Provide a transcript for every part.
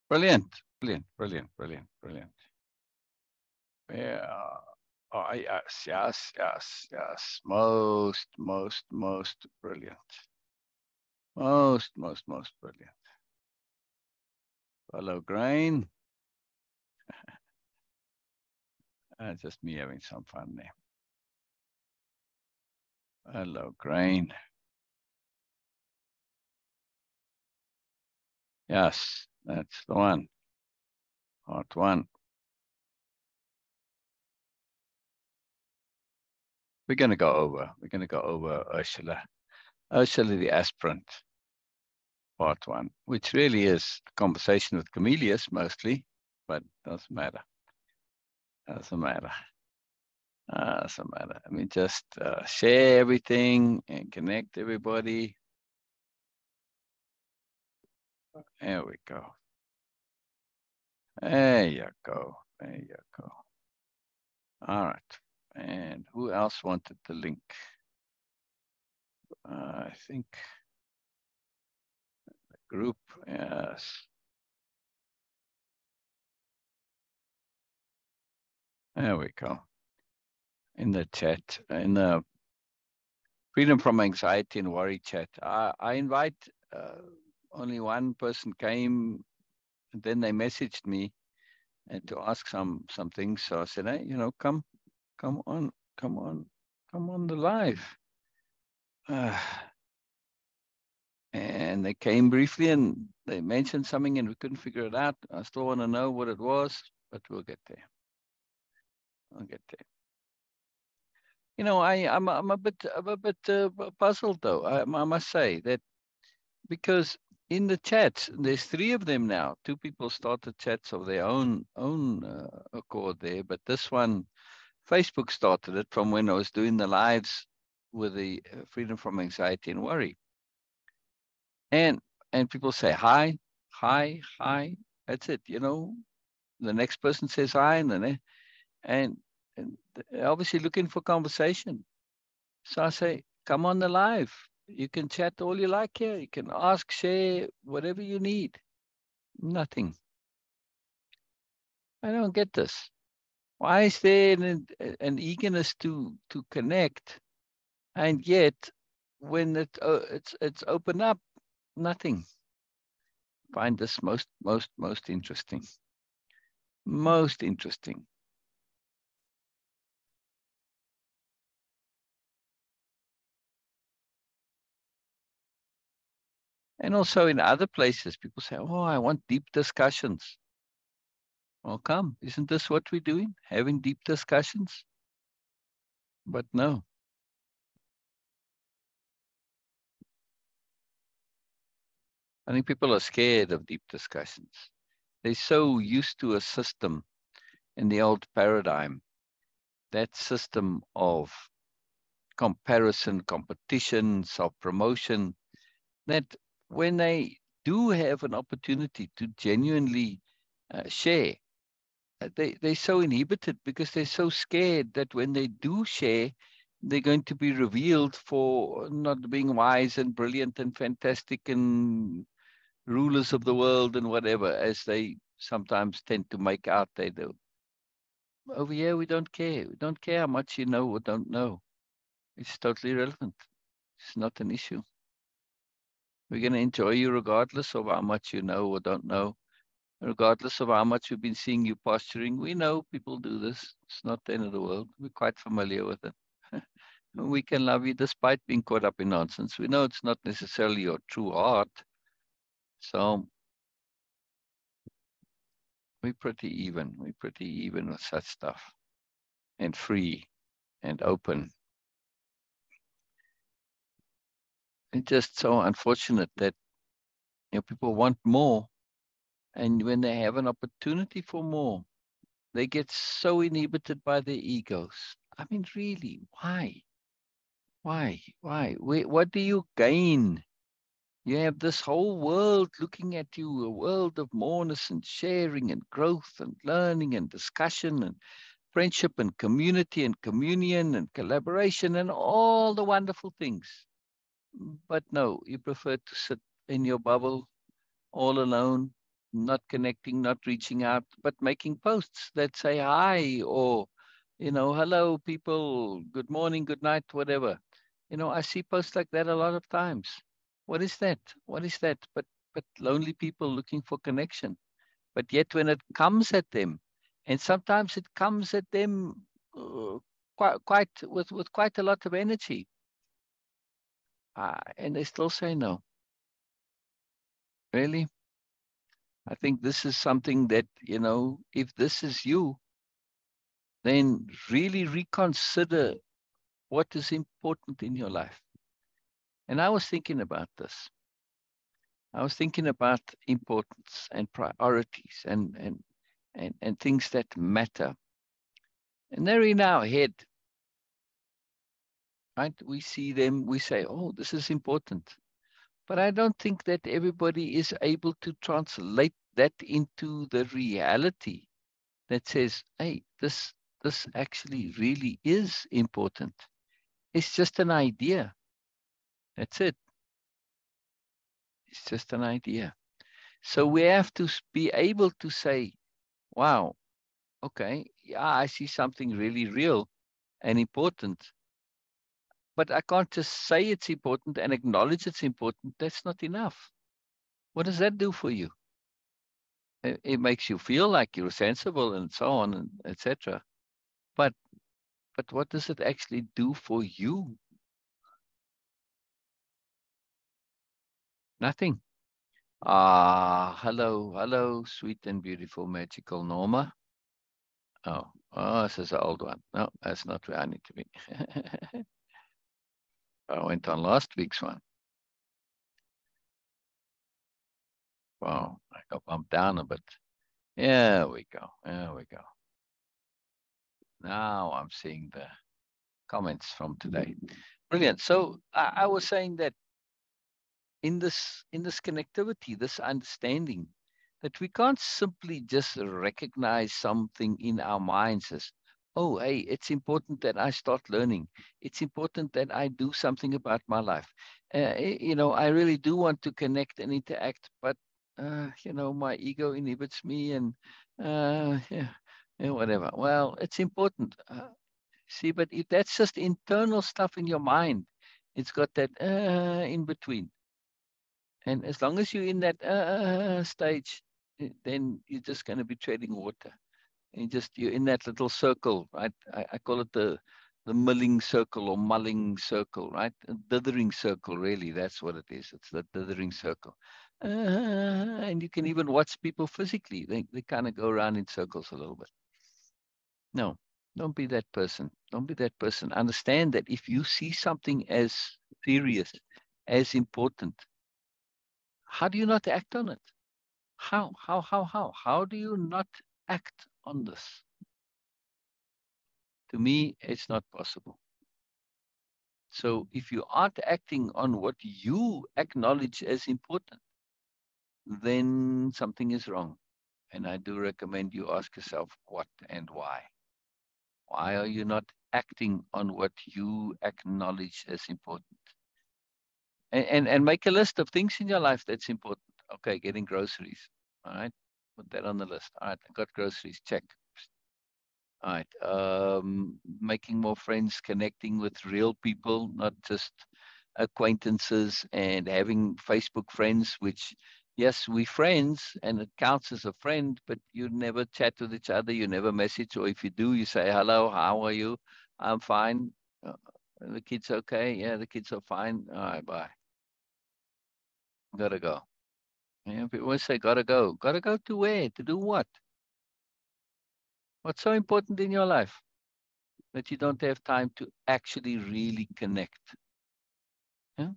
Brilliant, brilliant, brilliant, brilliant, brilliant. Yeah. Oh, yes, yes, yes, yes. Most brilliant. Most brilliant. Hello, Grain. Just me having some fun there. Hello, Grain. Yes, that's the one. Part one. We're going to go over Ursula. Ursula the Aspirant, part one, which really is a conversation with Camellius mostly, but doesn't matter. Doesn't matter. Doesn't matter. I mean, just share everything and connect everybody. There we go. There you go. There you go. All right. And who else wanted the link? I think the group, yes. There we go. In the chat, in the freedom from anxiety and worry chat. I invite, only one person came, and then they messaged me and to ask some things. So I said, hey, come on, come on the live. And they came briefly and they mentioned something and we couldn't figure it out. I still want to know what it was, but we'll get there. I'll get there. I'm a bit puzzled though. I must say that, because in the chats, there's three of them now. Two people started chats of their own accord there, but this one, Facebook started it from when I was doing the lives with the freedom from anxiety and worry, and people say hi, hi, hi. That's it. The next person says hi, and and they're obviously looking for conversation. So I say, come on the live. You can chat all you like here. You can ask, share, whatever you need. Nothing. I don't get this. Why is there an eagerness to connect, and yet when it's open up, nothing? Find this most interesting. Most interesting. And also in other places, people say, "Oh, I want deep discussions." Well, come, isn't this what we're doing? Having deep discussions? But no. I think people are scared of deep discussions. They're so used to a system in the old paradigm, that system of comparison, competition, self-promotion, that when they do have an opportunity to genuinely share, they're so inhibited because they're so scared that when they do share, they're going to be revealed for not being wise and brilliant and fantastic and rulers of the world and whatever, as they sometimes tend to make out they do. Over here, we don't care. We don't care how much you know or don't know. It's totally irrelevant. It's not an issue. We're going to enjoy you regardless of how much you know or don't know, regardless of how much we've been seeing you posturing. We know people do this. It's not the end of the world. We're quite familiar with it. We can love you despite being caught up in nonsense. We know it's not necessarily your true heart. So we're pretty even. We're pretty even with such stuff, and free and open. It's just so unfortunate that people want more, and when they have an opportunity for more, they get so inhibited by their egos. I mean, really, why? Why? What do you gain? You have this whole world looking at you, a world of moreness and sharing and growth and learning and discussion and friendship and community and communion and collaboration and all the wonderful things. But no, you prefer to sit in your bubble all alone, not connecting, not reaching out, but making posts that say hi or, hello people, good morning, good night, whatever. I see posts like that a lot of times. What is that? What is that? But lonely people looking for connection. But yet when it comes at them, and sometimes it comes at them quite with quite a lot of energy, and they still say no. Really? I think this is something that, if this is you, then really reconsider what is important in your life. And I was thinking about this. I was thinking about importance and priorities and things that matter. And they're in our head, right? We see them, we say, oh, this is important. But I don't think that everybody is able to translate that into the reality that says, hey, this actually really is important. It's just an idea. That's it. It's just an idea. So we have to be able to say, wow, okay, yeah, I see something really real and important, but I can't just say it's important and acknowledge it's important. That's not enough. What does that do for you? It makes you feel like you're sensible and so on, and etc. But what does it actually do for you? Nothing. Hello, sweet and beautiful, magical Norma. Oh, this is an old one. No, that's not where I need to be. I went on last week's one. Wow, I got bumped down a bit. There we go. There we go. Now I'm seeing the comments from today. Brilliant. So I was saying that in this connectivity, this understanding, that we can't simply just recognize something in our minds as, oh, hey, it's important that I start learning. It's important that I do something about my life. I really do want to connect and interact, but, my ego inhibits me and, whatever. Well, it's important. See, but if that's just internal stuff in your mind, it's got that in between. And as long as you're in that stage, then you're just going to be treading water. And you're in that little circle, right? I call it the milling circle or mulling circle, right? A dithering circle, really. That's what it is. It's the dithering circle. And you can even watch people physically. They kind of go around in circles a little bit. No, don't be that person. Don't be that person. Understand that if you see something as serious, as important, how do you not act on it? How? How do you not act on this? To me, it's not possible. So if you aren't acting on what you acknowledge as important, then something is wrong. And I do recommend you ask yourself what and why. Why are you not acting on what you acknowledge as important? And make a list of things in your life that's important. Okay, getting groceries. All right, put that on the list. All right, I got groceries. Check. All right. Making more friends, connecting with real people, not just acquaintances, and having Facebook friends, which, yes, we friends and it counts as a friend, but you never chat with each other, you never message, or if you do, you say, hello, how are you? I'm fine. The kids okay? Yeah, the kids are fine. All right, bye. Gotta go. Yeah, people always say, gotta go. Gotta go to where? To do what? What's so important in your life that you don't have time to actually really connect? Yeah?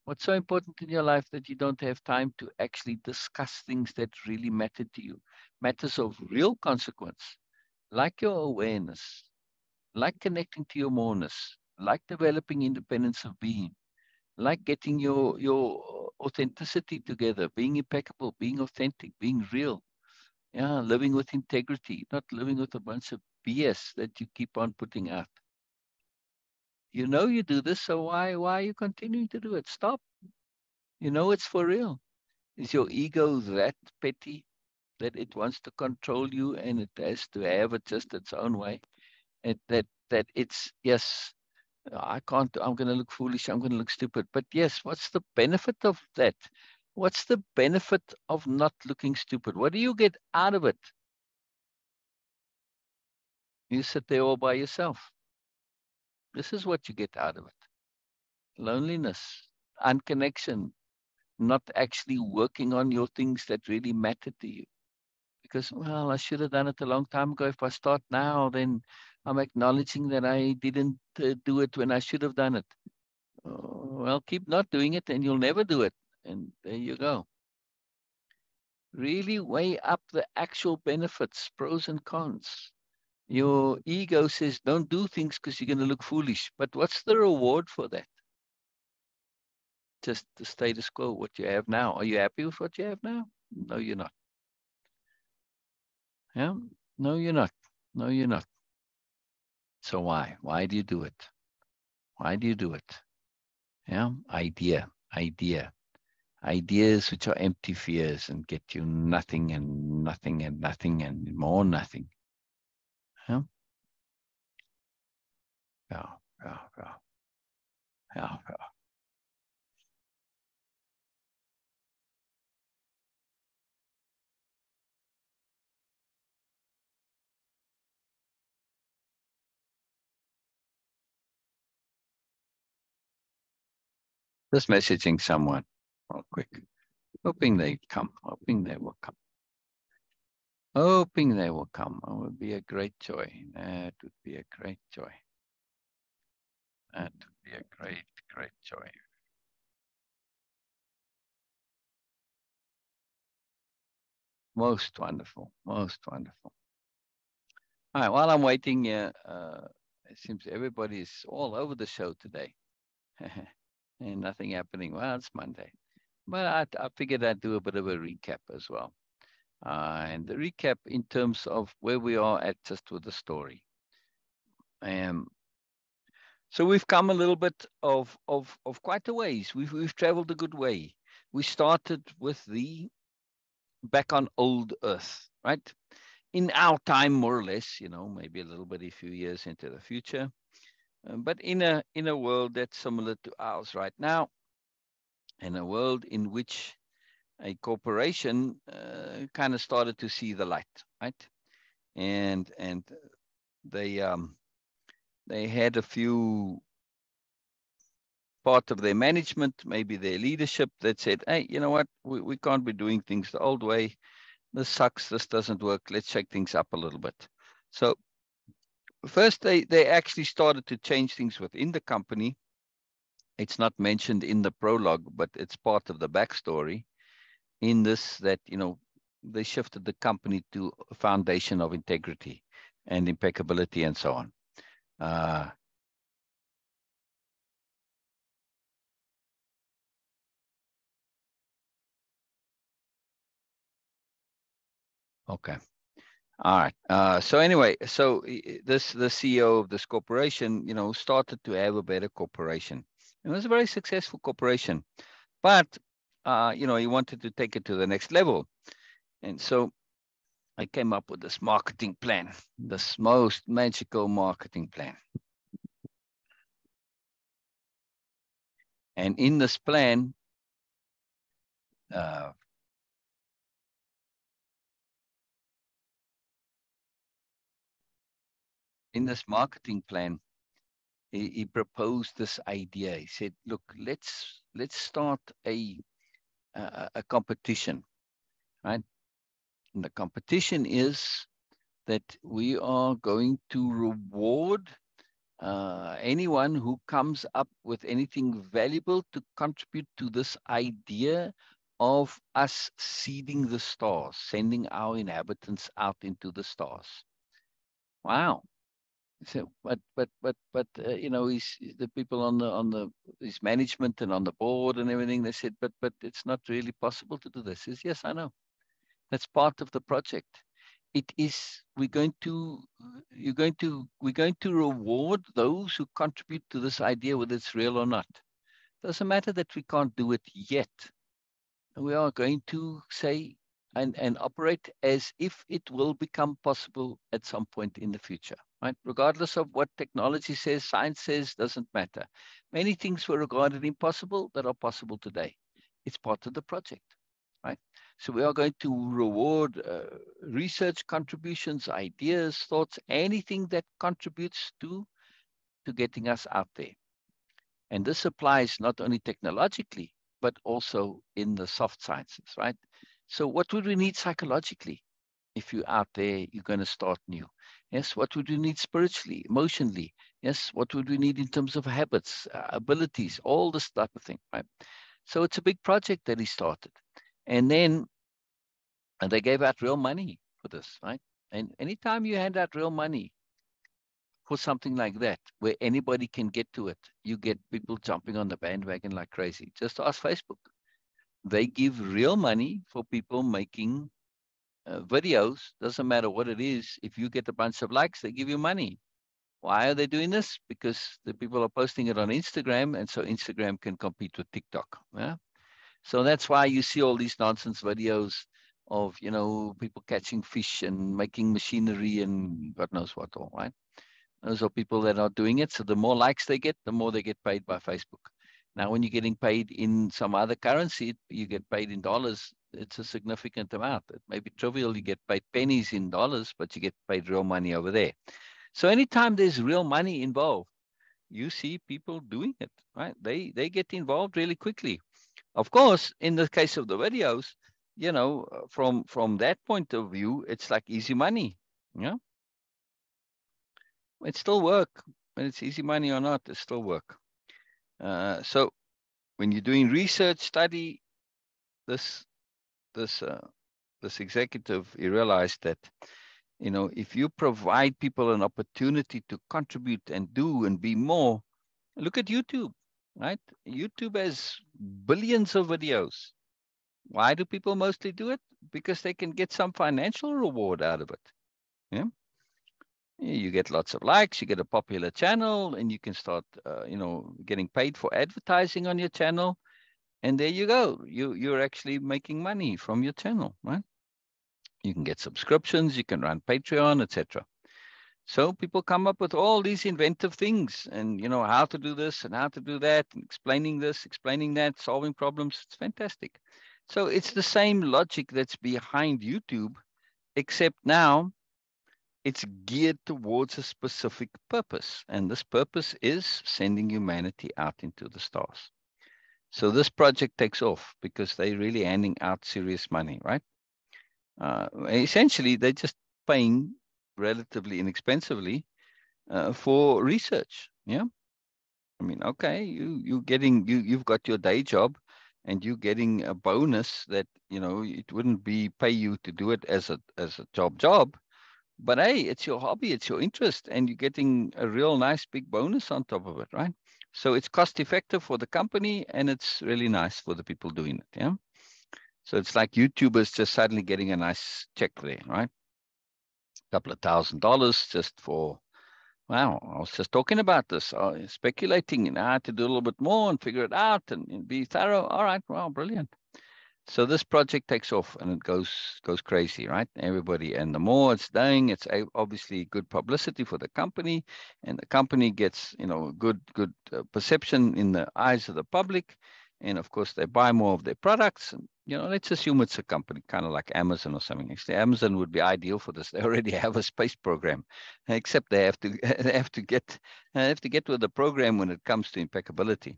What's so important in your life that you don't have time to actually discuss things that really matter to you? Matters of real consequence, like your awareness, like connecting to your moreness, like developing independence of being, like getting your authenticity together, being impeccable, being authentic, being real. Yeah, living with integrity, not living with a bunch of BS that you keep on putting out. You know you do this, so why are you continuing to do it? Stop. You know it's for real. Is your ego that petty that it wants to control you and it has to have it just its own way? That it's, yes, I can't, I'm going to look foolish, I'm going to look stupid. But yes, what's the benefit of that? What's the benefit of not looking stupid? What do you get out of it? You sit there all by yourself. This is what you get out of it. Loneliness, unconnection, not actually working on your things that really matter to you. Because, well, I should have done it a long time ago. If I start now, then I'm acknowledging that I didn't do it when I should have done it. Well, keep not doing it and you'll never do it. And there you go. Really weigh up the actual benefits, pros and cons. Your ego says, don't do things because you're going to look foolish. But what's the reward for that? Just the status quo, what you have now. Are you happy with what you have now? No, you're not. Yeah? No, you're not. No, you're not. So why? Why do you do it? Why do you do it? Yeah? Ideas which are empty fears and get you nothing and nothing and nothing and more nothing. Yeah? Yeah, yeah, yeah, yeah, yeah. Just messaging someone real quick. Hoping they come. Hoping they will come. Hoping they will come. It would be a great joy. That would be a great joy. That would be a great, great joy. Most wonderful. Most wonderful. All right. While I'm waiting here, it seems everybody is all over the show today. And nothing happening. Well, it's Monday. But I figured I'd do a bit of a recap as well. And the recap in terms of where we are at just with the story. So we've come a little bit of quite a ways. We've traveled a good way. We started with the back on old Earth, right? In our time, more or less, maybe a little bit a few years into the future, but in a world that's similar to ours right now, in a world in which a corporation kind of started to see the light, right? And they had a few part of their management, maybe their leadership, that said, hey, you know what, we can't be doing things the old way. This sucks. This doesn't work. Let's shake things up a little bit. So first, they actually started to change things within the company. It's not mentioned in the prologue, but it's part of the backstory in this, that, they shifted the company to a foundation of integrity and impeccability and so on. Okay. All right. So anyway, the CEO of this corporation, started to have a better corporation. It was a very successful corporation, but he wanted to take it to the next level, and so I came up with this marketing plan, this most magical marketing plan. And in this plan, he proposed this idea. He said, "Look, let's start a competition, right? And the competition is that we are going to reward anyone who comes up with anything valuable to contribute to this idea of us seeding the stars, sending our inhabitants out into the stars." Wow. So, he's the people on the his management and on the board and everything. They said, but it's not really possible to do this. He says, yes, I know. That's part of the project. It is. We're going to reward those who contribute to this idea, whether it's real or not. Doesn't matter that we can't do it yet. we are going to say and operate as if it will become possible at some point in the future, right? Regardless of what technology says, science says, doesn't matter. Many things were regarded impossible that are possible today. It's part of the project, right? So we are going to reward research contributions, ideas, thoughts, anything that contributes to getting us out there. And this applies not only technologically, but also in the soft sciences, right? So what would we need psychologically? If you're out there, you're going to start new. Yes, what would we need spiritually, emotionally? Yes, what would we need in terms of habits, abilities, all this type of thing, right? So it's a big project that he started. And then they gave out real money for this, right? And anytime you hand out real money for something like that, where anybody can get to it, you get people jumping on the bandwagon like crazy. Just ask Facebook. They give real money for people making videos. Doesn't matter what it is. If you get a bunch of likes, they give you money. Why are they doing this? Because the people are posting it on Instagram, and so Instagram can compete with TikTok. Yeah. So that's why you see all these nonsense videos of, people catching fish and making machinery and God knows what all, right? Those are people that are doing it. So the more likes they get, the more they get paid by Facebook. Now, when you're getting paid in some other currency, you get paid in dollars. It's a significant amount. It may be trivial. You get paid pennies in dollars, but you get paid real money over there. So anytime there's real money involved, you see people doing it, right? They get involved really quickly. Of course, in the case of the videos, from that point of view, it's like easy money. Yeah, it still work. When it's easy money or not, it still work. So when you're doing research study, this this this executive, he realized that if you provide people an opportunity to contribute and do and be more, look at YouTube, right? YouTube has billions of videos. Why do people mostly do it? Because they can get some financial reward out of it. Yeah. You get lots of likes, you get a popular channel, and you can start, getting paid for advertising on your channel. And there you go. You're actually making money from your channel, right? You can get subscriptions, you can run Patreon, etc. So people come up with all these inventive things and, how to do this and how to do that, and explaining this, explaining that, solving problems. It's fantastic. So it's the same logic that's behind YouTube, except now it's geared towards a specific purpose. And this purpose is sending humanity out into the stars. So this project takes off because they're really handing out serious money, right? Essentially, they're just paying relatively inexpensively for research. Yeah, I mean, okay, you've got your day job, and you're getting a bonus that it wouldn't be pay you to do it as a job. But hey, it's your hobby, it's your interest, and you're getting a real nice big bonus on top of it, right? So it's cost effective for the company, and it's really nice for the people doing it. Yeah. So it's like YouTubers just suddenly getting a nice check there, right? A couple of $1,000 just for, wow, I was just talking about this, speculating, and I had to do a little bit more and figure it out and be thorough. All right, wow, brilliant. So this project takes off and it goes crazy, right? Everybody, and the more it's doing, it's obviously good publicity for the company, and the company gets good perception in the eyes of the public, and of course they buy more of their products. And let's assume it's a company kind of like Amazon or something. Actually, Amazon would be ideal for this. They already have a space program, except they have to they have to get with the program when it comes to impeccability,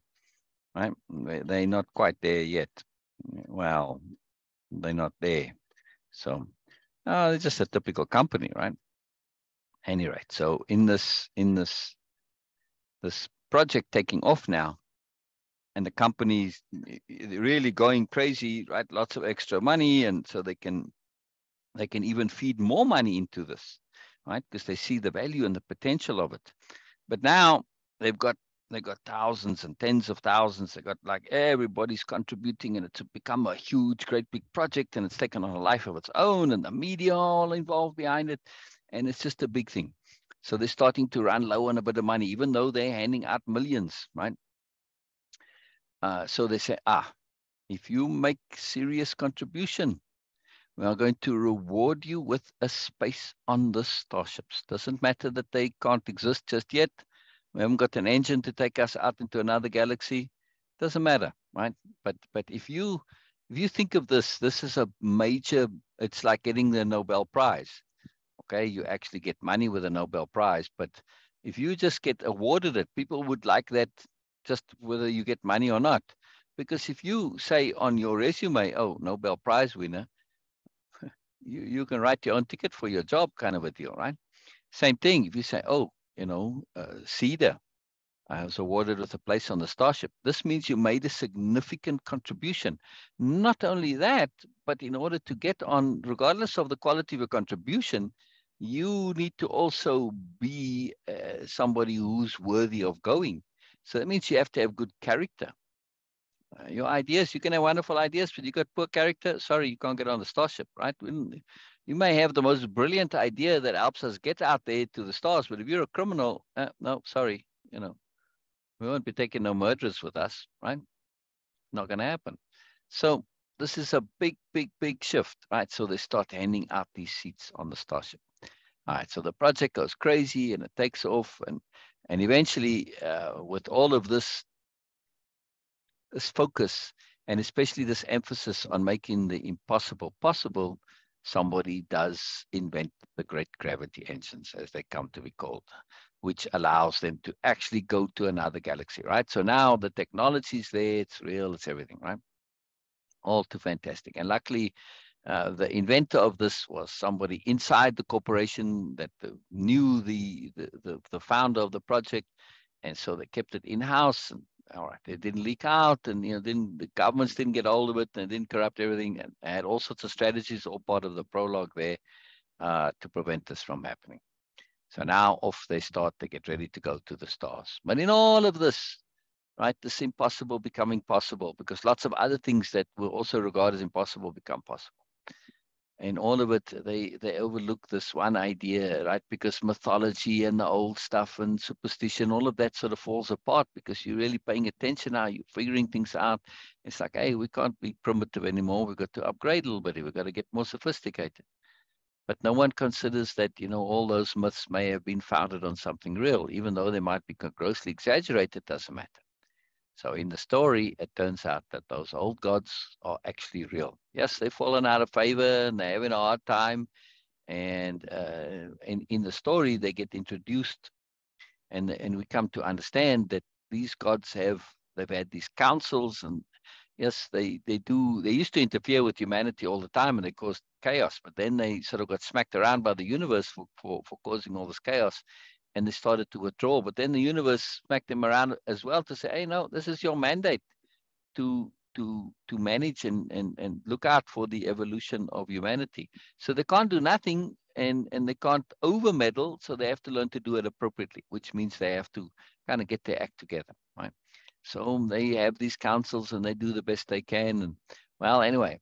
right? They're not quite there yet. Well, they're not there. So it's just a typical company, right? Anyway, so in this project taking off now, and the company's really going crazy, right? Lots of extra money, and so they can even feed more money into this, right? Because they see the value and the potential of it. But now they've got thousands and tens of thousands. They got like everybody's contributing, and it's become a huge, great big project, and it's taken on a life of its own, and the media all involved behind it, and it's just a big thing. So they're starting to run low on a bit of money, even though they're handing out millions, right? So they say, If you make serious contribution, we are going to reward you with a space on the starships. Doesn't matter that they can't exist just yet. We haven't got an engine to take us out into another galaxy. Doesn't matter, right? But if you think of this, this is a major. It's like getting the Nobel Prize. Okay, you actually get money with a Nobel Prize, but if you just get awarded it, people would like that, just whether you get money or not. Because if you say on your resume, "Oh, Nobel Prize winner," you can write your own ticket for your job, kind of a deal, right? Same thing. If you say, "Oh, Cedar, I was awarded with a place on the Starship," this means you made a significant contribution. Not only that, but in order to get on, regardless of the quality of your contribution, you need to also be somebody who's worthy of going. So that means you have to have good character. Your ideas, you can have wonderful ideas, but you got poor character. Sorry, you can't get on the Starship, right? You may have the most brilliant idea that helps us get out there to the stars, but if you're a criminal, no, sorry, we won't be taking no murderers with us, right? Not going to happen. So this is a big, big, big shift, right? So they start handing out these seats on the Starship. All right, so the project goes crazy and it takes off, and eventually, with all of this focus, and especially this emphasis on making the impossible possible, somebody does invent the great gravity engines, as they come to be called, which allows them to actually go to another galaxy, right? So now the technology is there, it's real, it's everything, right? All too fantastic. And luckily, the inventor of this was somebody inside the corporation that knew the founder of the project, and so they kept it in-house. And all right, it didn't leak out, and the governments didn't get hold of it, and it didn't corrupt everything, and they had all sorts of strategies, all part of the prologue there, to prevent this from happening. So now off they start, they get ready to go to the stars. But in all of this, right, this impossible becoming possible, because lots of other things that were also regarded as impossible become possible. And all of it, they overlook this one idea, right? Because mythology and the old stuff and superstition, all of that sort of falls apart because you're really paying attention now. You're figuring things out. It's like, hey, we can't be primitive anymore. We've got to upgrade a little bit. We've got to get more sophisticated. But no one considers that, all those myths may have been founded on something real, even though they might be grossly exaggerated, doesn't matter. So in the story, it turns out that those old gods are actually real. Yes, they've fallen out of favor and they're having a hard time. And in the story, they get introduced, and we come to understand that these gods they've had these councils, and yes, they used to interfere with humanity all the time, and they caused chaos. But then they sort of got smacked around by the universe for causing all this chaos, and they started to withdraw. But then the universe smacked them around as well to say, hey, no, this is your mandate to manage and look out for the evolution of humanity. So they can't do nothing, and they can't over meddle, so they have to learn to do it appropriately, which means they have to kind of get their act together, right? So they have these councils and they do the best they can. And well, anyway,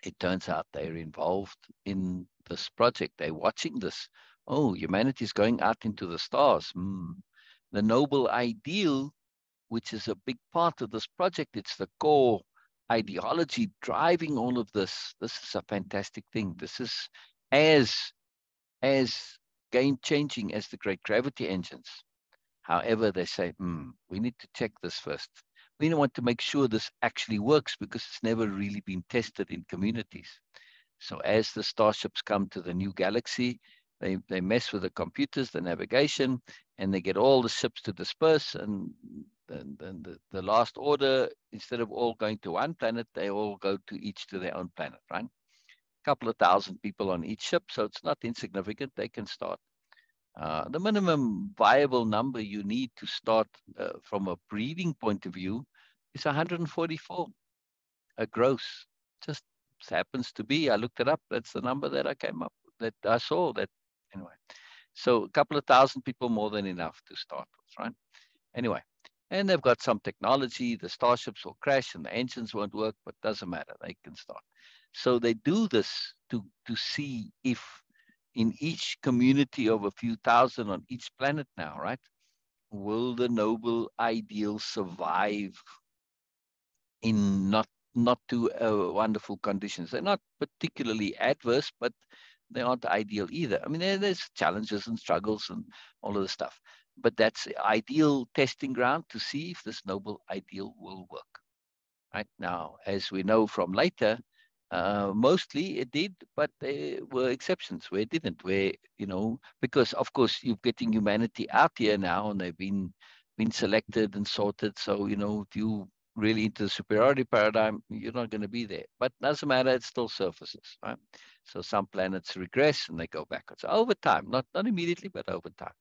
it turns out they're involved in this project. They're watching this. Oh, humanity is going out into the stars. The noble ideal, which is a big part of this project. It's the core ideology driving all of this. This is a fantastic thing. This is as game-changing as the great gravity engines. However, they say, we need to check this first. We don't want to make sure this actually works because it's never really been tested in communities. So as the starships come to the new galaxy, they mess with the computers, the navigation, and they get all the ships to disperse. And then the last order, instead of all going to one planet, they all go each to their own planet, right? A couple of thousand people on each ship, so it's not insignificant. They can start. The minimum viable number you need to start from a breeding point of view is 144, a gross. Just happens to be. I looked it up. That's the number that I came up with, that I saw that anyway. So a couple of thousand people, more than enough to start with, right? Anyway, and they've got some technology. The starships will crash and the engines won't work, but doesn't matter. They can start. So they do this to see if in each community of a few thousand on each planet now, right? Will the noble ideal survive in not not too wonderful conditions. They're not particularly adverse, but they aren't ideal either. I mean, there's challenges and struggles and all of the stuff, but that's the ideal testing ground to see if this noble ideal will work. Right now, as we know from later, mostly it did, but there were exceptions where it didn't. Where because of course you're getting humanity out here now, and they've been selected and sorted. So if you really into the superiority paradigm, you're not going to be there. But doesn't matter; it still surfaces, right? So some planets regress and they go backwards over time, not immediately, but over time.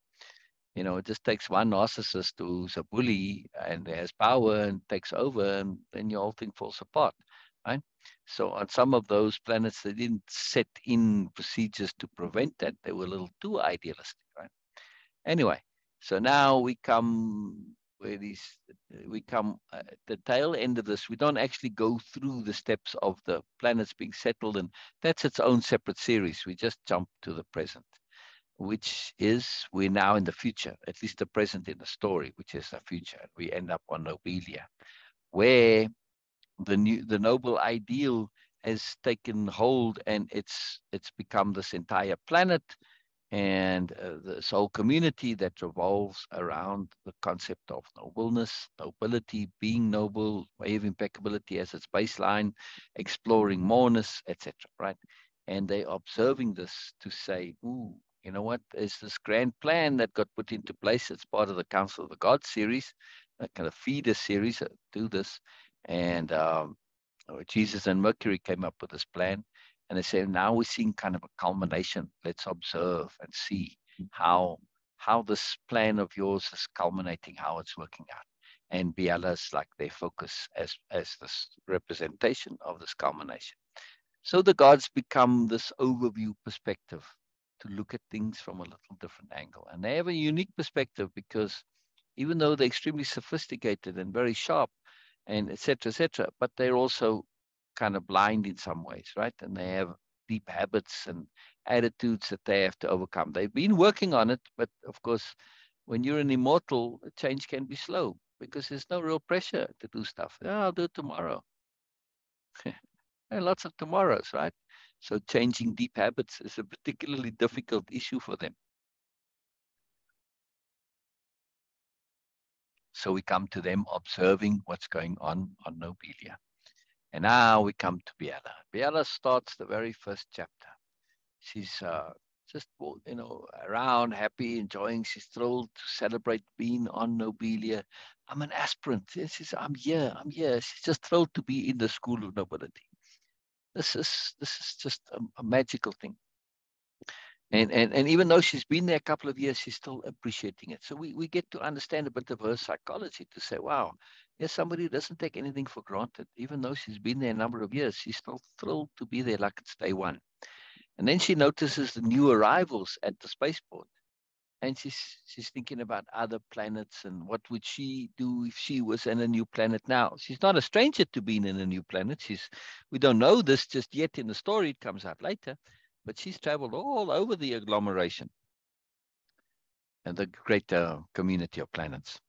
It just takes one narcissist who's a bully and has power and takes over, and then your whole thing falls apart, right? So on some of those planets, they didn't set in procedures to prevent that. They were a little too idealistic, right? Anyway, so now we come at the tail end of this. We don't actually go through the steps of the planets being settled, and that's its own separate series. We just jump to the present, which is we're now in the future, at least the present in the story, which is the future. We end up on Nobelia, where the noble ideal has taken hold, and it's become this entire planet, and this whole community that revolves around the concept of nobleness, nobility, being noble, way of impeccability as its baseline, exploring moreness, etc. Right? And they're observing this to say, ooh, you know what? There's this grand plan that got put into place. It's part of the Council of the Gods series, a kind of feeder series to this. And Jesus and Mercury came up with this plan. And they say, now we're seeing kind of a culmination. Let's observe and see how this plan of yours is culminating, how it's working out. And Biella's like their focus as this representation of this culmination. So the gods become this overview perspective to look at things from a little different angle. And they have a unique perspective because even though they're extremely sophisticated and very sharp and et cetera, but they're also kind of blind in some ways, right? And they have deep habits and attitudes that they have to overcome. They've been working on it, but of course, when you're an immortal, change can be slow because there's no real pressure to do stuff. Oh, I'll do it tomorrow. There are lots of tomorrows, right? So changing deep habits is a particularly difficult issue for them. So we come to them observing what's going on Nobelia. And now we come to Biella. Biella starts the very first chapter. She's just, around, happy, enjoying. She's thrilled to celebrate being on Nobelia. I'm an aspirant. She says, I'm here. She's just thrilled to be in the school of nobility. This is just a magical thing. And even though she's been there a couple of years, she's still appreciating it. So we get to understand a bit of her psychology to say, wow, there's somebody who doesn't take anything for granted. Even though she's been there a number of years, she's still thrilled to be there like it's day one. And then she notices the new arrivals at the spaceport. And she's thinking about other planets and what would she do if she was in a new planet now. She's not a stranger to being in a new planet. We don't know this just yet in the story. It comes out later. But she's traveled all over the agglomeration and the greater community of planets.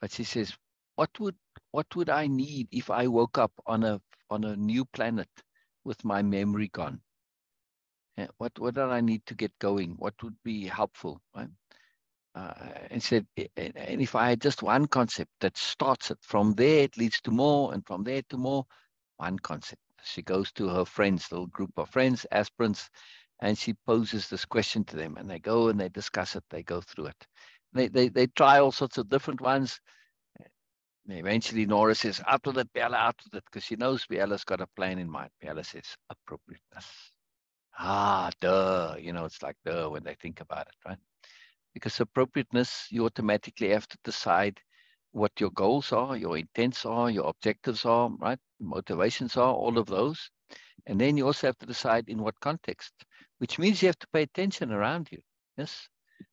But she says, what would I need if I woke up on a new planet with my memory gone? What do I need to get going? What would be helpful? Right? And said, and if I had just one concept that starts it, from there it leads to more, and from there to more, one concept. She goes to her friends, little group of friends, aspirants, and she poses this question to them, and they go and they discuss it, they go through it. They try all sorts of different ones. Eventually Nora says, out with it, Biella, out with it, because she knows Biella's got a plan in mind. Biella says, appropriateness. Duh. It's like duh when they think about it, right? Because appropriateness, you automatically have to decide what your goals are, your intents are, your objectives are, right? Motivations are, all of those. And then you also have to decide in what context, which means you have to pay attention around you. Yes.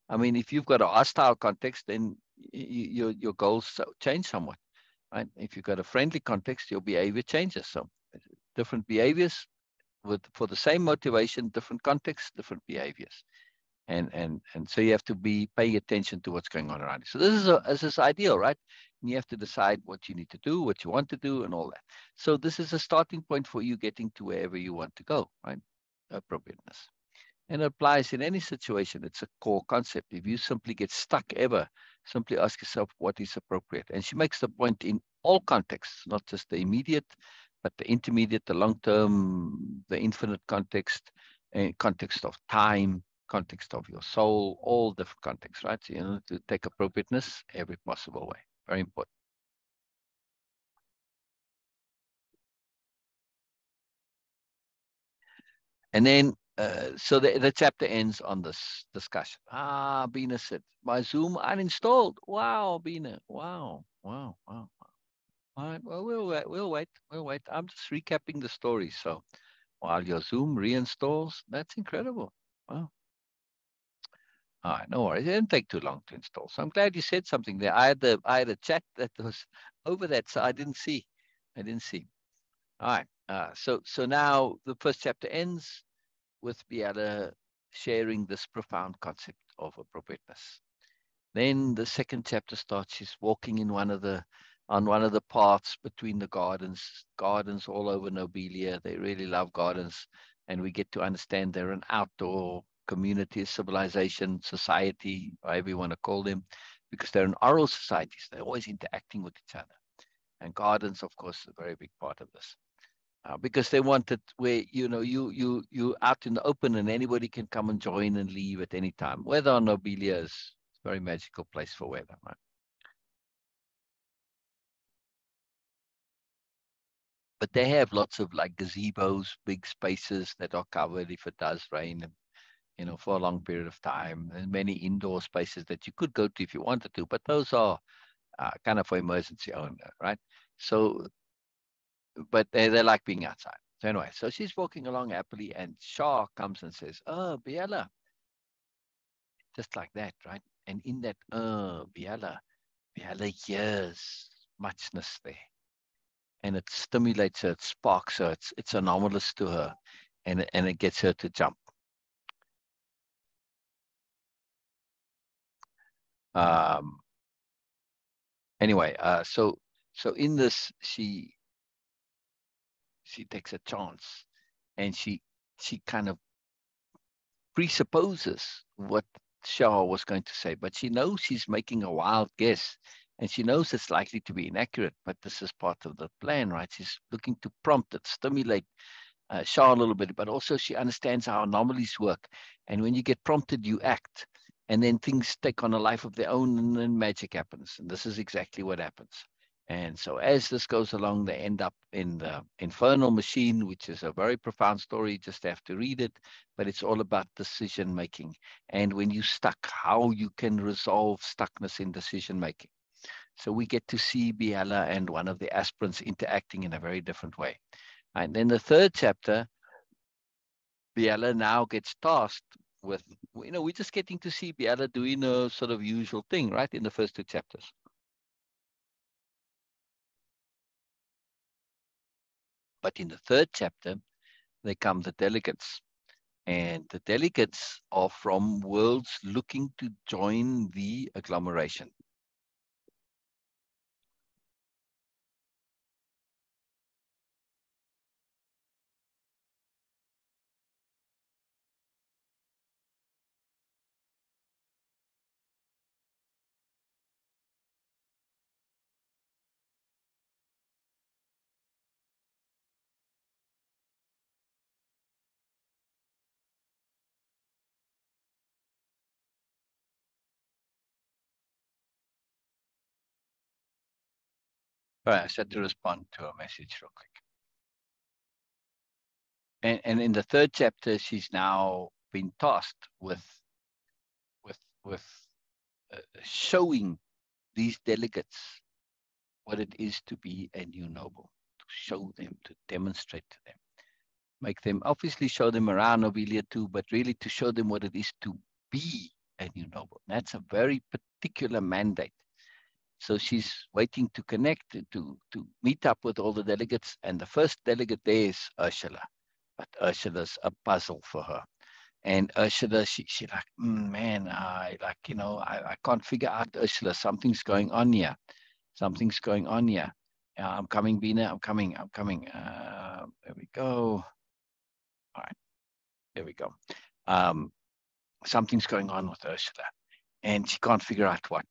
I mean, if you've got a hostile context, then your goals change somewhat, right? If you've got a friendly context, your behavior changes. So different behaviors for the same motivation, different contexts, different behaviors. And so you have to be paying attention to what's going on around you. So this is ideal, right? And you have to decide what you need to do, what you want to do, and all that. So this is a starting point for you getting to wherever you want to go, right? Appropriateness. And it applies in any situation. It's a core concept. If you simply get stuck ever, simply ask yourself what is appropriate. And she makes the point in all contexts, not just the immediate, but the intermediate, the long-term, the infinite context, and context of time, context of your soul, all different contexts, right? So, to take appropriateness every possible way. Very important. And then, so the chapter ends on this discussion. Beena said, my Zoom uninstalled. Wow, Beena. Wow, wow, wow. All right, well, we'll wait. I'm just recapping the story. So while your Zoom reinstalls, that's incredible. Wow. All right, no worries. It didn't take too long to install. So I'm glad you said something there. I had a chat that was over that, so I didn't see. All right. So now the first chapter ends with Biella sharing this profound concept of appropriateness. Then the second chapter starts. She's walking on one of the paths between the gardens all over Nobelia. They really love gardens, and we get to understand they're an outdoor community, civilization, society, whatever you want to call them, because they're an oral societies. They're always interacting with each other, and gardens, of course, are a very big part of this. Because they want it where you out in the open and anybody can come and join and leave at any time. Weather on Nobelia is a very magical place for weather, right? But they have lots of like gazebos, big spaces that are covered if it does rain, for a long period of time. And many indoor spaces that you could go to if you wanted to, but those are kind of for emergency only, right? So, but they like being outside. So anyway, so she's walking along happily, and Shah comes and says, "Oh, Biella," just like that, right? And in that, Biella hears muchness there, and it stimulates her, it sparks her, it's anomalous to her, and it gets her to jump. Um, anyway, so in this, she takes a chance, and she kind of presupposes what Shah was going to say, but she knows she's making a wild guess, and she knows it's likely to be inaccurate, but this is part of the plan, right? She's looking to prompt it, stimulate Shah a little bit, but also she understands how anomalies work. And when you get prompted, you act, and then things take on a life of their own, and then magic happens. And this is exactly what happens. And so as this goes along, they end up in the infernal machine, which is a very profound story. You just have to read it, but it's all about decision making. And when you're stuck, how you can resolve stuckness in decision making. So we get to see Biella and one of the aspirants interacting in a very different way. And then the third chapter, Biella now gets tasked with, we're just getting to see Biella doing a sort of usual thing, right, in the first two chapters. But in the third chapter, they come the delegates. And the delegates are from worlds looking to join the agglomeration. All right, I said to respond to a message real quick. And in the third chapter, she's now been tasked with showing these delegates what it is to be a new noble, to show them, to demonstrate to them, make them, obviously show them around Nobelia too, but really to show them what it is to be a new noble. That's a very particular mandate. So she's waiting to connect, to meet up with all the delegates, and the first delegate there is Ursula. But Ursula's a puzzle for her. And Ursula, she like, man, I like, I can't figure out, Ursula, something's going on here. Something's going on here. I'm coming, Beena, I'm coming. There we go. All right, there we go. Something's going on with Ursula, and she can't figure out what.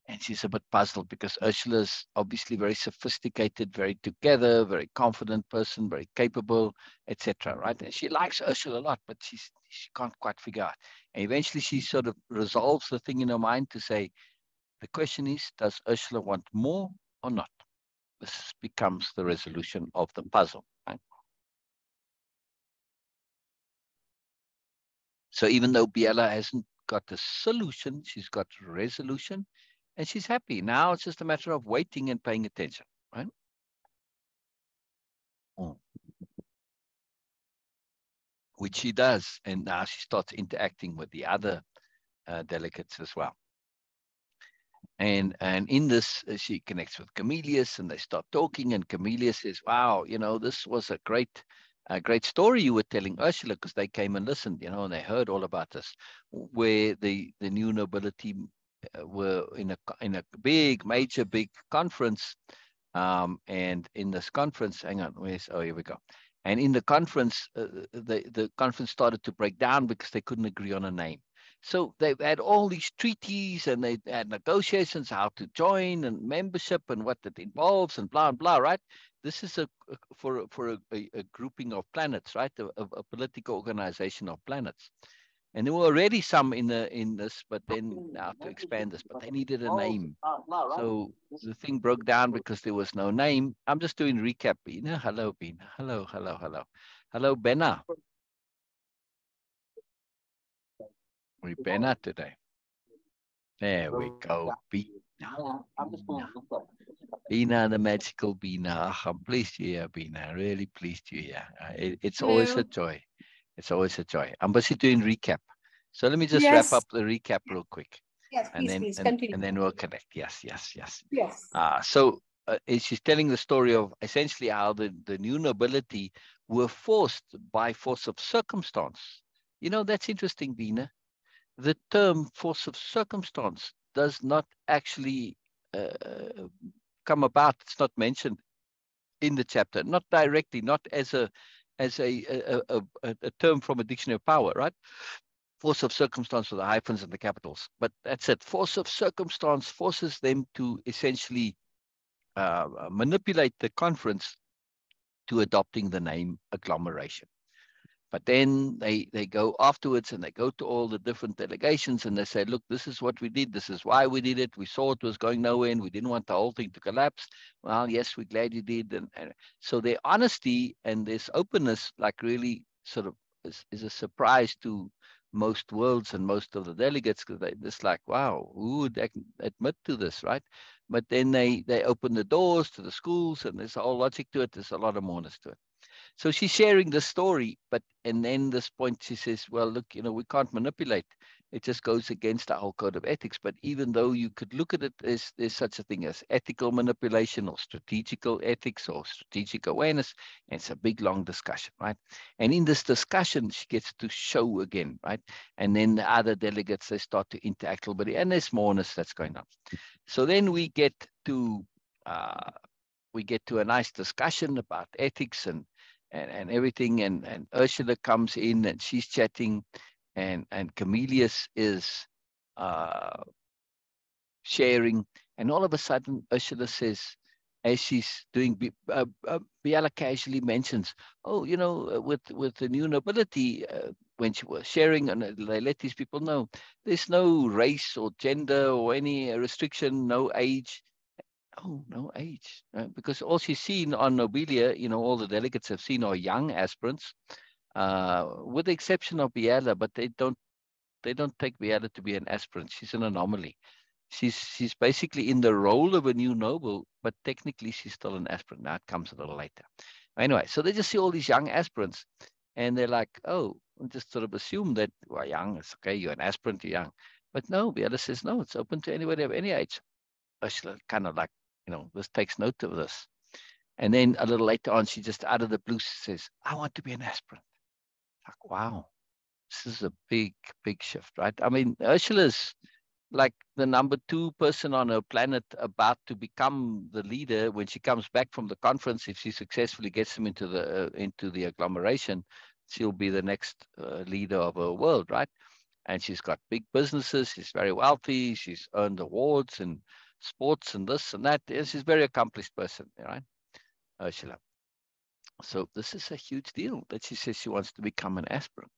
And she's a bit puzzled because Ursula's obviously very sophisticated, very together, very confident person, very capable, etc. Right? And she likes Ursula a lot, but she can't quite figure out. And eventually she sort of resolves the thing in her mind to say, the question is, does Ursula want more or not? This becomes the resolution of the puzzle. Right? So even though Biella hasn't got the solution, she's got resolution, and she's happy. Now it's just a matter of waiting and paying attention, right? Mm. Which she does, and now she starts interacting with the other delegates as well. And in this, she connects with Camelius, and they start talking. And Camelius says, "Wow, this was a great story you were telling, Ursula," because they came and listened, and they heard all about this, where the new nobility were in a big, major, big conference. And in this conference, hang on, here we go. And in the conference, the conference started to break down because they couldn't agree on a name. So they've had all these treaties, and they had negotiations, how to join and membership and what that involves and blah, blah, right? This is for a grouping of planets, right? A political organization of planets. And there were already some in this, but then now to expand this, but they needed a name. So the thing broke down because there was no name. I'm just doing recap, Beena. Hello, Beena. Hello, hello, hello. Hello, Beena. We're Beena today. There we go, Beena. Beena, the magical Beena. I'm pleased you're here, Beena. Really pleased you're here. It's always a joy. It's always a joy. I'm busy doing recap. So let me just wrap up the recap real quick. Yes, please, continue. And then we'll connect. Yes. Yes. So she's telling the story of essentially how the new nobility were forced by force of circumstance. That's interesting, Beena. The term force of circumstance does not actually come about. It's not mentioned in the chapter, not directly, not as a term from a dictionary of power, right? Force of circumstance with the hyphens and the capitals. But that's it. Force of circumstance forces them to essentially manipulate the conference to adopting the name agglomeration. But then they go afterwards and they go to all the different delegations and they say, look, this is what we did. This is why we did it. We saw it was going nowhere and we didn't want the whole thing to collapse. Well, yes, we're glad you did. And so their honesty and this openness, like really sort of is a surprise to most worlds and most of the delegates, because they just like, wow, who would admit to this, right? But then they open the doors to the schools and there's a whole logic to it. There's a lot of moreness to it. So she's sharing the story, and then this point she says, well, look, we can't manipulate. It just goes against our whole code of ethics. But even though you could look at it as there's such a thing as ethical manipulation or strategical ethics or strategic awareness, and it's a big, long discussion, right? And in this discussion, she gets to show again, right? And then the other delegates, they start to interact a little bit, and there's moreness that's going on. So then we get to a nice discussion about ethics and everything, and Ursula comes in and she's chatting, and Camelius is sharing, and all of a sudden Ursula says, as she's doing, Biella casually mentions, oh, with the new nobility, when she was sharing, and they let these people know there's no race or gender or any restriction, no age. Oh, no age, because all she's seen on Nobelia, all the delegates have seen are young aspirants, with the exception of Biella, but they don't take Biella to be an aspirant. She's an anomaly. She's basically in the role of a new noble, but technically she's still an aspirant. Now it comes a little later. Anyway, so they just see all these young aspirants, and they're like, oh, just sort of assume that, well, young, it's okay, you're an aspirant, you're young. But no, Biella says, no, it's open to anybody of any age. Ursula kind of like, this takes note of this. And then a little later on, she just out of the blue says, I want to be an aspirant. Like, wow. This is a big, big shift, right? I mean, Ursula's like the number 2 person on her planet about to become the leader when she comes back from the conference. If she successfully gets them into the agglomeration, she'll be the next leader of her world, right? And she's got big businesses. She's very wealthy. She's earned awards in sports and this and that. She's a very accomplished person, right? Ursula. So this is a huge deal that she says she wants to become an aspirant.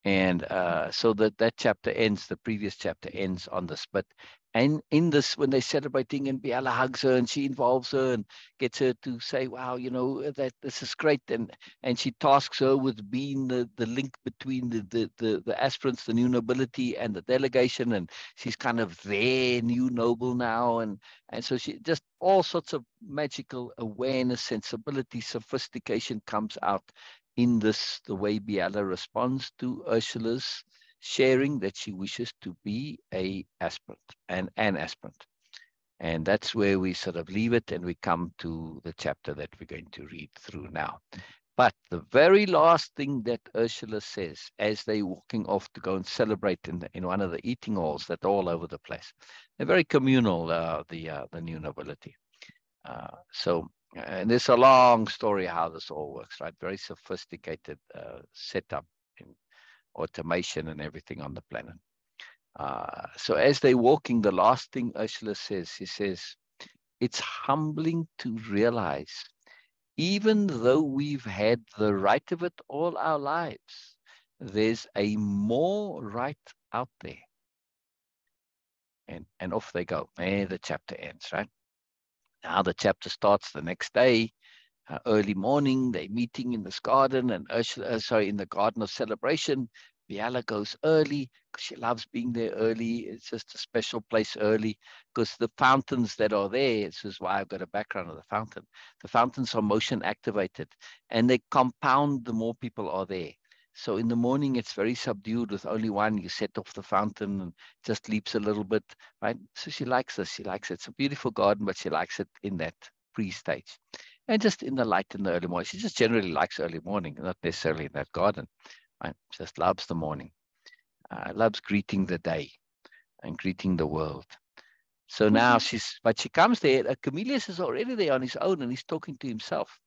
And so that chapter ends, the previous chapter ends on this. But and in this, when they're celebrating, and Biella hugs her and she involves her and gets her to say, wow, you know, that this is great. And she tasks her with being the link between the aspirants, the new nobility, and the delegation. And she's kind of their new noble now. And so she just all sorts of magical awareness, sensibility, sophistication comes out in this, the way Biella responds to Ursula's sharing that she wishes to be an aspirant. And that's where we sort of leave it, and we come to the chapter that we're going to read through now. But the very last thing that Ursula says as they're walking off to go and celebrate in one of the eating halls that are all over the place, they're very communal, the new nobility. And there's a long story how this all works, right? Very sophisticated setup in automation and everything on the planet. So as they're walking, the last thing Ursula says, she says, it's humbling to realize, even though we've had the right of it all our lives, there's a more right out there. And off they go. And the chapter ends, right? Now the chapter starts the next day. Early morning, they're meeting in this garden, and Ursula, in the garden of celebration. Biella goes early because she loves being there early. It's just a special place early because the fountains that are there, this is why I've got a background of the fountain. The fountains are motion activated and they compound the more people are there. So in the morning, it's very subdued with only one. You set off the fountain and just leaps a little bit, right? So she likes this. She likes it. It's a beautiful garden, but she likes it in that pre-stage. And just in the light in the early morning. She just generally likes early morning, not necessarily in that garden. Right? Just loves the morning. Loves greeting the day and greeting the world. So now she comes there. Camillus is already there on his own, and he's talking to himself.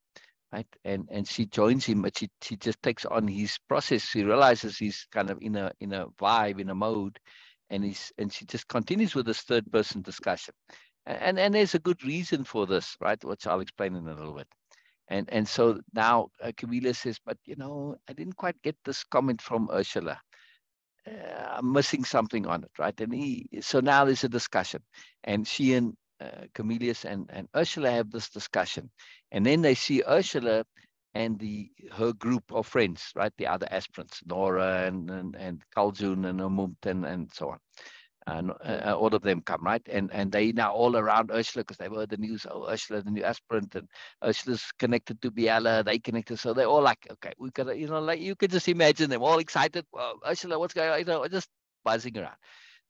Right? And she joins him, but she just takes on his process. She realizes he's kind of in a vibe, in a mode, and she just continues with this third person discussion. And there's a good reason for this, right? Which I'll explain in a little bit. And so now Camillus says, but you know, I didn't quite get this comment from Ursula. I'm missing something on it, right? And so now there's a discussion, and she and Camillus and Ursula have this discussion, and then they see Ursula and her group of friends, right? The other aspirants, Nora and Kaljun and Umut and so on. All of them come, right? And they now all around Ursula because they've heard the news. Oh, Ursula, the new aspirant, and Ursula's connected to Biella. They connected, so they're all like, okay, we've got to, you know, like you can just imagine them all excited. Well, Ursula, what's going on? You know, just buzzing around.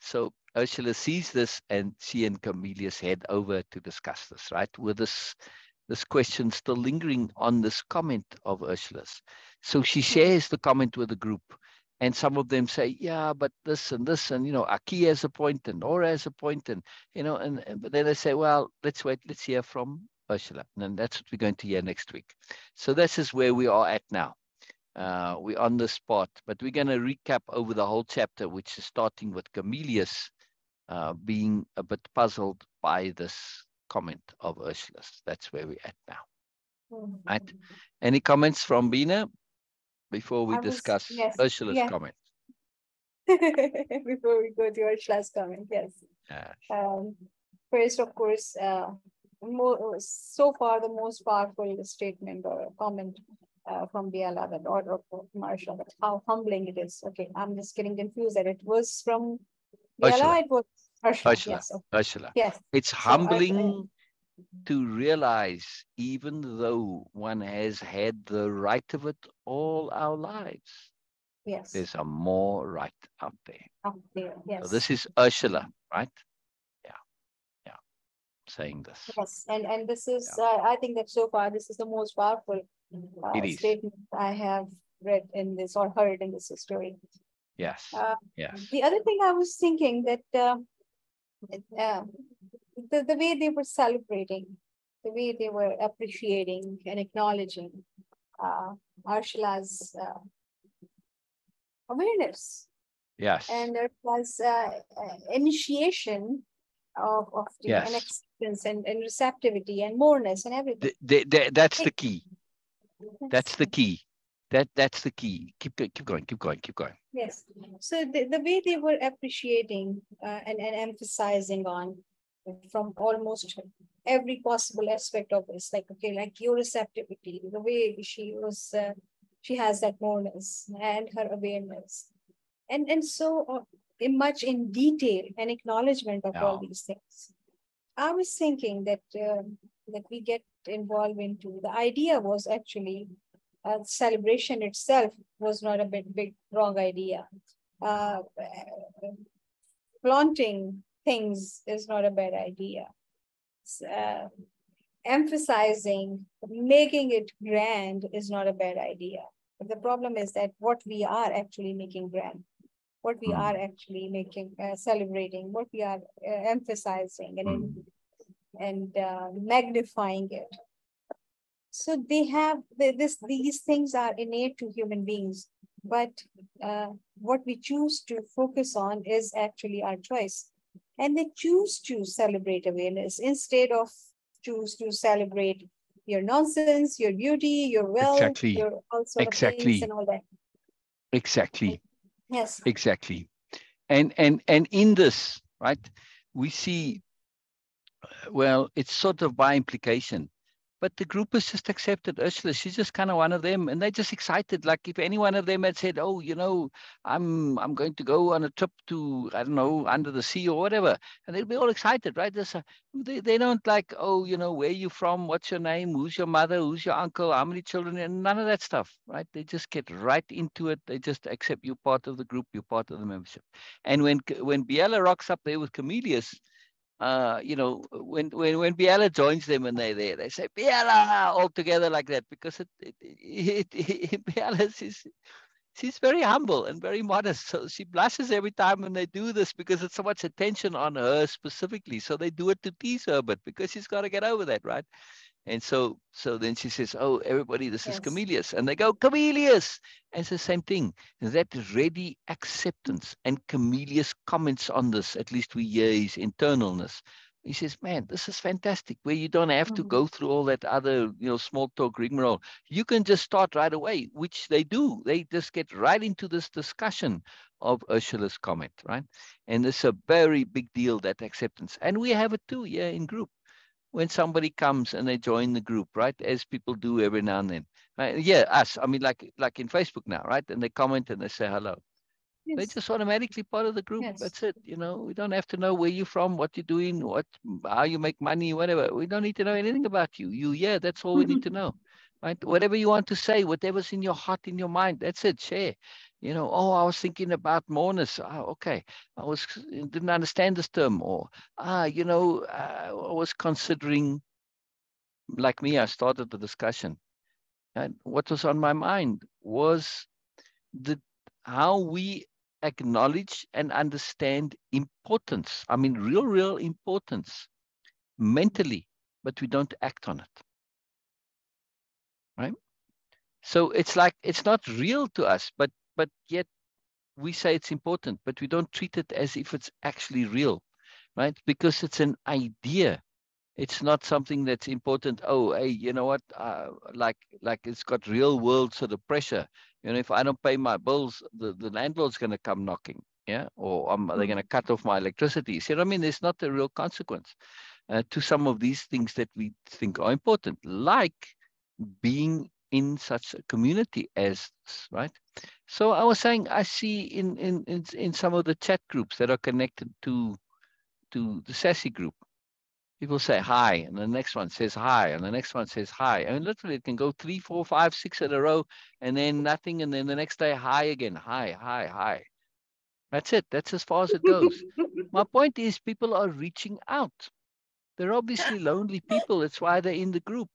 So Ursula sees this, and she and Camillus head over to discuss this, right? With this question still lingering on this comment of Ursula's. So she shares the comment with the group. And some of them say, yeah, but this, and, you know, Aki has a point and Nora has a point, and, you know, but then they say, well, let's wait, let's hear from Ursula. And that's what we're going to hear next week. So this is where we are at now. We're on the spot, but we're going to recap over the whole chapter, which is starting with Camillus being a bit puzzled by this comment of Ursula's. That's where we're at now. Right? Any comments from Beena before we discuss Ursula's comment? Before we go to Ursula's comment, yes. First, of course, so far the most powerful statement or comment from Biella, that order of Marshall, that how humbling it is. Okay, I'm just getting confused that it was from Biella, it was Ursula. Yes, okay. Ursula. Yes. It's humbling to realize, even though one has had the right of it all our lives, yes, there's a more right out there. Out there, yes. So this is Ursula, right? Yeah, saying this. Yes, and this is, I think that so far this is the most powerful statement I have read in this or heard in this story. Yes. Uh, Yes. the other thing I was thinking that uh, the way they were celebrating, the way they were appreciating and acknowledging uh, Ursula's awareness Yes. and Ursula's initiation of the and Yes. acceptance and receptivity and moreness and everything. That's It, the key. That's yes. the key. That's the key. Keep going. Keep going. Keep going. Yes. So the way they were appreciating and emphasizing on from almost every possible aspect of this, like, okay, like your receptivity, the way she has that moreness and her awareness. And so in much in detail and acknowledgement of all Yeah. these things. I was thinking that that we get involved into the idea was actually celebration itself was not a big wrong idea. Uh, Flaunting things is not a bad idea. Uh, Emphasizing, making it grand is not a bad idea. But the problem is that what we are actually making grand, what we Mm. are actually making, celebrating, what we are emphasizing and magnifying it. So they have these things are innate to human beings, but what we choose to focus on is actually our choice. And they choose to celebrate awareness instead of choose to celebrate your nonsense, your beauty, your wealth, Exactly. your all sort of things and Exactly. all that. Exactly. Yes. Exactly. And in this, right, we see, well, it's sort of by implication. But the group has just accepted Ursula. She's just kind of one of them, and they're just excited. Like if any one of them had said, "Oh, I'm going to go on a trip to, I don't know, under the sea or whatever," and they'd be all excited, right? They don't like, "Oh, where you from? What's your name? Who's your mother? Who's your uncle? How many children?" And none of that stuff, right? They just get right into it. They just accept you part of the group, you're part of the membership. And when Biella rocks up there with Camellias, when Biella joins them and they're there, they say Biella all together like that, because Biella she's very humble and very modest. So she blushes every time when they do this because it's so much attention on her specifically. So they do it to tease her, but because she's got to get over that, right? And so then she says, "Oh, everybody, this is Yes. Camellias." And they go, "Camellias." And it's the same thing. That ready acceptance. And Camellias comments on this, at least we hear his internalness. He says, "Man, this is fantastic, where you don't have to Mhm. go through all that other, small talk rigmarole. You can just start right away," which they do. They just get right into this discussion of Ursula's comment, right? And it's a very big deal, that acceptance. And we have it too, yeah, in group, when somebody comes and they join the group, right? As people do every now and then. Right? Yeah, us. I mean, like in Facebook now, right? And they comment and they say hello. They Yes. just automatically part of the group. Yes. That's it. We don't have to know where you're from, what you're doing, how you make money, whatever. We don't need to know anything about you. Yeah, that's all we need to know. Right? Whatever you want to say, whatever's in your heart, in your mind, that's it. Share. Oh, I was thinking about moreness. Oh, okay. Didn't understand this term. Or I was considering, like me, I started the discussion. And what was on my mind was the how we acknowledge and understand importance. I mean, real importance mentally, but we don't act on it, right? So it's like it's not real to us, but yet we say it's important, but we don't treat it as if it's actually real, right? Because it's an idea. It's not something that's important. Oh, hey, you know what? Like it's got real world sort of pressure. If I don't pay my bills, the landlord's going to come knocking. Yeah, or they're going to Mhm. cut off my electricity. See what I mean? There's not a real consequence to some of these things that we think are important, like being in such a community as this, right? So I was saying, I see in some of the chat groups that are connected to the Sassy group, people say hi, and the next one says hi, and the next one says hi. I mean, literally, it can go 3, 4, 5, 6 in a row, and then nothing, and then the next day, hi again, hi, hi, hi. That's it. That's as far as it goes. My point is, people are reaching out. They're obviously lonely people. That's why they're in the group.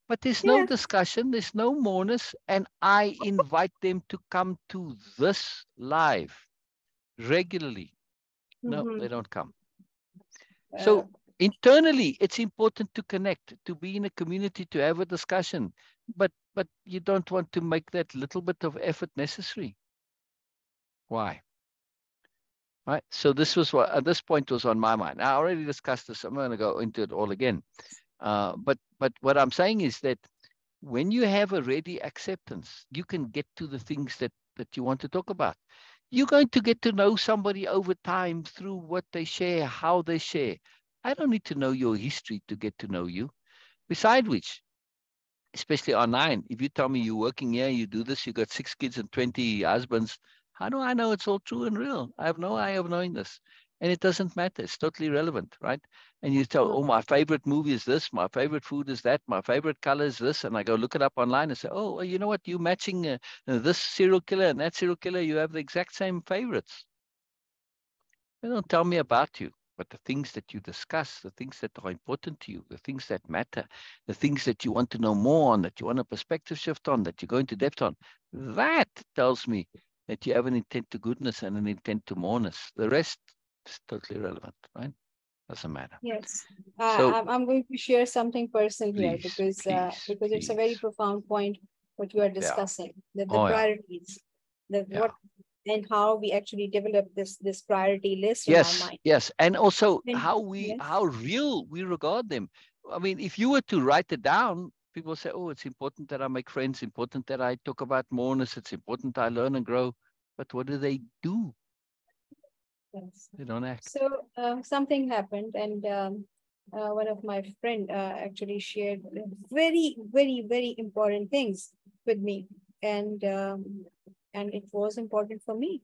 But there's no Yeah. discussion, there's no moreness, and I invite them to come to this live regularly. No, Mm-hmm. they don't come. Uh, So internally, it's important to connect, to be in a community, to have a discussion, but you don't want to make that little bit of effort necessary. Why? Right. So this was what at this point was on my mind. I already discussed this. I'm going to go into it all again. But what I'm saying is that when you have a ready acceptance, you can get to the things that you want to talk about. You're going to get to know somebody over time through what they share, how they share. I don't need to know your history to get to know you. Beside which, especially online, if you tell me you're working here, you do this, you got 6 kids and 20 husbands, how do I know it's all true and real? I have no way of knowing this. And it doesn't matter. It's totally irrelevant, right? And you tell, oh, my favorite movie is this, my favorite food is that, my favorite color is this. And I go look it up online and say, oh, well, you know what? You matching this serial killer and that serial killer, you have the exact same favorites. They don't tell me about you, but the things that you discuss, the things that are important to you, the things that matter, the things that you want to know more on, that you want a perspective shift on, that you go into depth on, that tells me that you have an intent to goodness and an intent to moreness. The rest is totally irrelevant, right? Doesn't matter. Yes, So I'm going to share something personal here please, please, because it's a very please. profound point what you are Yeah. discussing, that the Oh, yeah. priorities, that Yeah. what and how we actually develop this priority list in our Yes, mind. yes. And also And yes, how real we regard them. I mean, if you were to write it down, people say, oh, it's important that I make friends, important that I talk about moreness, it's important I learn and grow. But what do they do? yes. They don't act. So something happened, and one of my friend actually shared very, very, very important things with me, and it was important for me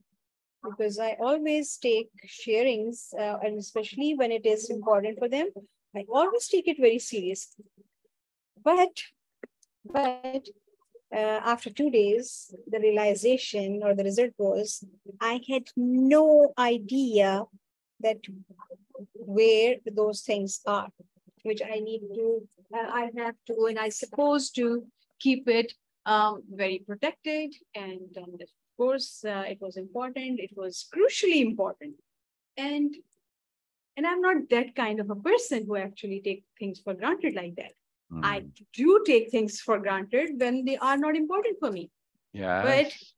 because I always take sharings, and especially when it is important for them, I always take it very seriously. But after 2 days, the realization or the result was I had no idea that where those things are, which I need to, I have to, and I supposed to keep it very protected. And of course, it was important. It was crucially important. And and I'm not that kind of a person who actually take things for granted like that. I do take things for granted when they are not important for me. But Yes.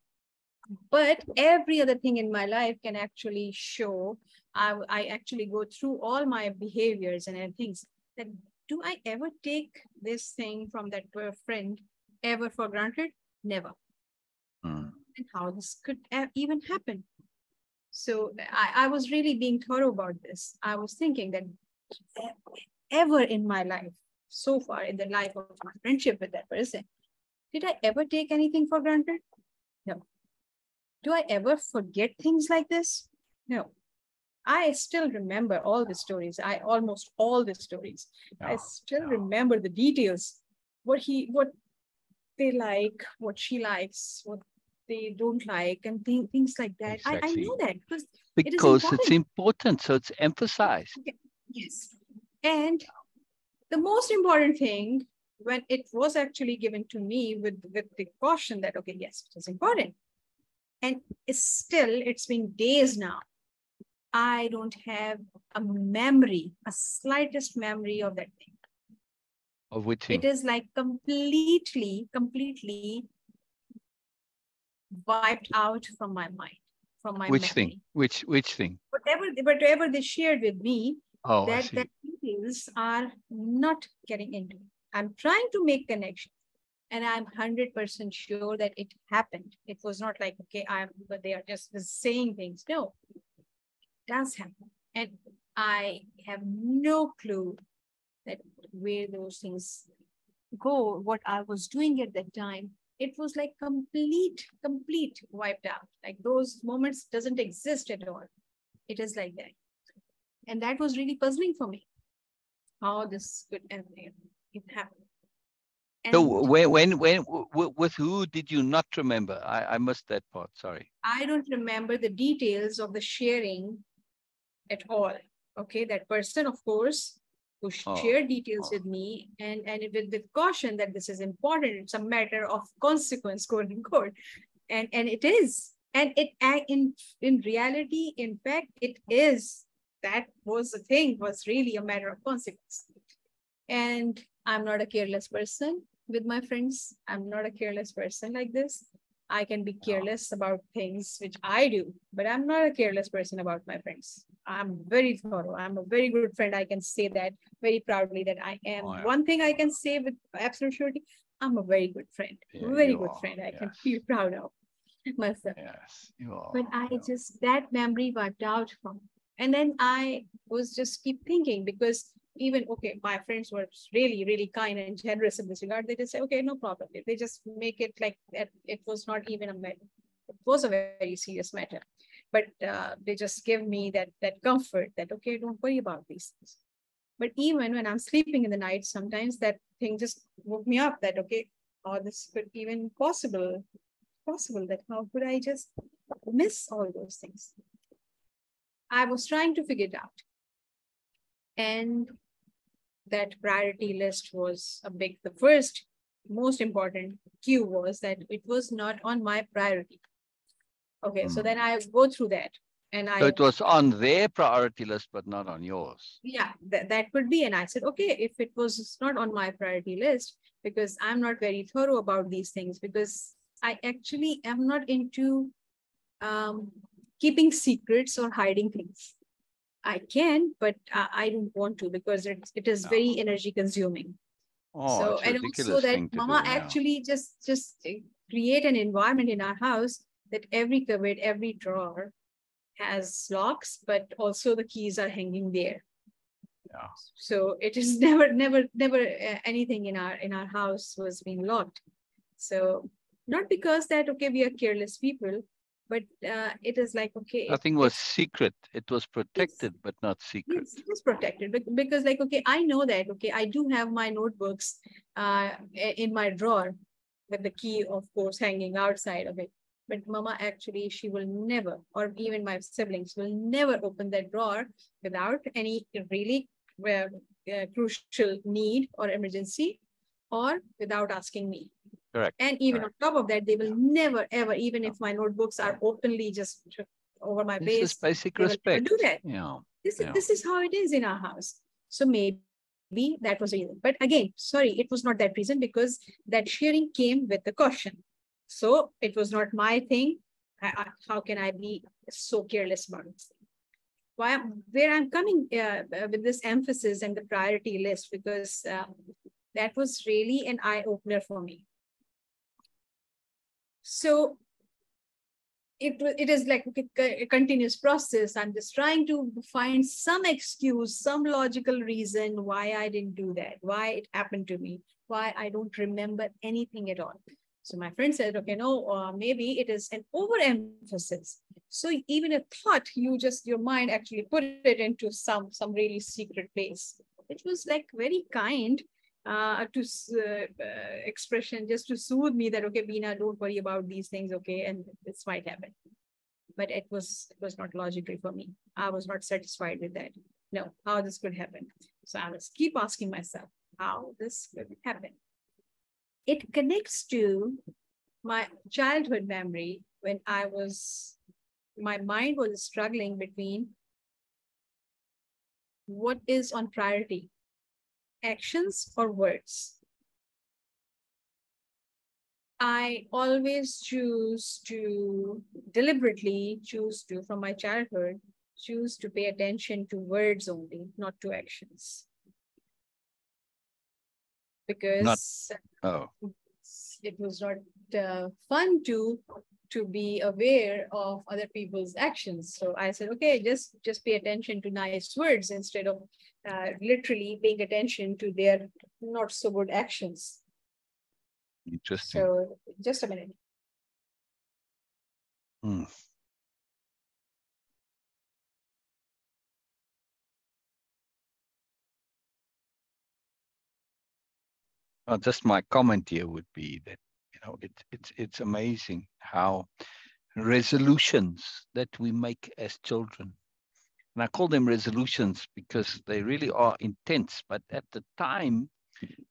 but every other thing in my life can actually show. I actually go through all my behaviors and things that do I ever take this thing from that friend ever for granted? Never. And how this could even happen? So I was really being thorough about this. I was thinking that ever in my life, so far in the life of my friendship with that person, did I ever take anything for granted? No. Do I ever forget things like this? No. I still remember all the stories. Almost all the stories. Yeah. I still remember the details. What they like, what she likes, what they don't like, and things like that. I Exactly. know that because it is Because it's important. important. So it's emphasized. Yes. And the most important thing when it was actually given to me with the caution that, okay, yes, it is important. And it's been days now. I don't have a memory, a slightest memory of that thing. Of which thing? It is like completely wiped out from my mind, from my Which memory. thing? Which thing? Whatever they shared with me, Oh, I that see. details are not getting into. I'm trying to make connections. And I'm 100% sure that it happened. It was not like, okay, but they are just saying things. No, it does happen. And I have no clue that where those things go, what I was doing at that time. It was like complete wiped out. Like those moments doesn't exist at all. It is like that. And that was really puzzling for me, how this could happen. So And with who did you not remember? I missed that part. Sorry. I don't remember the details of the sharing at all. Okay, that person, of course, who Oh, shared details with me, and with caution that this is important. It's a matter of consequence, quote unquote. And it is. And in reality, in fact, it is. That was the thing, was really a matter of consequence. And I'm not a careless person with my friends. I'm not a careless person like this. I can be careless about things which I do, but I'm not a careless person about my friends. I'm very thorough. I'm a very good friend. I can say that very proudly that I am. oh, yeah. One thing I can say with absolute surety, I'm a very good friend. Yeah, Very you good are. friend. I can Yes. feel proud of myself. Yes, you are. But I Yeah. just, that memory wiped out from me. And then I was just keep thinking, because even, okay, my friends were really, really kind and generous in this regard. They just say, okay, no problem. They just make it like that. It was not even a matter. It was a very serious matter. But they just give me that comfort that, okay, don't worry about these things. But even when I'm sleeping in the night, sometimes that thing just woke me up that, okay, oh, this could even possible that how could I just miss all those things? I was trying to figure it out. And that priority list was the first most important cue was that it was not on my priority. Okay, so then I go through that and So I, it was on their priority list, but not on yours. yeah, that could be. And I said, okay, if it was not on my priority list, because I'm not very thorough about these things, because I actually am not into um, keeping secrets or hiding things. I can, but I don't want to, because it is Yeah. very energy consuming. Oh, So, it's a and also ridiculous that thing to Mama do. Yeah. actually just create an environment in our house that every cupboard, every drawer has locks, but also the keys are hanging there. Yeah. So it is never anything in our house was being locked. So not because that, okay, we are careless people, but it is like, okay, Nothing was secret. It was it's protected, but not secret. it's protected because, like, okay, I know that, okay, I do have my notebooks in my drawer with the key, of course, hanging outside of it. But Mama actually, she will never, or even my siblings will never open that drawer without any really crucial need or emergency, or without asking me. Correct. And even on Correct. top of that, they will Yeah. never, ever, even Yeah. if my notebooks are openly just over my This is base, basic they will never do respect. that. Yeah. This is Yeah. this is how it is in our house. So maybe that was the reason. But again, sorry, it was not that reason, because that sharing came with the caution. So it was not my thing. How can I be so careless about it? Where I'm coming with this emphasis and the priority list, because that was really an eye opener for me. So it is like a continuous process. I'm just trying to find some excuse, some logical reason why I didn't do that, why it happened to me, why I don't remember anything at all. So my friend said, okay, no, maybe it is an overemphasis. So even a thought, your mind actually put it into some really secret place. It was like very kind expression, just to soothe me that, okay, Beena, don't worry about these things, okay, and this might happen. But it was not logical for me. I was not satisfied with that. No, how this could happen? So I was keep asking myself how this could happen. It connects to my childhood memory when my mind was struggling between what is on priority, actions or words. I always deliberately choose to, from my childhood, choose to pay attention to words only, not to actions. Not. Because Oh. it was not fun to be aware of other people's actions. So I said, okay, just pay attention to nice words instead of literally paying attention to their not so good actions. Interesting. So just a minute. Hmm. Just my comment here would be that, it's amazing how resolutions that we make as children And I call them resolutions because they really are intense. But at the time,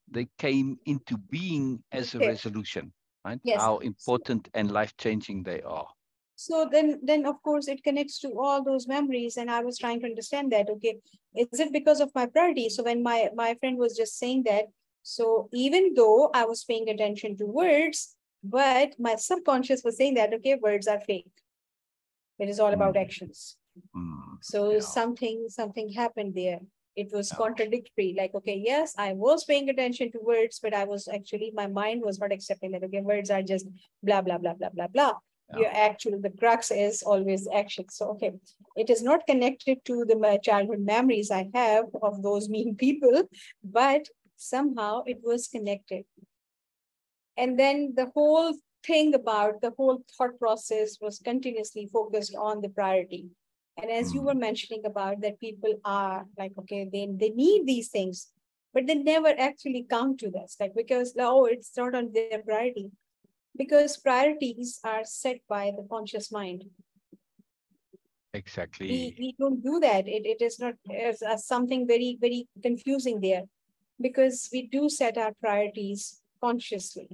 they came into being as a Okay. resolution, right? Yes. How important and life-changing they are. So then of course it connects to all those memories, and I was trying to understand that. Okay, is it because of my priority? So when my friend was just saying that, so even though I was paying attention to words, but my subconscious was saying that, okay, words are fake. It is all about actions. So Yeah. something happened there. It was Yeah. contradictory. Like, okay, yes, I was paying attention to words, but I was actually, my mind was not accepting that, okay, words are just blah, blah, blah, blah, blah, blah. Yeah. Your actual, the crux is always action. So, okay, it is not connected to the my childhood memories I have of those mean people, but somehow it was connected. And then the whole thing about the whole thought process was continuously focused on the priority. And as you were mentioning about that, people are like, okay, they need these things, but they never actually come to this, like, because, oh, it's not on their priority. Because priorities are set by the conscious mind. Exactly. We don't do that. It is not something very, very confusing there, because we do set our priorities consciously.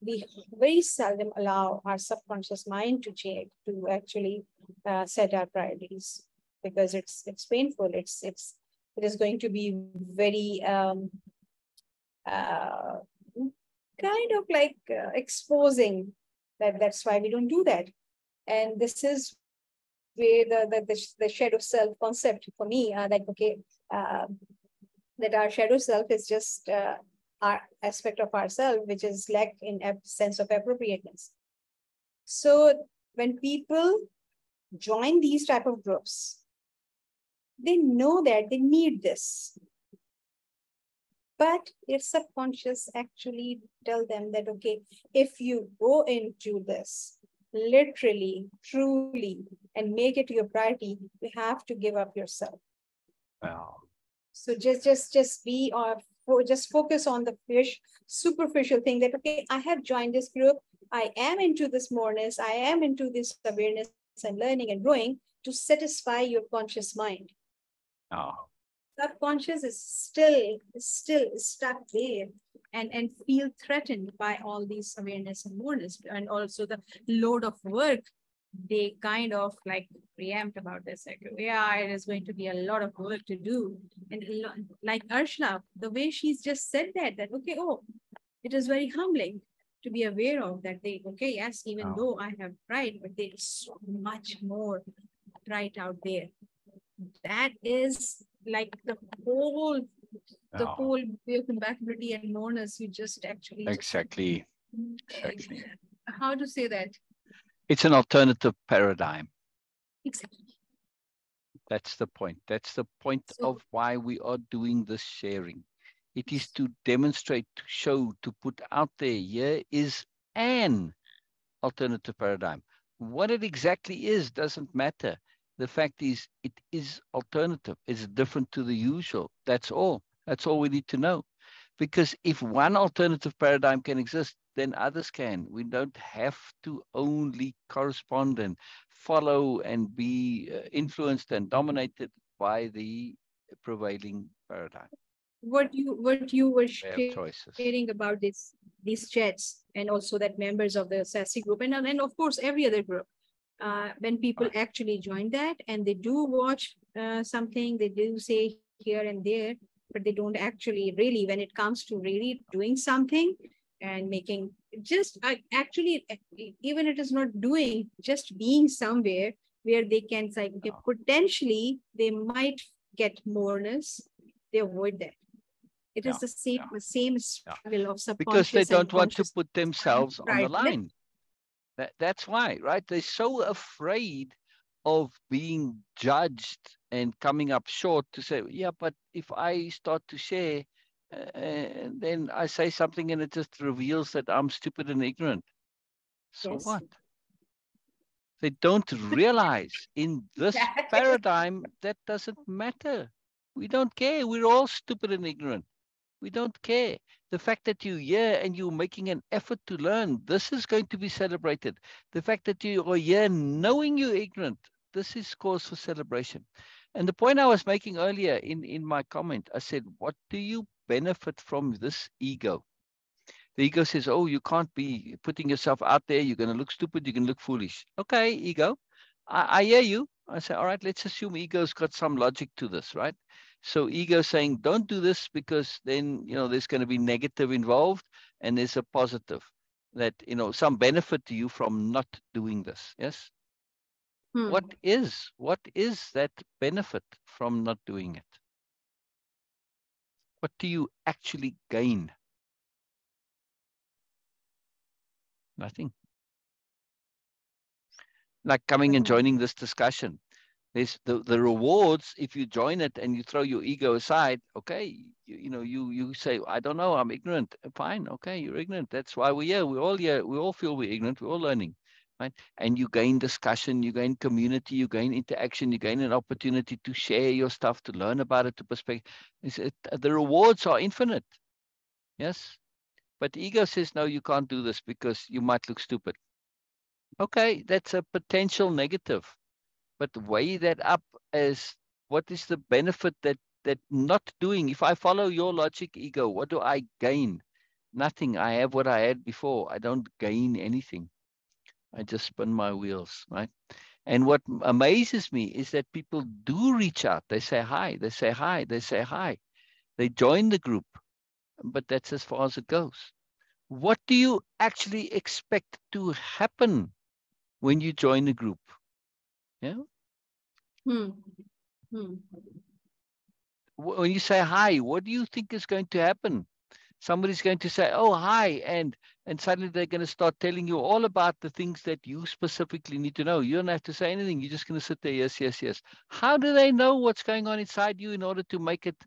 We very seldom allow our subconscious mind to change, to actually set our priorities, because it's painful. It is going to be very kind of like exposing that. That's why we don't do that. And this is where the shadow self concept for me, like, okay, that our shadow self is just our aspect of ourself, which is lacked in a sense of appropriateness. So when people join these type of groups, they know that they need this. But their subconscious actually tell them that, okay, if you go into this literally, truly, and make it your priority, you have to give up yourself. Wow. So just be just focus on the superficial thing that, okay, I have joined this group. I am into this moreness. I am into this awareness and learning and growing to satisfy your conscious mind. Oh. Subconscious is still stuck there and feel threatened by all these awareness and moreness, and also the load of work. They kind of like preempt about this, like, yeah, it is going to be a lot of work to do. And like Ursula, the way she's just said that, okay, oh, it is very humbling to be aware of that. They, okay, yes, even though I have pride, but there is so much more right out there. That is like the whole Way-of-Impeccability and moreness. You just actually exactly. How to say that? It's an alternative paradigm. Exactly. That's the point. That's the point of why we are doing this sharing. It is to demonstrate, to show, to put out there, here is an alternative paradigm. What it exactly is doesn't matter. The fact is, it is alternative. It's different to the usual. That's all. That's all we need to know. Because if one alternative paradigm can exist, then others can. We don't have to only correspond and follow and be influenced and dominated by the prevailing paradigm. What you were sharing about these chats, and also that members of the SASI group, and of course every other group, when people actually join that and they do watch something, they do say here and there, but they don't actually really, when it comes to really doing something and making, just actually, even it is not doing, just being somewhere where they can say, okay, potentially they might get moreness, they avoid that. It is the same struggle of subconscious, because they don't want to put mind, themselves on the right? line. That's why, right? They're so afraid of being judged and coming up short to say, yeah, but if I start to share, then I say something and it just reveals that I'm stupid and ignorant. So what? They don't realize in this paradigm that doesn't matter. We don't care. We're all stupid and ignorant. We don't care. The fact that you're here and you're making an effort to learn, this is going to be celebrated. The fact that you are here knowing you're ignorant, this is cause for celebration. And the point I was making earlier in my comment, I said, what do you benefit from this ego? The ego says, oh, you can't be putting yourself out there. You're going to look stupid. You're going to look foolish. Okay, ego. I hear you. I say, all right, let's assume ego's got some logic to this, right? So ego saying, don't do this because then, there's going to be negative involved and there's a positive that, some benefit to you from not doing this. Yes. What is that benefit from not doing it? What do you actually gain? Nothing. Like coming and joining this discussion. There's the rewards if you join it and you throw your ego aside. Okay, you say, I don't know, I'm ignorant. Fine, okay, you're ignorant. That's why we're here. We're all here. We all feel we're ignorant. We're all learning, right? And you gain discussion, you gain community, you gain interaction, you gain an opportunity to share your stuff, to learn about it, to perspective. The rewards are infinite. Yes, but the ego says, no, you can't do this because you might look stupid. Okay, that's a potential negative. But weigh that up as what is the benefit that not doing? If I follow your logic, ego, what do I gain? Nothing. I have what I had before. I don't gain anything. I just spin my wheels, right? And what amazes me is that people do reach out. They say hi. They say hi. They say hi. They join the group, but that's as far as it goes. What do you actually expect to happen when you join the group? Yeah. When you say hi, what do you think is going to happen? Somebody's going to say, oh, hi. And suddenly they're going to start telling you all about the things that you specifically need to know. You don't have to say anything. You're just going to sit there. Yes, yes, yes. How do they know what's going on inside you in order to make it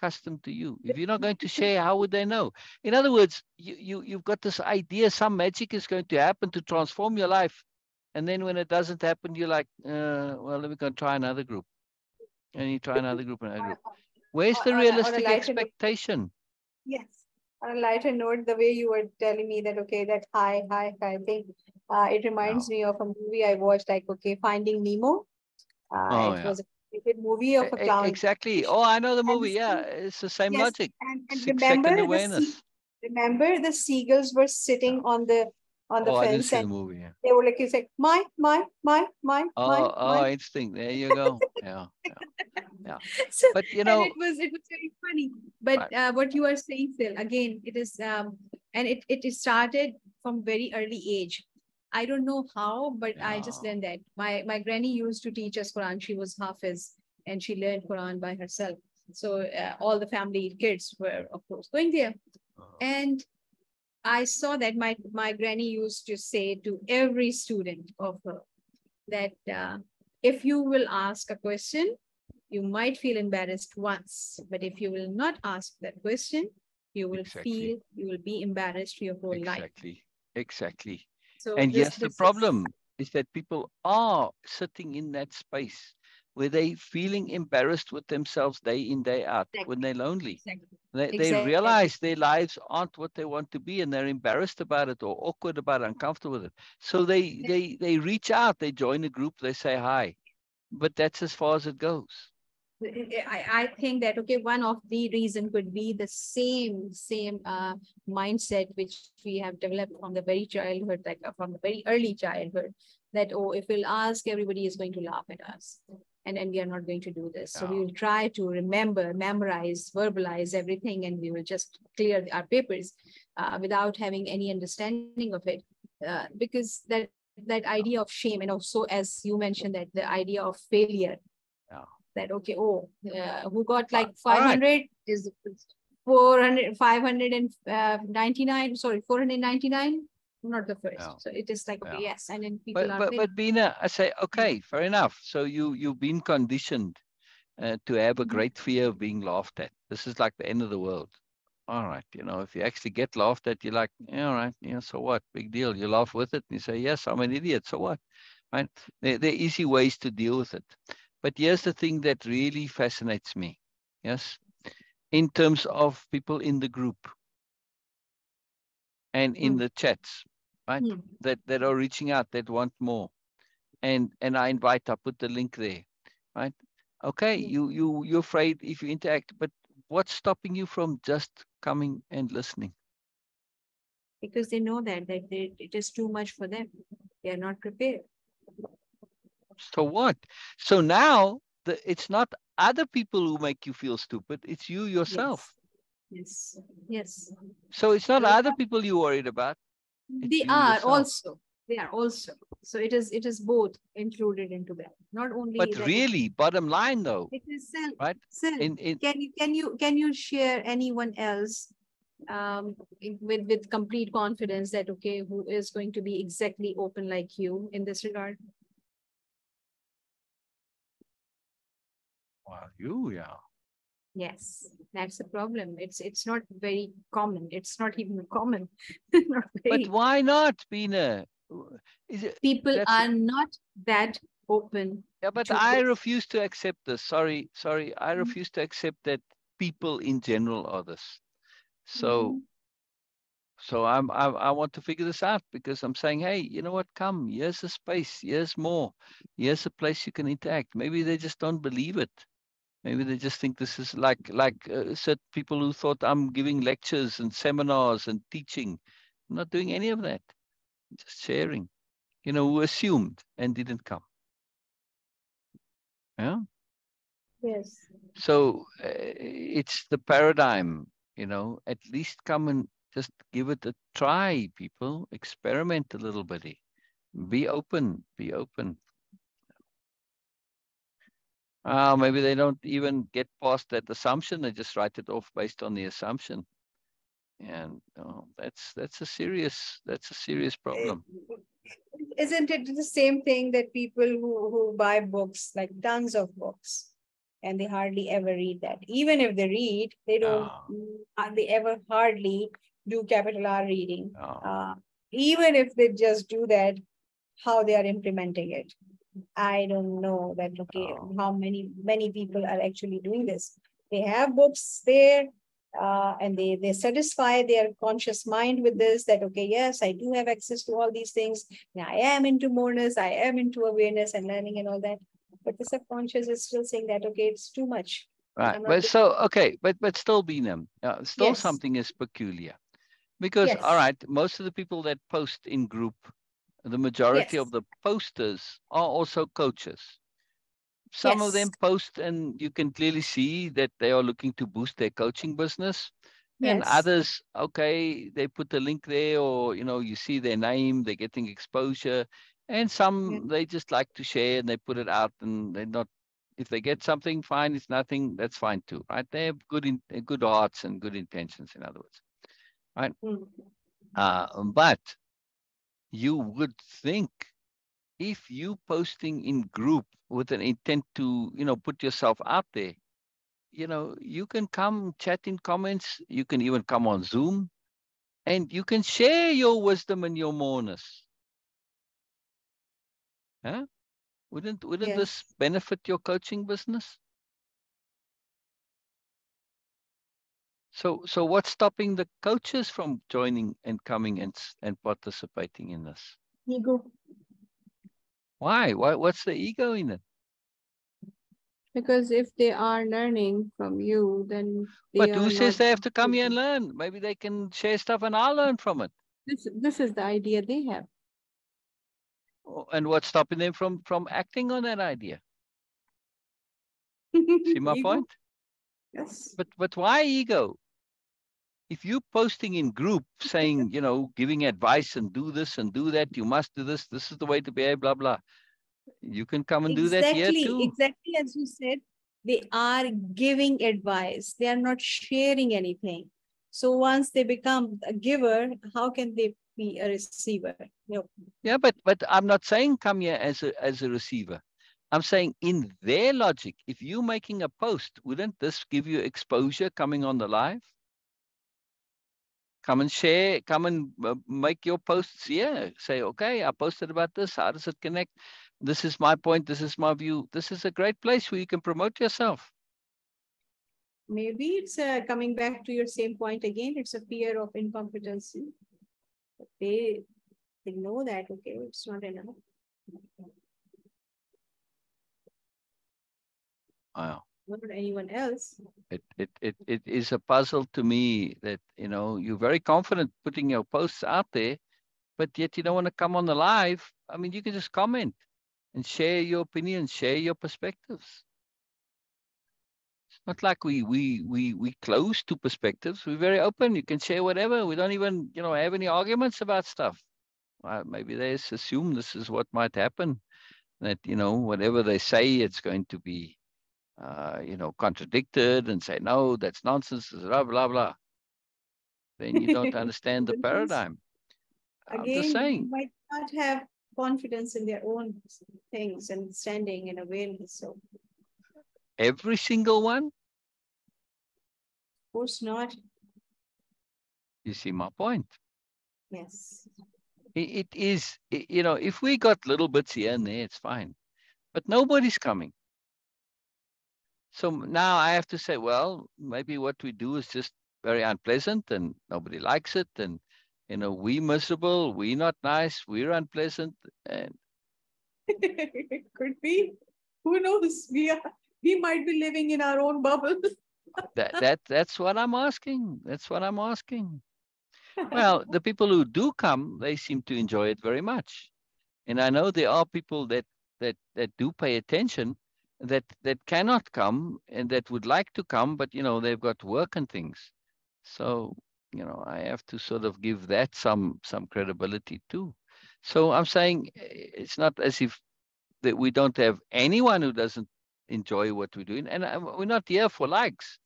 custom to you? If you're not going to share, how would they know? In other words, you've got this idea, some magic is going to happen to transform your life. And then when it doesn't happen, you're like, well, let me go try another group. And you try another group, another group. Where's the realistic expectation? Yes. On a lighter note, the way you were telling me that, okay, that hi thing, it reminds me of a movie I watched, like, okay, Finding Nemo. It was a movie of a clown. Exactly. Oh, I know the movie. Yeah, it's the same logic. And 6-second awareness. Remember the seagulls were sitting on the fence. I didn't see the movie. Yeah. They were like, you said, my. Oh, interesting. There you go. Yeah. So, but and it was very funny. But what you are saying, Syl, again, it is and it started from very early age. I don't know how, but I just learned that. My granny used to teach us Quran. She was Hafiz and she learned Quran by herself. So all the family kids were, of course, going there. And I saw that my granny used to say to every student of her that if you will ask a question, you might feel embarrassed once, but if you will not ask that question, you will be embarrassed your whole life. Exactly. So and yes, the problem is that people are sitting in that space where they feeling embarrassed with themselves day in, day out, when they're lonely. They realize their lives aren't what they want to be, and they're embarrassed about it or awkward about it, uncomfortable with it. So they reach out, they join a group, they say hi, but that's as far as it goes. I think that, okay, one of the reason could be the same mindset which we have developed from the very childhood, like from the very early childhood, that, oh, if we'll ask, everybody is going to laugh at us. And we are not going to do this. So we will try to remember, memorize, verbalize everything, and we will just clear our papers without having any understanding of it. Because that idea of shame, and also, as you mentioned, that the idea of failure, that, okay, who got like 500 is 599, sorry, 499, not the first. So it is like, okay, yes, and then people but Beena, I say, okay, fair enough. So you've been conditioned to have a great fear of being laughed at. This is like the end of the world. All right, if you actually get laughed at, you're like, all right, so what? Big deal. You laugh with it and you say, yes, I'm an idiot. So what? Right? There are easy ways to deal with it. But here's the thing that really fascinates me. Yes. In terms of people in the group and in the chats, right? That are reaching out, that want more. and I invite, I put the link there, right? Okay, you're afraid if you interact, but what's stopping you from just coming and listening? Because they know that it is too much for them. They are not prepared. So what? So now it's not other people who make you feel stupid, it's you yourself. Yes. Yes. So it's not other people you're worried about, it's They you are yourself. also. They are also. So it is both included into that. Not only But that. really, bottom line though, It is Syl. right? Syl, can you share anyone else with complete confidence that okay, who is going to be exactly open like you in this regard? Wow, you, yeah. Yes, that's the problem. It's not very common. It's not even common. Not But very. why not, Beena? Is it People that's are not that open yeah, but to I this. refuse to accept this. Sorry, I refuse to accept that people in general are this. So Mhm. I want to figure this out because I'm saying, hey, you know what? Come, here's a space, here's more, here's a place you can interact. Maybe they just don't believe it. Maybe they just think this is like certain people who thought I'm giving lectures and seminars and teaching. I'm not doing any of that. I'm just sharing. You know, who assumed and didn't come. Yeah. Yes. So it's the paradigm. You know, at least come and just give it a try, people. Experiment a little bit. Be open. Be open. Maybe they don't even get past that assumption. They just write it off based on the assumption. And that's a serious problem. Isn't it the same thing that people who buy books, like tons of books, and they hardly ever read that? Even if they read, they don't, Uh, they ever hardly do capital R reading. uh, Even if they just do that, how they are implementing it. I don't know that, okay, uh, how many people are actually doing this. They have books there, and they satisfy their conscious mind with this, that, okay, yes, I do have access to all these things. Now, I am into moreness, I am into awareness and learning and all that. But the subconscious is still saying that, okay, it's too much. right. I'm not But doing so, okay, but still Beena, still Yes, something is peculiar. Because, all yes, right, most of the people that post in group, the majority of yes, the posters are also coaches. Some of yes, them post and you can clearly see that they are looking to boost their coaching business. And yes, others, okay, they put a link there or, you know, you see their name, they're getting exposure. And yeah, some, they just like to share and they put it out and they're not, if they get something, fine. If nothing, that's fine too, right? They have good hearts and good intentions, in other words, right? mm, But you would think if you posting in group with an intent to, you know, put yourself out there, you know, you can come chat in comments, you can even come on Zoom and you can share your wisdom and your moreness. Huh? Wouldn't this yes. benefit your coaching business? So what's stopping the coaches from joining and coming and participating in this? Ego. Why? What's the ego in it? Because if they are learning from you, then they But are who not. says they have to come here and learn? Maybe they can share stuff and I'll learn from it. This is the idea they have. And what's stopping them from acting on that idea? See my Ego. point? Yes. But why ego? If you posting in group saying, you know, giving advice and do this and do that, you must do this, this is the way to behave, blah, blah. You can come and do that here too. Exactly as you said, they are giving advice. They are not sharing anything. So once they become a giver, how can they be a receiver? No. Yeah, but I'm not saying come here as a receiver. I'm saying in their logic, if you're making a post, wouldn't this give you exposure coming on the live? Come and share, come and make your posts here. Say, okay, I posted about this. How does it connect? This is my point. This is my view. This is a great place where you can promote yourself. Maybe it's coming back to your same point again. It's a fear of incompetency. They know that, okay, it's not enough. Wow. not anyone else. It is a puzzle to me that, you're very confident putting your posts out there, but yet you don't want to come on the live. I mean, you can just comment and share your opinions, share your perspectives. It's not like we close to perspectives. We're very open. You can share whatever. We don't even, have any arguments about stuff. Maybe they just assume this is what might happen, that, whatever they say, it's going to be, contradicted, and say, no, that's nonsense, blah, blah, blah. Then you don't understand the Because paradigm. I'm just again, they saying, might not have confidence in their own things and standing and awareness. So, of every single one, course not. you see my point. Yes. It is, if we got little bits here and there, it's fine. But nobody's coming. So now I have to say, well, maybe what we do is just very unpleasant and nobody likes it. And, we miserable, we not nice, we're unpleasant. And Could be. Who knows? We might be living in our own bubble. that's what I'm asking. That's what I'm asking. Well, the people who do come, they seem to enjoy it very much. And I know there are people that do pay attention, that cannot come and that would like to come, but they've got work and things. So, I have to sort of give that some credibility too. So I'm saying, it's not as if that we don't have anyone who doesn't enjoy what we're doing. And we're not here for likes,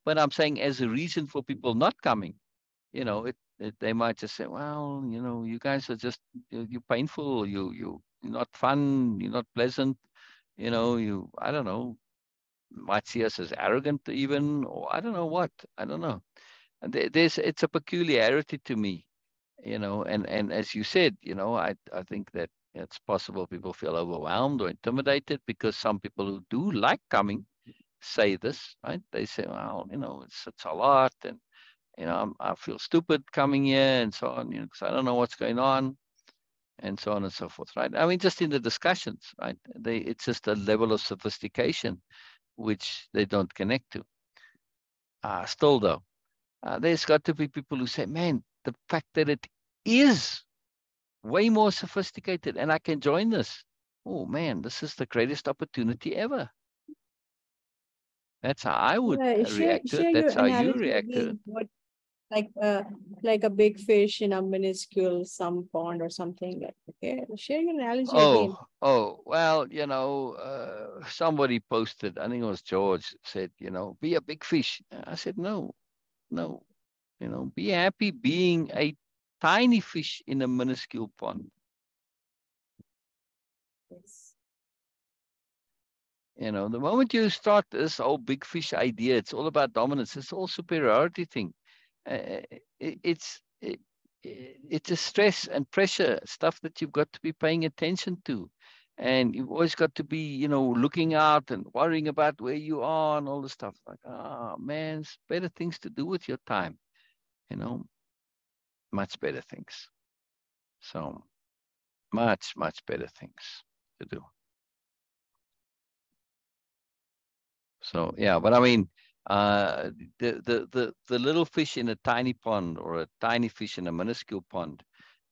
but I'm saying as a reason for people not coming, they might just say, well, you guys are just, you're painful, you're not fun, you're not pleasant, I don't know, might see us as arrogant even, or I don't know what, I don't know. And it's a peculiarity to me, and as you said, I think that it's possible people feel overwhelmed or intimidated, because some people who do like coming say this, right? They say, well, it's a lot, and I feel stupid coming here, and so on, because I don't know what's going on, and so on and so forth, right? I mean, just in the discussions, right? It's just a level of sophistication which they don't connect to. Still, though, there's got to be people who say, man, the fact that it is way more sophisticated and I can join this. Oh, man, this is the greatest opportunity ever. That's how I would react to it. Share your That's how you analogy react to it. again. What like a big fish in a minuscule some pond or something. Like, okay, share your analogy again. Well, somebody posted, I think it was George, said, be a big fish. I said, no, be happy being a tiny fish in a minuscule pond. Yes. The moment you start this whole big fish idea, it's all about dominance. It's all superiority thing. It's a stress and pressure stuff that you've got to be paying attention to. And you've always got to be, looking out and worrying about where you are and all the stuff. Like, man, it's better things to do with your time, much better things. So much, much better things to do. So, yeah, but I mean, the little fish in a tiny pond, or a tiny fish in a minuscule pond,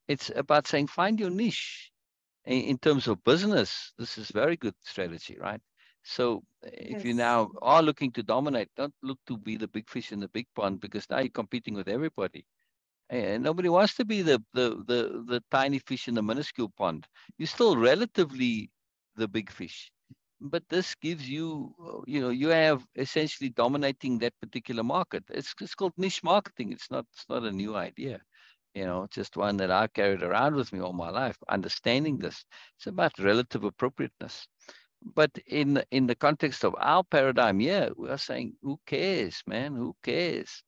it's about saying, find your niche. In terms of business, this is very good strategy, right? So if you Yes. now are looking to dominate, don't look to be the big fish in the big pond, because now you're competing with everybody. And nobody wants to be the tiny fish in the minuscule pond. You're still relatively the big fish. But this gives you, you have essentially dominating that particular market. It's called niche marketing. It's not a new idea. Just one that I carried around with me all my life, understanding this. It's about relative appropriateness. But in the context of our paradigm, yeah, we are saying, who cares, man? Who cares?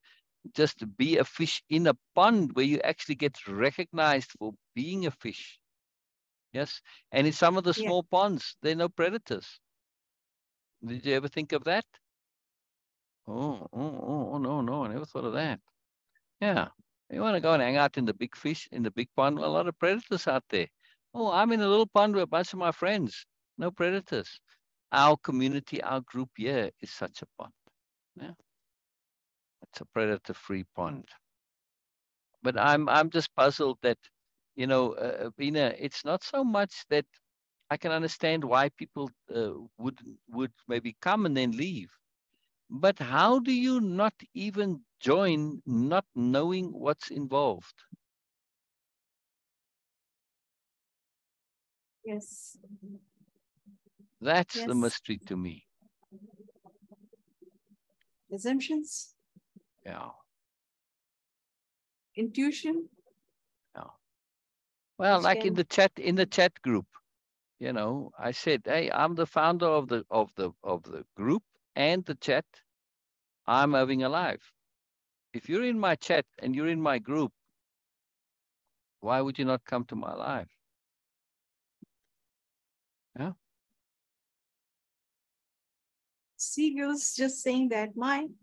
Just to be a fish in a pond where you actually get recognized for being a fish. Yes. And in some of the Yeah. small ponds, there are no predators. Did you ever think of that? Oh, no, I never thought of that. Yeah. You want to go and hang out in the big fish, in the big pond, a lot of predators out there. Oh, I'm in a little pond with a bunch of my friends. No predators. our community, our group here is such a pond. Yeah, it's a predator-free pond. But I'm just puzzled that, Beena, it's not so much that I can understand why people would maybe come and then leave. But how do you not even join, not knowing what's involved? Yes. That's the Yes. mystery to me. Assumptions. Yeah. Intuition. Yeah. Well, Which like in can. the chat group, I said, hey, I'm the founder of the group and the chat. I'm having a life. If you're in my chat and you're in my group, why would you not come to my live? Yeah. Seagulls just saying that mine.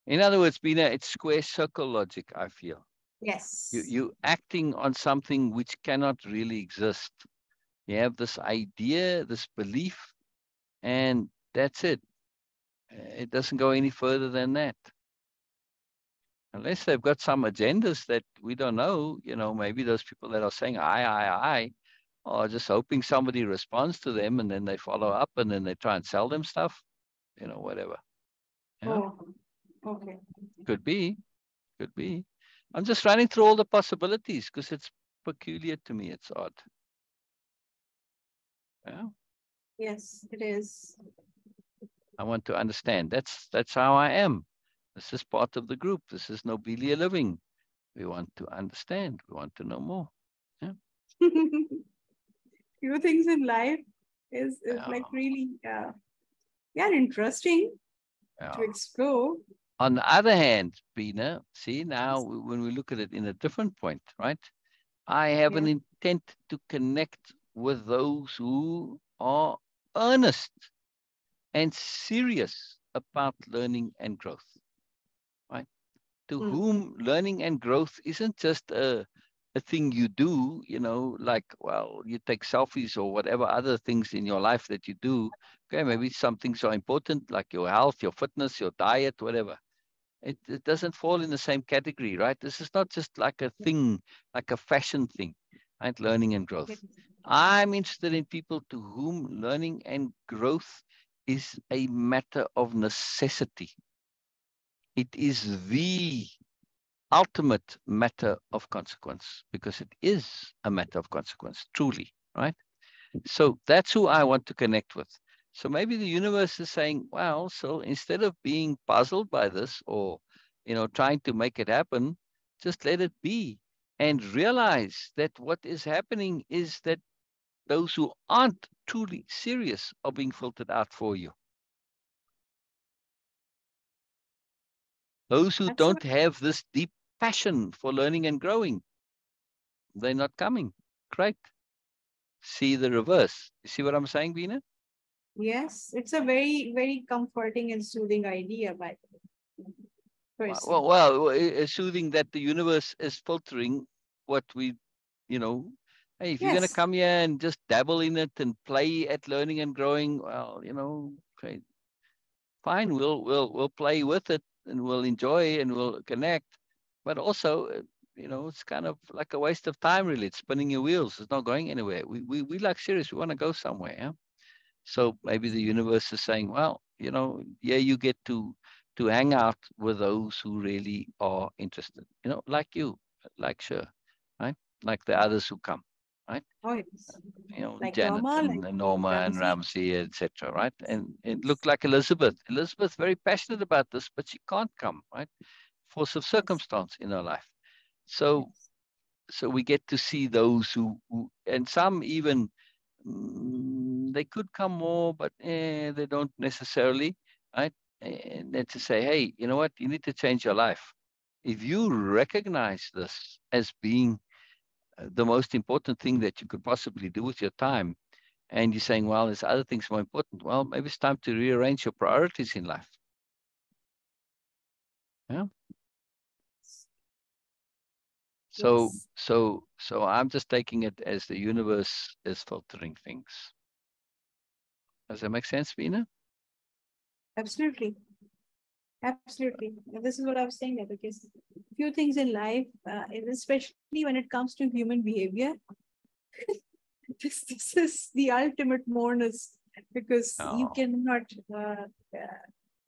In other words, Beena, it's square circle logic, I feel. Yes. You acting on something which cannot really exist. You have this idea, this belief, and that's it. It doesn't go any further than that. Unless they've got some agendas that we don't know, maybe those people that are saying I are just hoping somebody responds to them and then they follow up and then they try and sell them stuff, whatever. Yeah, Oh, okay. could be. I'm just running through all the possibilities because it's peculiar to me. It's odd. Yeah. Yes, it is. I want to understand. That's how I am. This is part of the group. This is Nobelia-Living. We want to understand. We want to know more. Yeah. Few things in life is Yeah. like really interesting Yeah. to explore. On the other hand, Beena, see now when we look at it in a different point, right? I have Yeah. an intent to connect with those who are earnest and serious about learning and growth, right? To whom learning and growth isn't just a thing you do, like, well, you take selfies or whatever other things in your life that you do. Okay, maybe some things are important, like your health, your fitness, your diet, whatever. It doesn't fall in the same category, right? This is not just like a thing, like a fashion thing, right? Learning and growth. Yes. I'm interested in people to whom learning and growth is a matter of necessity. It is the ultimate matter of consequence because it is a matter of consequence, truly, right? So that's who I want to connect with. So maybe the universe is saying, well, so instead of being puzzled by this or, trying to make it happen, just let it be and realize that what is happening is that those who aren't truly serious are being filtered out for you. Those who That's don't have this deep passion for learning and growing, they're not coming. Great. See the reverse. You see what I'm saying, Beena? yes, it's a very, very comforting and soothing idea by the person. Well, assuming that the universe is filtering what we, hey, if you're going to Yes, come here and just dabble in it and play at learning and growing, well, okay, fine, we'll play with it and we'll enjoy and we'll connect. But also, it's kind of like a waste of time, really. It's spinning your wheels. It's not going anywhere. We like serious. We want to go somewhere. Yeah? So maybe the universe is saying, well, yeah, you get to hang out with those who really are interested, like you, like Syl, right? Like the others who come, right? oh yes, like Janet Norma, and like Norma and Ramsey. Ramsey, etc., right? And it looked like Elizabeth. Elizabeth's very passionate about this, but she can't come, right? Force of Yes, circumstance in her life. So yes, we get to see those who and some even they could come more, but they don't necessarily, right? And then to say, hey, you know what? You need to change your life. If you recognize this as being the most important thing that you could possibly do with your time, and you're saying, well, there's other things more important. Well, maybe it's time to rearrange your priorities in life. Yeah. So, Yes, so I'm just taking it as the universe is filtering things. Does that make sense, Beena? absolutely. Absolutely. This is what I was saying there, because few things in life, especially when it comes to human behavior, this is the ultimate moreness, because you Oh, cannot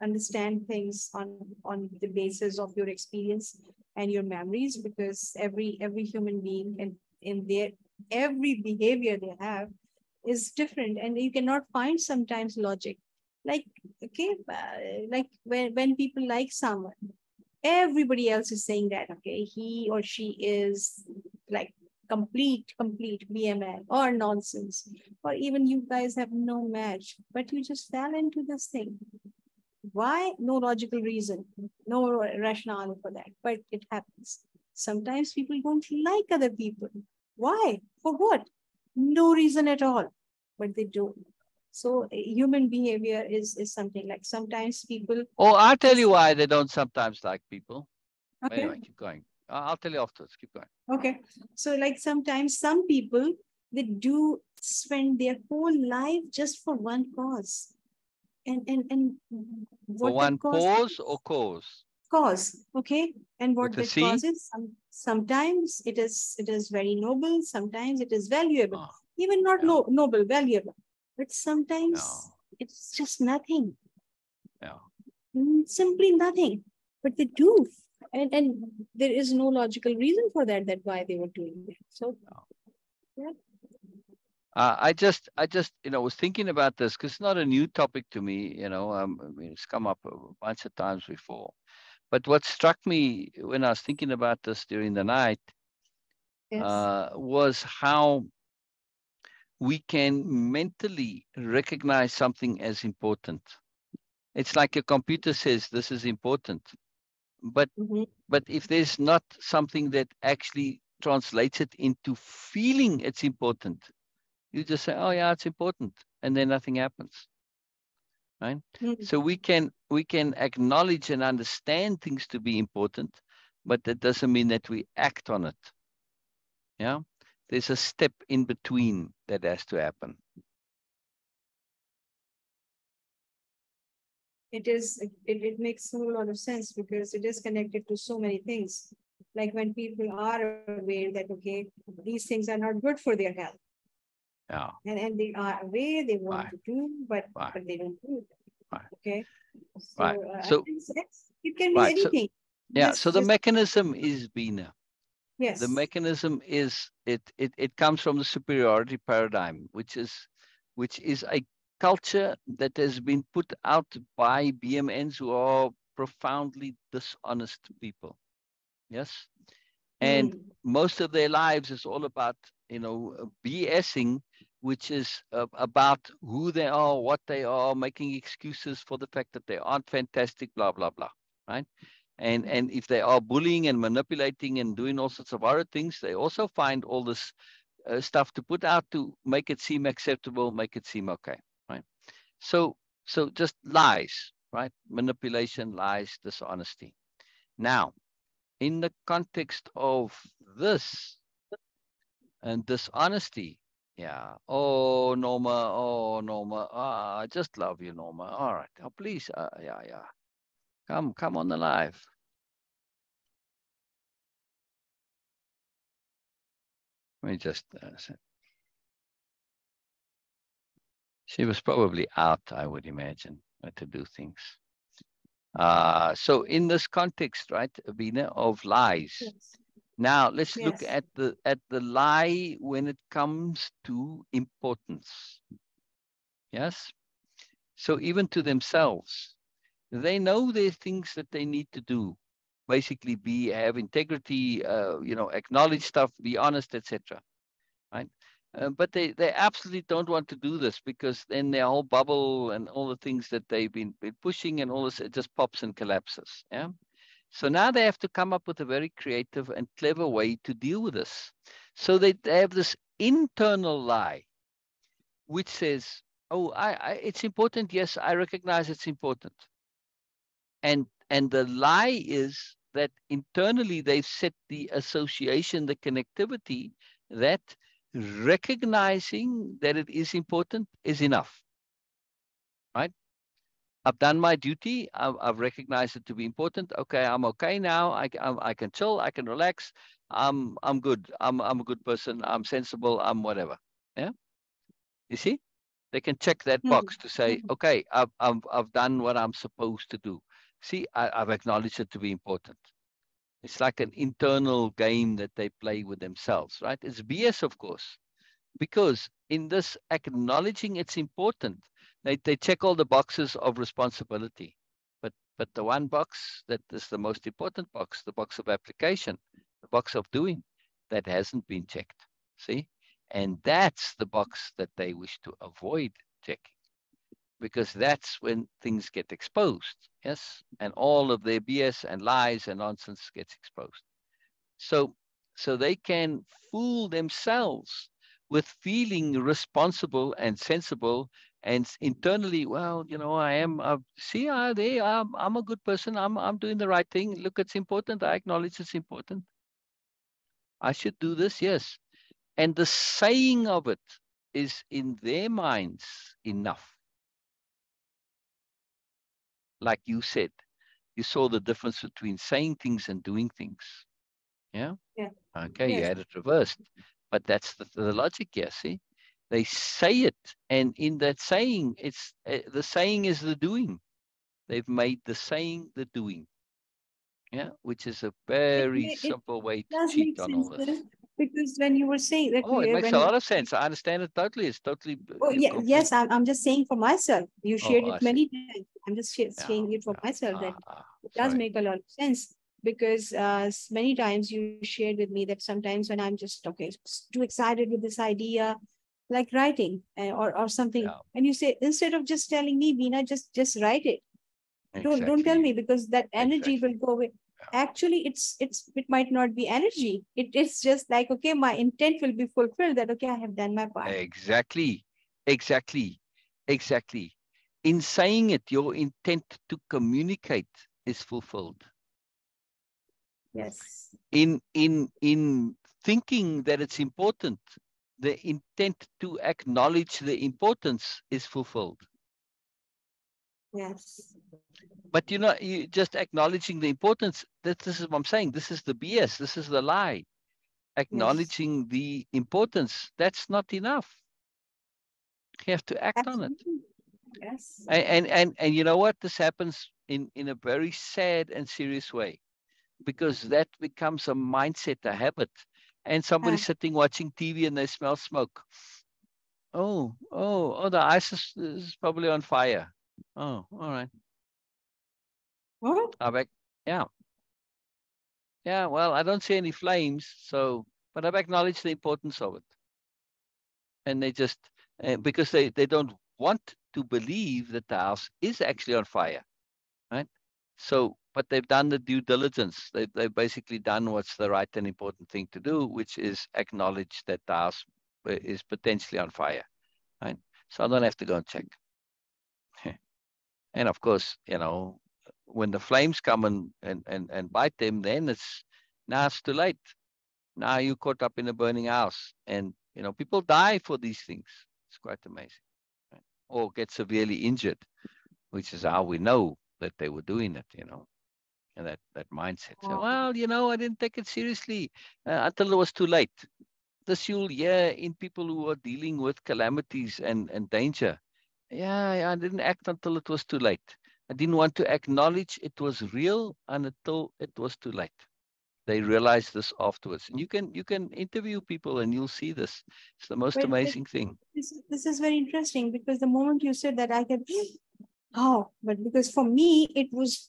understand things on the basis of your experience and your memories, because every human being and in their every behavior they have is different, and you cannot find sometimes logic. Like, okay, like when people like someone, everybody else is saying that, okay, he or she is like complete BMN or nonsense, or even you guys have no match, but you just fell into this thing. Why? No logical reason, no rationale for that, but it happens. Sometimes people don't like other people. Why? For what? No reason at all, but they do. So human behavior is something like sometimes people oh, I'll tell you just, why they don't sometimes like people. okay, Anyway, keep going. I'll tell you afterwards. Keep going. okay. So like sometimes some people, they do spend their whole life just for one cause. And For what that one cause pause or is? cause Cause, okay? And what with a that C? causes, sometimes it is very noble, sometimes it is valuable, Oh, even not yeah, noble, valuable. But yeah, sometimes it's just nothing, yeah. simply nothing. But they do. And there is no logical reason for that, that why they were doing that. So Yeah. yeah. I just, was thinking about this because it's not a new topic to me. I mean, it's come up a bunch of times before. But what struck me when I was thinking about this during the night Yes. was how we can mentally recognize something as important. It's like a computer says this is important, but Mm-hmm. but if there's not something that actually translates it into feeling it's important, you just say, "Oh yeah, it's important," and then nothing happens, right? So we can acknowledge and understand things to be important, but that doesn't mean that we act on it. Yeah, there's a step in between that has to happen. It makes a whole lot of sense, because it is connected to so many things. Like when people are aware that, okay, these things are not good for their health, Yeah, and they are aware they want right, to do, but right, they don't do it. right, Okay, right. so I So think it can be right, so anything. yeah, so the Just mechanism is Beena. The yes. mechanism is it comes from the superiority paradigm, which is a culture that has been put out by BMNs who are profoundly dishonest people. Yes. And Hmm. most of their lives is all about, BSing, which is about who they are, what they are, making excuses for the fact that they aren't fantastic, blah, blah, blah. Right. And if they are bullying and manipulating and doing all sorts of other things, they also find all this stuff to put out to make it seem acceptable, make it seem okay. Right. So, so just lies, right? Manipulation, lies, dishonesty. Now, in the context of this and dishonesty, yeah. Oh, Norma. I just love you, Norma. All right. Oh, please. Yeah, yeah. Come on the live. Let me just. She was probably out, I would imagine, to do things. So in this context, right, Beena, of lies. Yes. Now let's look Yes. at the lie when it comes to importance. Yes. So even to themselves, they know there's things that they need to do. Basically, have integrity, acknowledge stuff, be honest, etc. Right? But they absolutely don't want to do this, because then their whole bubble and all the things that they've been pushing and all this, it just pops and collapses. Yeah. So now they have to come up with a very creative and clever way to deal with this. So they have this internal lie, which says, "Oh, it's important. Yes, I recognize it's important." And the lie is that internally they've set the association, the connectivity, that recognizing that it is important is enough, right? I've done my duty. I've recognized it to be important. Okay, I'm okay now. I can chill. I can relax. I'm good. I'm a good person. I'm sensible. I'm whatever. Yeah. You see, they can check that Hmm. box to say, Hmm. okay, I've done what I'm supposed to do. See, I've acknowledged it to be important. It's like an internal game that they play with themselves, right? It's BS, of course, because in this acknowledging it's important, they check all the boxes of responsibility. But the one box that is the most important box, the box of application, the box of doing, that hasn't been checked. See? And that's the box that they wish to avoid checking, because that's when things get exposed. Yes. And all of their BS and lies and nonsense gets exposed. So, so they can fool themselves with feeling responsible and sensible, and internally, well, you know, I am. See, I'm a good person. I'm doing the right thing. Look, it's important. I acknowledge it's important. I should do this. Yes, and the saying of it is in their minds enough. Like you said, you saw the difference between saying things and doing things. Yeah. Yeah. Okay, you Yes. had it reversed, but that's the logic here. See, they say it, and in that saying, it's the saying is the doing. They've made the saying the doing. Yeah, which is a very It simple way to does cheat make on all sense, this. Syl, because when you were saying that Oh, it makes a when lot of sense. I understand it totally. It's totally oh you yeah, complete. yes, I'm just saying for myself. You Oh, shared I it see. many times. I'm just Yeah, saying it for yeah. myself that it does Sorry. make a lot of sense because many times you shared with me that sometimes when I'm just okay too excited with this idea, like writing or something, Yeah, and you say instead of just telling me, Beena, just write it. Don't tell exactly. me because that energy will Exactly. go away. Actually, it might not be energy. It's just like okay, my intent will be fulfilled. That okay, I have done my part. Exactly. Exactly. Exactly. In saying it, your intent to communicate is fulfilled. Yes. In thinking that it's important, the intent to acknowledge the importance is fulfilled. Yes. But you know, you just acknowledging the importance, this is what I'm saying. This is the BS. This is the lie. Yes. Acknowledging the importance, that's not enough. You have to act on it. Absolutely. Yes. And you know what? This happens in a very sad and serious way, because that becomes a mindset, a habit. And somebody Huh. sitting watching TV and they smell smoke. Oh, the ice is probably on fire. Oh, all right. What? I back. Yeah, yeah. Well, I don't see any flames, so but I've acknowledged the importance of it, and they just because they don't want to believe that the house is actually on fire, right? So, but they've done the due diligence. They've basically done what's the right and important thing to do, which is acknowledge that the house is potentially on fire, right? So I don't have to go and check. And of course, you know, when the flames come and bite them, then now it's too late. Now you're caught up in a burning house. And, you know, people die for these things. It's quite amazing. Right? Or get severely injured, which is how we know that they were doing it, you know, and that mindset. So, Oh. well, you know, I didn't take it seriously until it was too late. This you'll hear in people who are dealing with calamities and danger. Yeah, I didn't act until it was too late. I didn't want to acknowledge it was real until it was too late. They realize this afterwards. And you can interview people and you'll see this. It's the most But amazing thing. this is very interesting because the moment you said that I can how, but because for me it was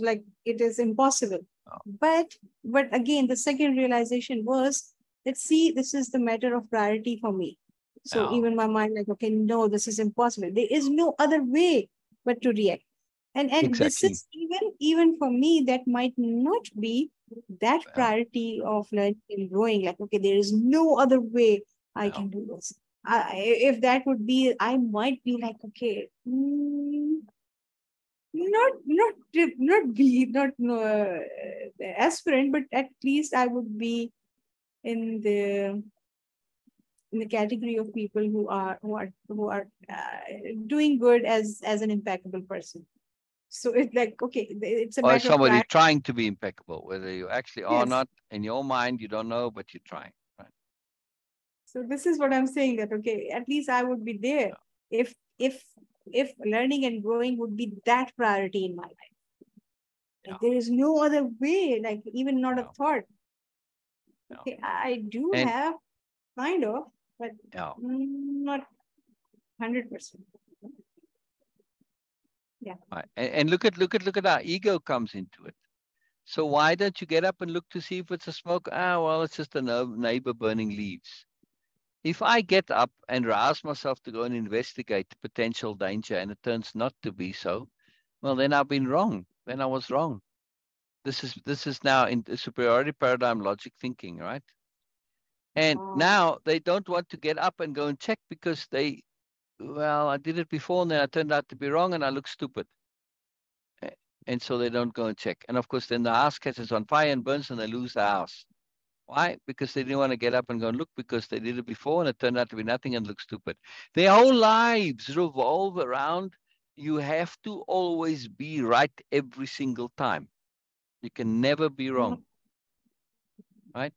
like it is impossible. Oh, But again, the second realization was that see, this is the matter of priority for me. So oh, even my mind like, okay, no, this is impossible. There is no other way but to react. And this exactly. is even for me, that might not be that Oh, priority of learning and growing. Like, okay, there is no other way I oh. can do this. If that would be, I might be like, okay, not be not aspirant, but at least I would be in the category of people who are doing good as an impeccable person. So it's like, okay, it's a Or matter of somebody priority. trying to be impeccable, whether you actually are Yes. not in your mind, you don't know, but you're trying. Right? So this is what I'm saying, that okay, at least I would be there Yeah. if if if learning and growing would be that priority in my life. Yeah. Like, there is no other way, like even not a Yeah. thought. Yeah. Okay, I do And have kind of, but yeah. not 100%. Yeah. Right. And look at our ego comes into it. So why don't you get up and look to see if it's a smoke? Ah, well, it's just a neighbor burning leaves. If I get up and rouse myself to go and investigate the potential danger and it turns not to be so, well, then I've been wrong. Then I was wrong. This is now in the superiority paradigm logic thinking, right? And Oh, now they don't want to get up and go and check because well, I did it before and then I turned out to be wrong and I look stupid. And so they don't go and check. And of course, then the house catches on fire and burns and they lose the house. Why? Because they didn't want to get up and go and look because they did it before and it turned out to be nothing and look stupid. Their whole lives revolve around you have to always be right every single time. You can never be oh, wrong, right?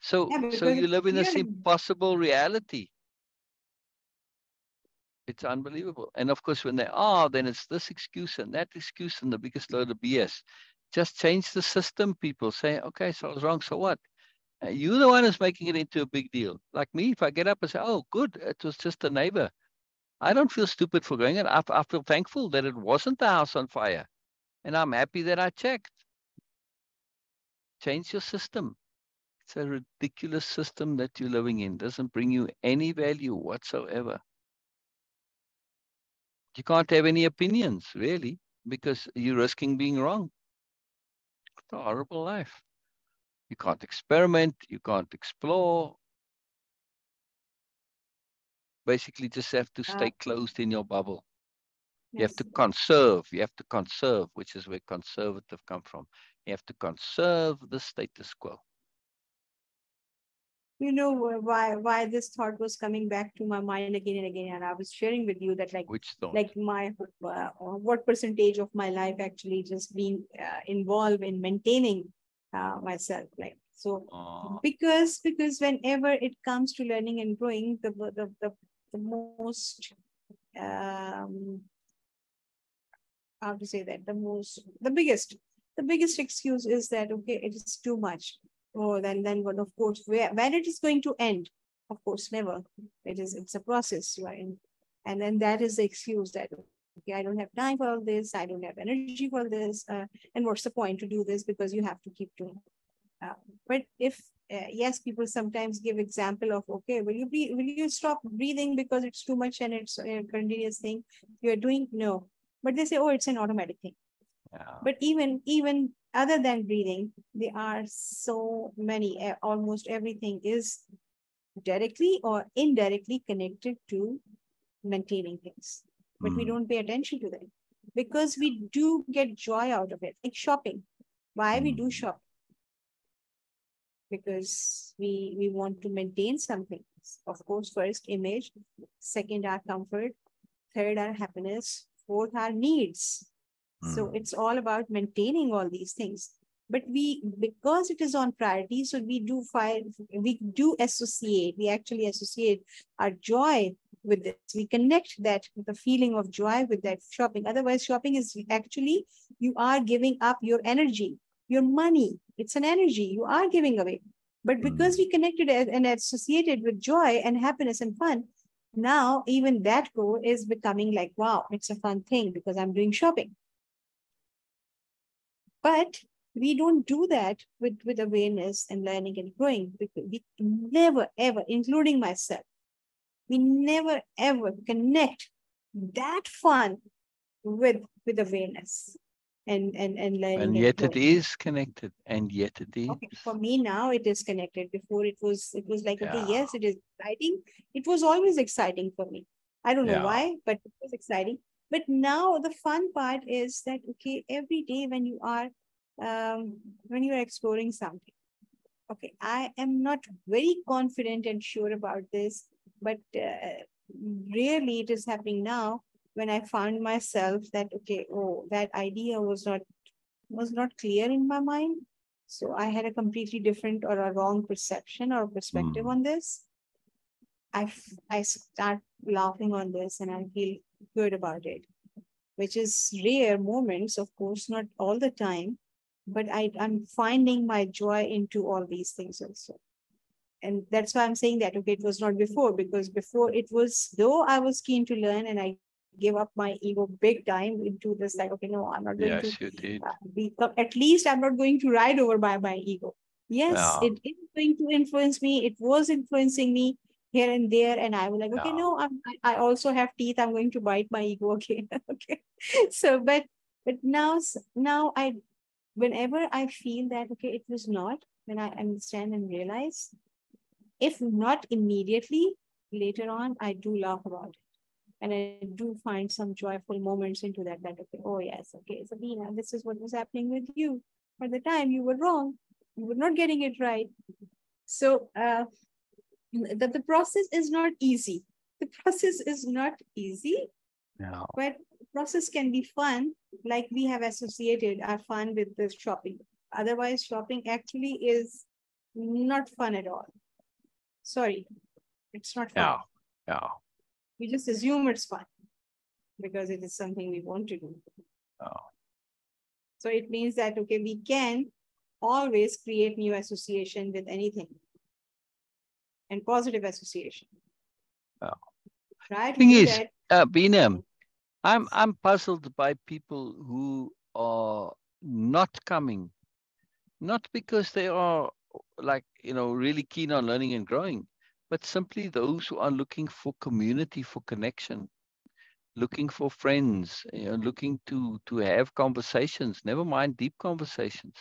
So, yeah, so because you it's live in this clear. impossible reality. It's unbelievable. And of course, when they are, then it's this excuse and that excuse and the biggest load of BS. Just change the system. People say, okay, so I was wrong. So what? You're the one who's making it into a big deal. Like me, if I get up and say, oh, good, it was just a neighbor. I don't feel stupid for going it. I feel thankful that it wasn't the house on fire. And I'm happy that I checked. Change your system. It's a ridiculous system that you're living in. It doesn't bring you any value whatsoever. You can't have any opinions, really, because you're risking being wrong. It's a horrible life. You can't experiment. You can't explore. Basically, just have to Uh, stay closed in your bubble. You have yes. to conserve. You have to conserve, which is where conservative come from. You have to conserve the status quo. You know why this thought was coming back to my mind again and again, and I was sharing with you that Which thought? like my what percentage of my life actually just being involved in maintaining myself, like so, Uh, because whenever it comes to learning and growing, the most um how to say that, the biggest excuse is that okay, it is too much. Oh, then what, of course, when it is going to end? Of course, never. It's a process, right? And then that is the excuse that okay, I don't have time for all this, I don't have energy for this, and what's the point to do this, because you have to keep doing. But if yes, people sometimes give example of okay, will you stop breathing because it's too much and it's a continuous thing you're doing? No, but they say, oh, it's an automatic thing. yeah. But even other than breathing, there are so many. Almost everything is directly or indirectly connected to maintaining things, but we Mm, don't pay attention to them because we do get joy out of it, like shopping. Why we do mm, shop? Because we want to maintain something. Of course, first image, second our comfort, third our happiness, fourth our needs. So mm, it's all about maintaining all these things. But we, because it is on priority, so we do associate, we actually associate our joy with this. We connect that, the feeling of joy with that shopping. Otherwise, shopping is actually, you are giving up your energy, your money. It's an energy you are giving away. But because mm. we connected it and associated with joy and happiness and fun, now even that goal is becoming like, wow, it's a fun thing because I'm doing shopping. But we don't do that with awareness and learning and growing. We never, ever, including myself, we never, ever connect that fun with awareness and And learning and yet it growing. is connected. And yet it is. Okay, for me now it is connected. Before it was like, okay, Yeah. yes, it is exciting. It was always exciting for me. I don't know Yeah. why, but it was exciting. But now the fun part is that, okay, every day when you are exploring something, okay, I am not very confident and sure about this, but rarely it is happening now when I found myself that, okay, oh, that idea was not clear in my mind. So I had a completely different or a wrong perception or perspective Mm. on this. I start laughing on this and I feel good about it, which is rare moments, of course, not all the time, but I'm finding my joy into all these things also. And that's why I'm saying that, okay, it was not before, because before it was, though I was keen to learn and I gave up my ego big time into this, like, okay, no, I'm not going to Yes, you did. at least I'm not going to ride over by my ego. Yes, Yeah, it is going to influence me. It was influencing me here and there. And I was like, okay, yeah, no, I also have teeth. I'm going to bite my ego again. Okay. So, but now whenever I feel that, okay, it was not, when I understand and realize, if not immediately, later on, I do laugh about it. And I do find some joyful moments into that, okay, oh yes, okay, Sabina, this is what was happening with you. At the time, you were wrong. You were not getting it right. So the process is not easy. The process is not easy, yeah, but the process can be fun, like we have associated our fun with the shopping. Otherwise, shopping actually is not fun at all. Sorry, it's not yeah, fun. yeah, We just assume it's fun because it is something we want to do. yeah. So it means that, okay, we can always create new association with anything and positive association. Yeah. Try to Thing do is, that. Beena, I'm puzzled by people who are not coming, not because they are like, really keen on learning and growing, but simply those who are looking for community, for connection, looking for friends, looking to have conversations, never mind deep conversations.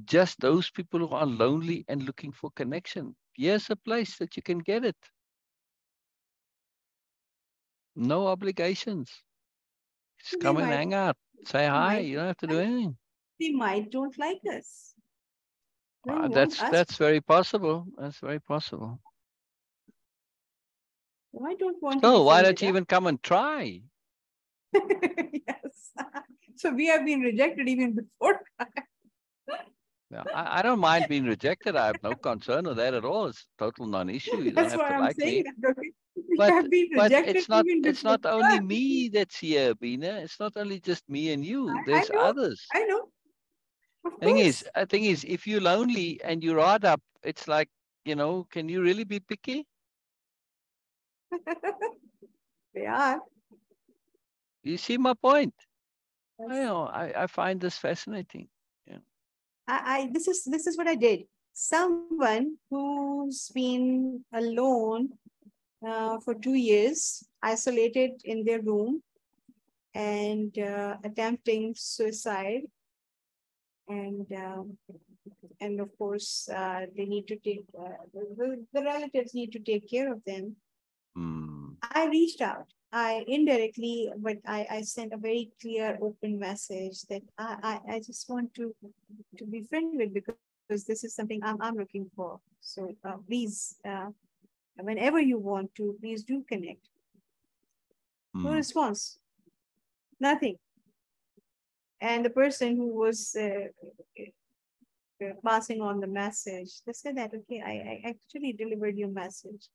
Just those people who are lonely and looking for connection. Here's a place that you can get it. No obligations. Just They come and might, hang out. Say hi. might, You don't have to do anything. they might don't like us. They want That's us. that's very possible. That's very possible. I don't want to be So why friends don't with you us. even come and try? Yes. So we have been rejected even before. Yeah, I don't mind being rejected. I have no concern with that at all. It's a total non-issue. You don't That's have why to I'm like saying me. that. Okay, we But have been but rejected even it's before. not only me that's here, Beena. It's not only just me and you. I There's know, others. I know, of Thing is, course. thing is, if you're lonely and you ride up, it's like, can you really be picky? They are. You see my point? Yes. I find this fascinating. Yeah. This is what I did. Someone who's been alone for 2 years, isolated in their room and attempting suicide, and of course they need to take the relatives need to take care of them. Hmm. I reached out. I indirectly, but I sent a very clear, open message that I just want to be friend with, because this is something I'm looking for. So please, whenever you want to, please do connect. No Hmm. response, nothing. And the person who was passing on the message, they said that, okay, I actually delivered your message.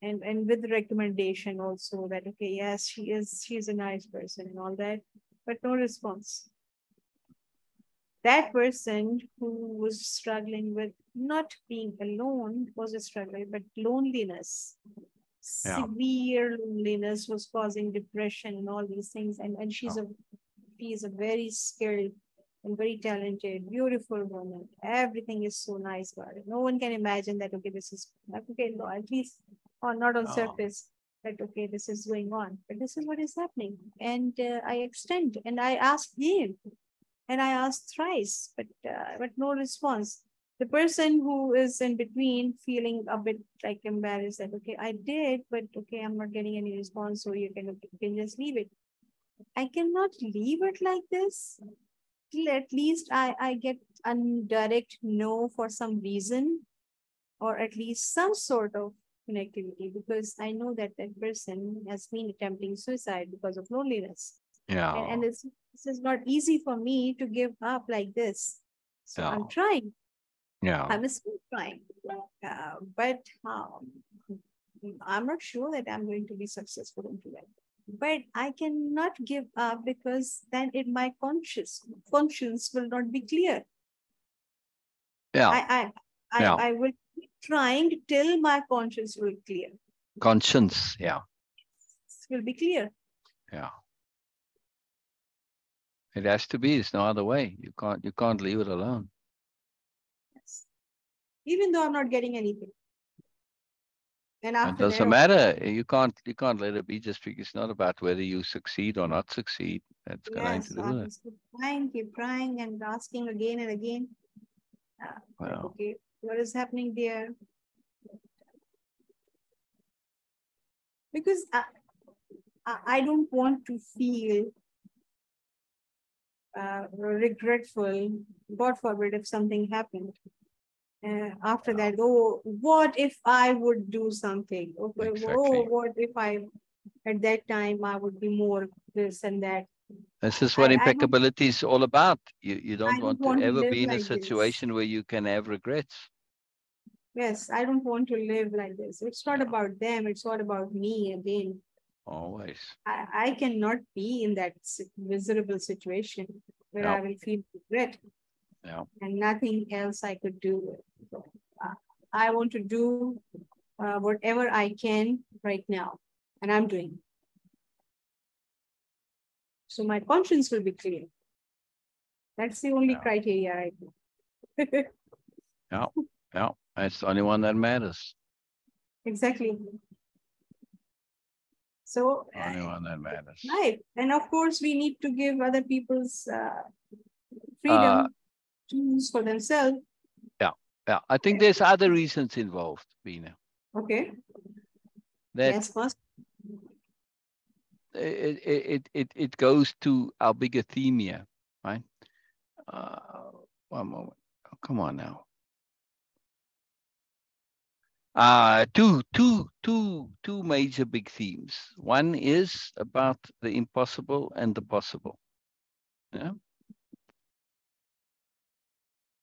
And with the recommendation also that, okay, yes, she's a nice person and all that, but no response. That person who was struggling with not being alone was a struggle, but loneliness, Yeah. severe loneliness was causing depression and all these things. And Yeah. she is a very skilled and very talented, beautiful woman. Everything is so nice about it. No one can imagine that, okay, this is okay, no, at least or not on Yeah. surface, that okay, this is going on. But this is what is happening. And I extend and I ask him and I asked thrice, but no response. The person who is in between feeling a bit like embarrassed that, okay, I did, but okay, I'm not getting any response, so you can just leave it. I cannot leave it like this. Till at least I get a direct no for some reason, or at least some sort of connectivity, because I know that that person has been attempting suicide because of loneliness. Yeah, And this is not easy for me to give up like this. So yeah, I'm trying. yeah, I'm still trying. But I'm not sure that I'm going to be successful into that. But I cannot give up, because then my conscience will not be clear. yeah, yeah. I will keep trying till my conscience will clear. Conscience, yeah, Will be clear. yeah. It has to be. There's no other way. You can't leave it alone. Yes. Even though I'm not getting anything. And It after that, doesn't of course, matter. You can't let it be just because it's not about whether you succeed or not succeed. It's got nothing to yes, do I with it. will keep trying and asking again and again. Like, Well, okay, what is happening there? Because I don't want to feel regretful, God forbid, if something happened. After that, oh, what if I would do something? Okay, oh, exactly. what if at that time I would be more this and that. This is what I don't impeccability is all about. You don't I don't want to want to ever live be in a like this. situation where you can have regrets. Yes, I don't want to live like this. It's not Yeah, about them. It's not about me again. always. I cannot be in that miserable situation where Yeah, I will feel regret yeah, and nothing else I could do. So, I want to do whatever I can right now, and I'm doing. So my conscience will be clear. That's the only yeah, criteria right now. yeah, yeah. It's the only one that matters. Exactly. So Only one that matters. life, and of course, we need to give other people's Uh, freedom to choose for themselves. yeah, yeah. I think there's other reasons involved, Beena. Okay. That Yes, first. it goes to our bigger theme here, right? Uh, one moment. Oh, come on now. Two major big themes. One is about the impossible and the possible. Yeah.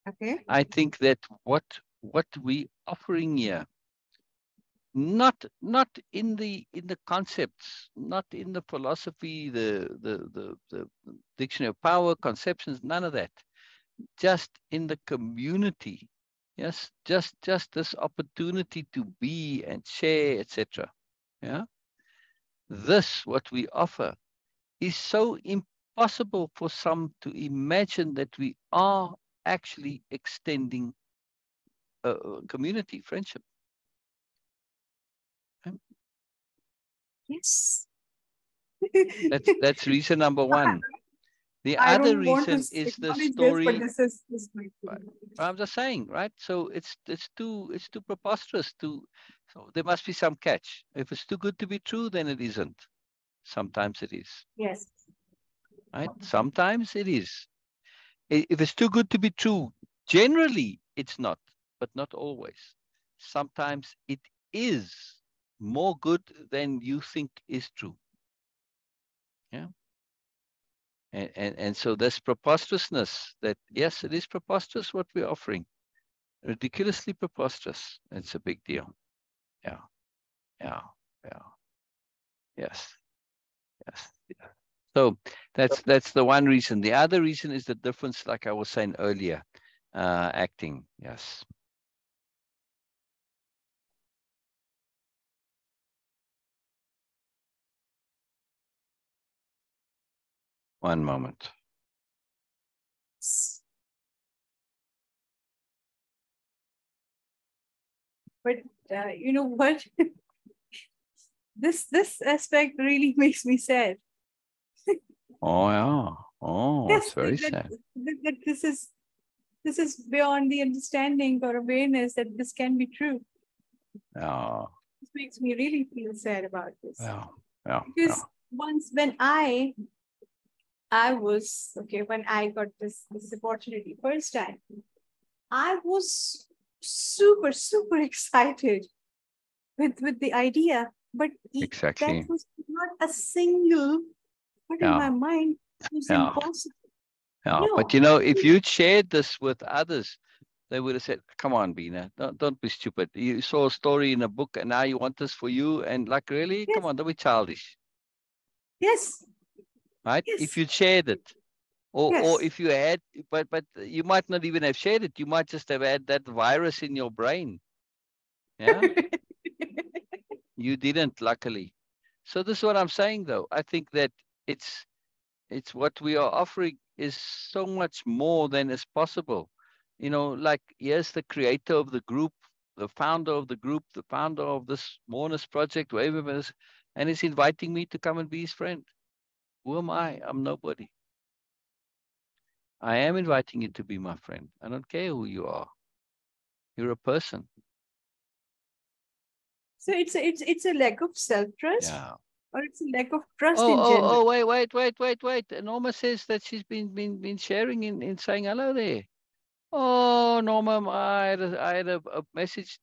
Okay. I think that what we offering here, not in the concepts, not in the philosophy, the dictionary of power, conceptions, none of that. Just in the community. Yes, just this opportunity to be and share, etc. Yeah. This, what we offer, is so impossible for some to imagine that we are actually extending a community friendship. Yes. That's reason number one. The I other don't want to reason is the acknowledge this, but story. this might be. Right. I'm just saying, right? So it's too preposterous to. So there must be some catch. If it's too good to be true, then it isn't. Sometimes it is, Yes. right? Sometimes it is. If it's too good to be true, generally it's not, but not always. Sometimes it is more good than you think is true. Yeah. And so this preposterousness that, yes, it is preposterous what we're offering. Ridiculously preposterous. It's a big deal. Yeah. Yeah. Yeah. Yes. Yes. Yeah. So that's the one reason. The other reason is the difference, like I was saying earlier, acting. Yes. One moment. But you know what? This aspect really makes me sad. Oh yeah. Oh, it's Yes, very sad. that this is beyond the understanding or awareness that this can be true. Yeah. This makes me really feel sad about this. Yeah. Yeah. Yeah. Because once when I I was, okay, when I got this opportunity first time, I was super, super excited with the idea, but that Exactly. was not a single thought in my Yeah. mind. It was Yeah. impossible. Yeah. But No. you know, if you'd shared this with others, they would have said, "Come on, Beena, don't be stupid. You saw a story in a book, and now you want this for you." And like, really, come Yes, on, don't be childish, yes, right? If yes, you'd shared it, or yes. if you had, but you might not even have shared it. You might just have had that virus in your brain. Yeah, you didn't, luckily. So this is what I'm saying, though. I think that it's it's what we are offering is so much more than is possible. You know, like, yes, the creator of the group, the founder of the group, the founder of this Moreness project, whatever it is, and he's inviting me to come and be his friend. Who am I? I'm nobody. I am inviting you to be my friend. I don't care who you are. You're a person. So it's a lack of self-trust, Yeah. or it's a lack of trust Oh, in oh, general. oh, wait. Norma says that she's been sharing in saying hello there. Oh, Norma, I had a message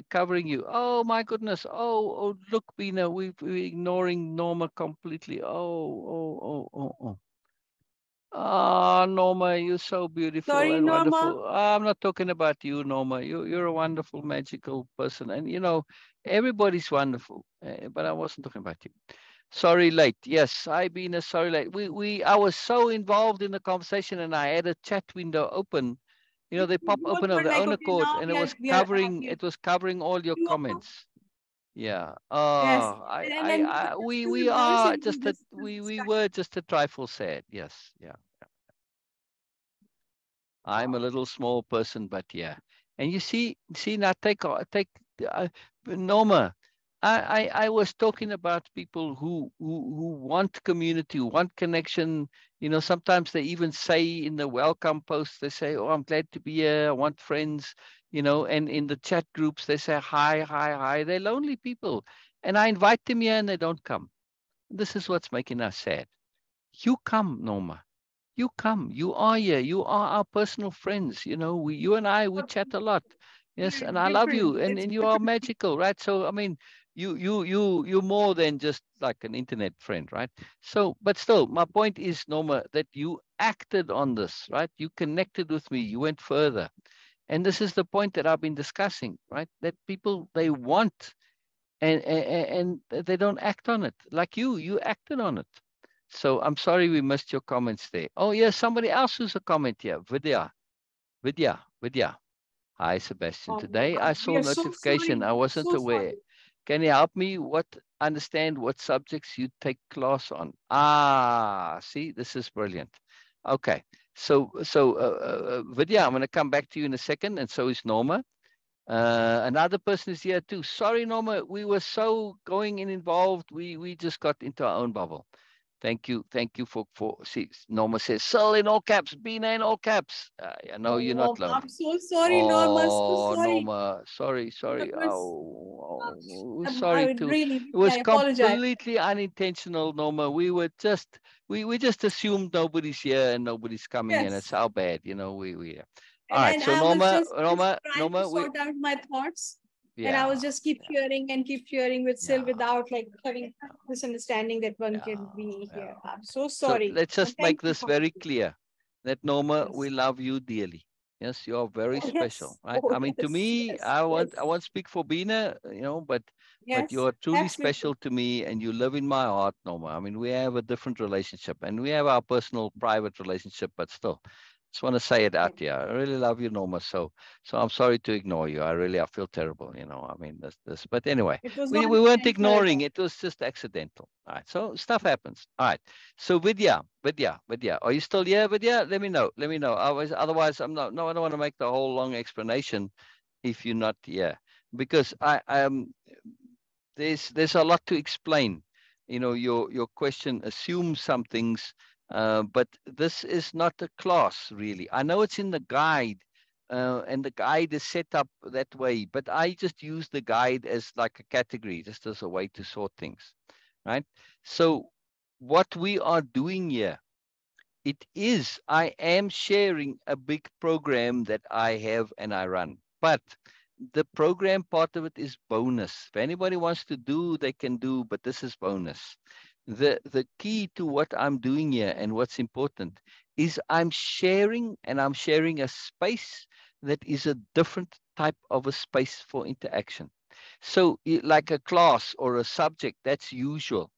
covering you. Oh, my goodness. Oh, look, Beena, we're ignoring Norma completely. Oh. Ah, Norma, you're so beautiful Sorry, and Norma. wonderful. I'm not talking about you, Norma. You're a wonderful, magical person. And, you know, everybody's wonderful. But I wasn't talking about you. Sorry, late. Yes, I've been a sorry late. I was so involved in the conversation, and I had a chat window open. You know, they You pop both open of were their like, own okay, accord, now and we are it was covering all your two of us. comments. Yeah. Yes. And We I was are into just this we discussion. were just a trifle sad. Yes. Yeah. I'm a Wow. little small person, but yeah. And you see now take uh, Norma. I was talking about people who want community, who want connection. You know, sometimes they even say in the welcome post, they say, "Oh, I'm glad to be here. I want friends." You know, and in the chat groups, they say, "Hi." They're lonely people, and I invite them here, and they don't come. This is what's making us sad. You come, Norma. You come. You are here. You are our personal friends. You know, you and I, we chat a lot. Yes, and I love Different. you, It's and you are magical, right? So, I mean, you're more than just like an internet friend, right? So, but still, my point is, Norma, that you acted on this, right? You connected with me. You went further, and this is the point that I've been discussing, right? That people they want, and they don't act on it. Like you acted on it. So I'm sorry we missed your comments there. Oh, yeah, somebody else who's a comment here. Vidya. Hi, Sebastian. Today I we saw are so notification. sorry. I We are wasn't so aware. sorry. Can you help me understand what subjects you take class on? Ah, see, this is brilliant. Okay. So Vidya, I'm going to come back to you in a second, and so is Norma. Another person is here too. Sorry, Norma, we were so going and involved. We just got into our own bubble. Thank you for. See, Norma says, "Syl in all caps, Beena in all caps." I know you're not Oh, I'm lonely. so sorry, Norma. So Oh, sorry. Norma, That sorry. was, I Sorry would too. really, It was I apologize. completely unintentional, Norma. We just assumed nobody's here and nobody's coming, and it's Yes. our bad, you know. We. All And right. and So I was Norma, just Norma, trying to Norma. sort out my thoughts. And I was Yeah, just keep hearing and keep hearing with Syl yeah, without like having yeah, this understanding that one yeah, can be yeah. here. I'm so So sorry. let's And just make thank you this for very clear that Norma, we this. love you dearly. Yes, you are very Oh, special, yes. right? Oh, I mean, to yes. me, Yes. I Yes. won't speak for Beena, you know, but you Yes. are truly Absolutely. special to me, and you live in my heart, Norma. I mean, we have a different relationship, and we have our personal, private relationship, but still, just want to say it Yeah. out here. I really love you, Norma. So I'm sorry to ignore you. I feel terrible, you know. I mean, this, but anyway, It was not we weren't intentional at ignoring. all. It was just accidental. All right. So stuff happens. All right. So Vidya, are you still here, Vidya? Let me know. Let me know. Otherwise, I'm not. No, I don't want to make the whole long explanation if you're not here, because there's a lot to explain. You know, your question assumes some things, but this is not a class really. I know it's in the guide, and the guide is set up that way, but I just use the guide as like a category, just as a way to sort things, right? So what we are doing here I am sharing a big program that I have and I run. But the program part of it is bonus. If anybody wants to do, they can do, but this is bonus. The key to what I'm doing here and what's important is I'm sharing, and I'm sharing a space that is a different type of a space for interaction. So like a class or a subject, that's usual.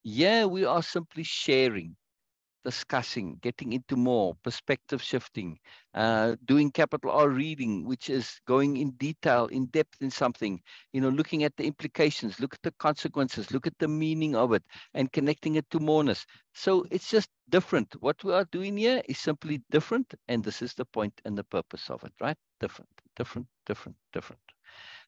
Yeah, we are simply sharing, discussing, getting into more, perspective shifting, doing capital R reading, which is going in detail, in depth in something, looking at the implications, look at the consequences, look at the meaning of it, and connecting it to moreness. So it's just different. What we are doing here is simply different, and this is the point and the purpose of it, right? Different, different, different, different.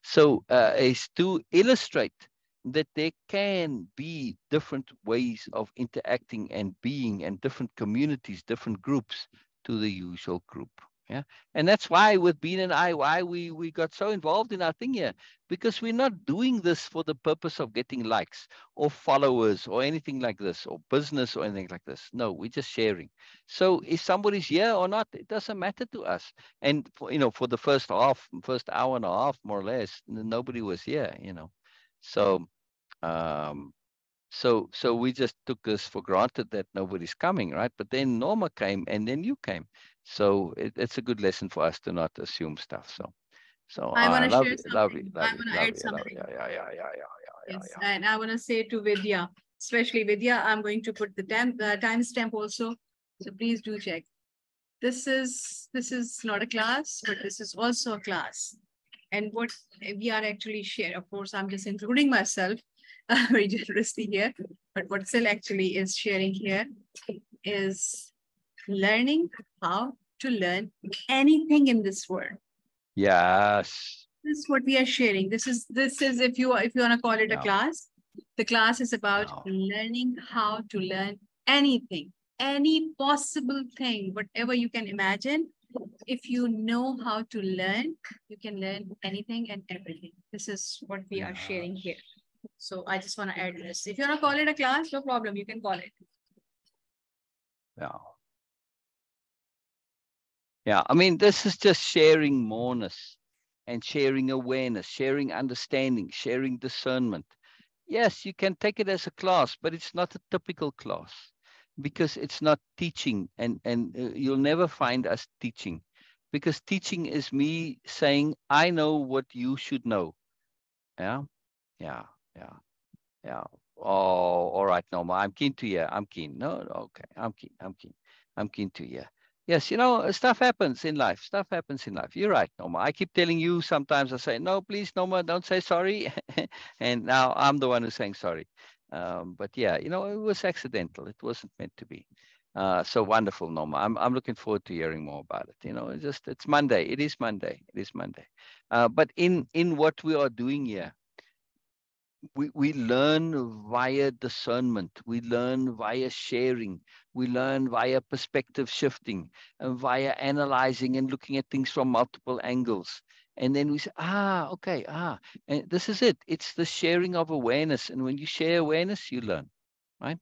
So is to illustrate that there can be different ways of interacting and being, and different communities, different groups to the usual group. Yeah. And that's why with Beena and I, why we got so involved in our thing here, because we're not doing this for the purpose of getting likes or followers or anything like this, or business or anything like this. No, we're just sharing. So if somebody's here or not, it doesn't matter to us. And for the first hour and a half, more or less, nobody was here. So um, so we just took this for granted that nobody's coming, right? But then Norma came, and then you came. So it's a good lesson for us to not assume stuff. So I want I to love share you, love you, something. I love you, want to love add you, love you. something. Yeah, yeah, yeah, yeah, yeah, yeah, Yes, yeah. and I want to say to Vidya, especially Vidya, I'm going to put the timestamp also. So please do check. This is not a class, but this is also a class. And what we are actually share, of course, I'm just including myself very generously here. But what Syl actually is sharing here is learning how to learn anything in this world. Yes. This is what we are sharing. This is if you want to call it a Yeah. class, the class is about Yeah. learning how to learn anything, any possible thing, whatever you can imagine. If you know how to learn, you can learn anything and everything. This is what we are sharing here. So I just want to add this. If you want to call it a class, no problem. You can call it. Yeah. Yeah. I mean, this is just sharing moreness and sharing awareness, sharing understanding, sharing discernment. Yes, you can take it as a class, but it's not a typical class, because it's not teaching, and you'll never find us teaching, because teaching is me saying, I know what you should know. Yeah, yeah, yeah, yeah. Oh, all right, Norma, I'm keen to hear. I'm keen. No, no, okay, I'm keen. I'm keen to hear. Yes, stuff happens in life. Stuff happens in life. You're right, Norma. I keep telling you sometimes, I say, no, please, Norma, don't say sorry. And now I'm the one who's saying sorry. But yeah, it was accidental. It wasn't meant to be. So wonderful, Norma. I'm looking forward to hearing more about it. It's Monday. It is Monday. It is Monday. But in what we are doing here, we learn via discernment, we learn via sharing, we learn via perspective shifting, and via analyzing and looking at things from multiple angles. And then we say, okay, and this is it. It's the sharing of awareness. And when you share awareness, you learn, right?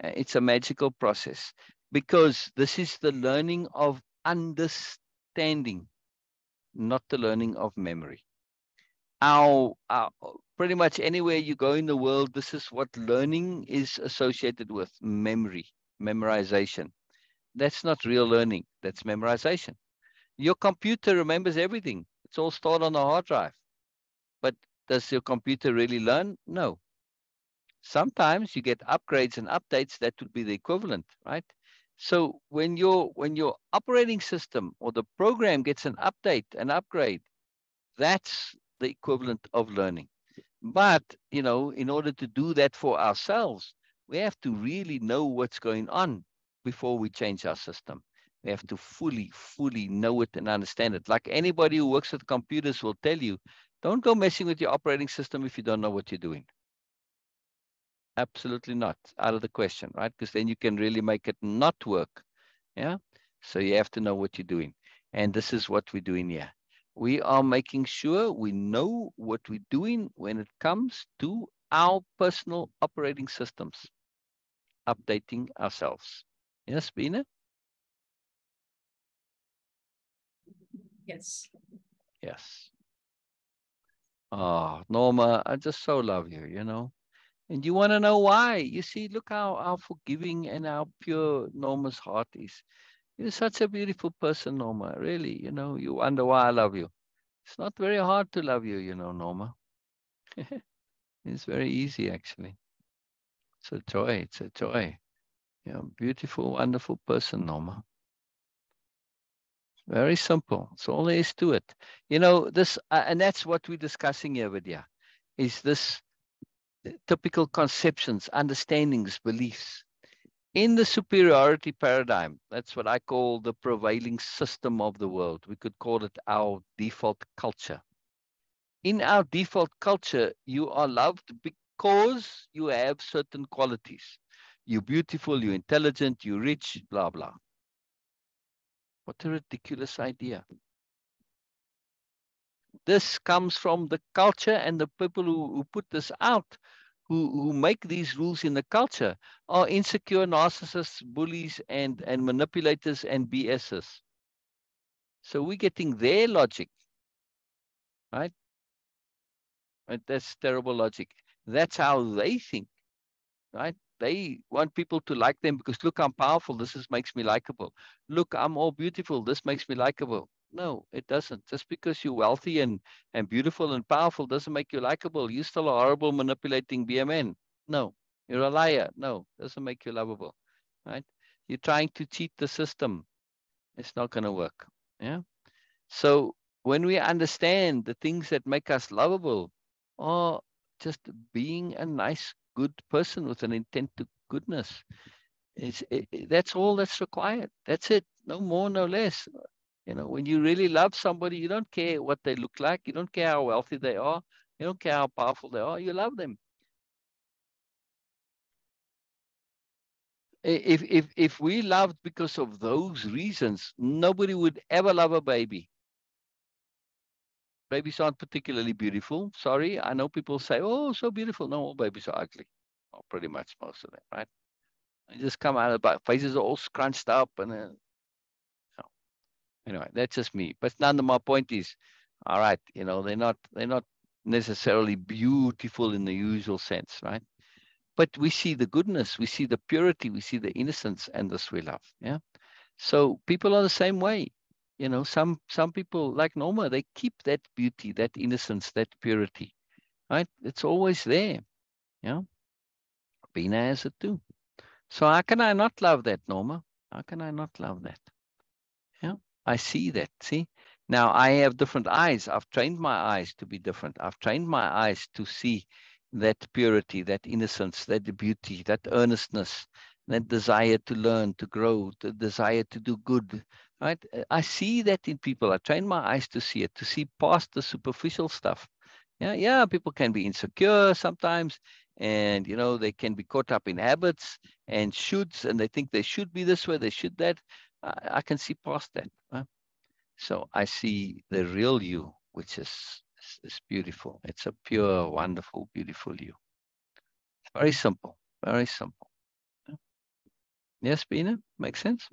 It's a magical process, because this is the learning of understanding, not the learning of memory. Our pretty much anywhere you go in the world, this is what learning is associated with: memory, memorization. That's not real learning. That's memorization. Your computer remembers everything. It's all stored on a hard drive. But does your computer really learn? No. Sometimes you get upgrades and updates that would be the equivalent, right? So when your operating system or the program gets an update, an upgrade, that's the equivalent of learning. But, in order to do that for ourselves, we have to really know what's going on before we change our system. We have to fully, fully know it and understand it. Like anybody who works with computers will tell you, don't go messing with your operating system if you don't know what you're doing. Absolutely not. Out of the question, right? Because then you can really make it not work. Yeah. So you have to know what you're doing. And this is what we're doing here. We are making sure we know what we're doing when it comes to our personal operating systems, updating ourselves. Yes, Beena? Yes. Yes. Oh, Norma, I just so love you, you know. And you want to know why? You see, look how forgiving and how pure Norma's heart is. You're such a beautiful person, Norma. Really, you know, you wonder why I love you. It's not very hard to love you, you know, Norma. It's very easy, actually. It's a joy. It's a joy. You're a beautiful, wonderful person, Norma. Very simple. That's all there is to it. You know, this, and that's what we're discussing here, Vidya, is this typical conceptions, understandings, beliefs. In the superiority paradigm, that's what I call the prevailing system of the world. We could call it our default culture. In our default culture, you are loved because you have certain qualities. You're beautiful, you're intelligent, you're rich, blah, blah. What a ridiculous idea. This comes from the culture, and the people who put this out, who make these rules in the culture, are insecure narcissists, bullies, and manipulators and BSs. So we're getting their logic, right? And that's terrible logic. That's how they think, right? They want people to like them because, look, I'm powerful. Makes me likable. Look, I'm all beautiful. This makes me likable. No, it doesn't. Just because you're wealthy and beautiful and powerful doesn't make you likable. You're still a horrible manipulating BMN. No, you're a liar. No, doesn't make you lovable, right? You're trying to cheat the system. It's not going to work. Yeah. So when we understand the things that make us lovable are just being a nice, good person with an intent to goodness. That's all that's required. That's it. No more, no less. You know, when you really love somebody, you don't care what they look like. You don't care how wealthy they are. You don't care how powerful they are. You love them. If we loved because of those reasons, nobody would ever love a baby. Babies aren't particularly beautiful. Sorry, I know people say, "Oh, so beautiful." No, all babies are ugly. Oh, pretty much most of them, right? They just come out of the faces are all scrunched up, and anyway, that's just me. But none of my point is, all right, you know, they're not necessarily beautiful in the usual sense, right? But we see the goodness, we see the purity, we see the innocence, and this we love. Yeah. So people are the same way. You know, some people like Norma, they keep that beauty, that innocence, that purity, right? It's always there. Yeah. Beena has it too. So how can I not love that, Norma? How can I not love that? Yeah. I see that. See, now I have different eyes. I've trained my eyes to be different. I've trained my eyes to see that purity, that innocence, that beauty, that earnestness, that desire to learn, to grow, the desire to do good. Right? I see that in people. I train my eyes to see it, to see past the superficial stuff. Yeah, yeah, people can be insecure sometimes, and you know, they can be caught up in habits and shoulds, and they think they should be this way, they should that. I can see past that. Huh? So I see the real you, which is beautiful. It's a pure, wonderful, beautiful you. Very simple. Very simple. Yes, Beena? Makes sense?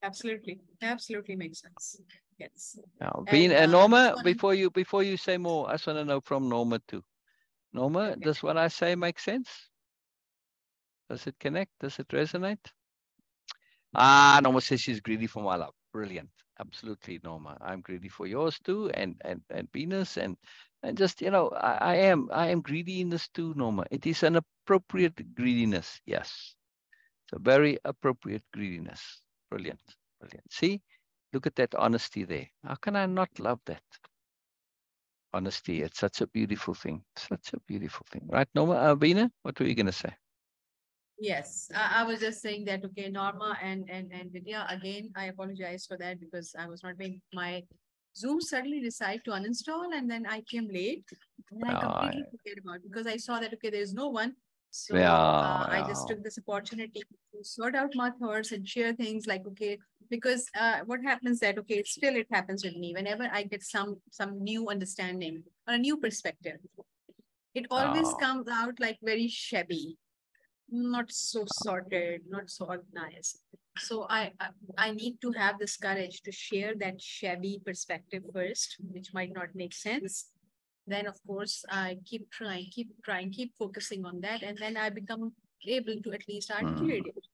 Absolutely. Absolutely makes sense. Yes. Now, And Beena and just Norma, want to, before you say more, I just want to know from Norma too. Norma, okay. does what I say make sense? Does it connect? Does it resonate? Norma says she's greedy for my love. Brilliant. Absolutely, Norma. I'm greedy for yours too, and Venus, and just, you know, I am greedy in this too, Norma. It is an appropriate greediness. Yes. It's a very appropriate greediness. Brilliant. Brilliant. See, look at that honesty there. How can I not love that? Honesty. It's such a beautiful thing. Such a beautiful thing. Right, Norma? Beena, what were you gonna say? Yes, I was just saying that, okay, Norma and Vidya, again, I apologize for that because I was not being, my Zoom suddenly decided to uninstall and then I came late and I Yeah, completely forget about it because I saw that, okay, there's no one. So yeah, I just yeah. took this opportunity to sort out my thoughts and share things like, okay, because what happens that, okay, still it happens with me whenever I get some new understanding or a new perspective, it always Oh, comes out like very shabby. not so sorted, not so organized. So I need to have this courage to share that shabby perspective first, which might not make sense. Then of course I keep trying, keep focusing on that, and then I become able to at least articulate Mm. it.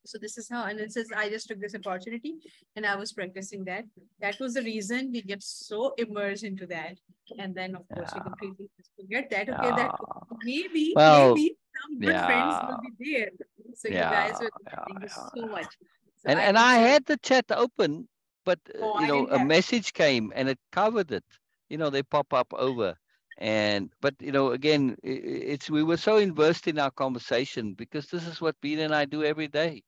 So this is how, and it says I just took this opportunity and I was practicing that. That was the reason we get so immersed into that. And then of course we Yeah. completely just forget that. Okay, that Yeah. Well, maybe some good friends yeah. will be there. So you Yeah. guys will Yeah. thank you Yeah. so much. So And I and can I share. had the chat open, but Oh, I didn't a have. message came and it covered it. They pop up over, and but again, it's we were so immersed in our conversation because this is what Beena and I do every day.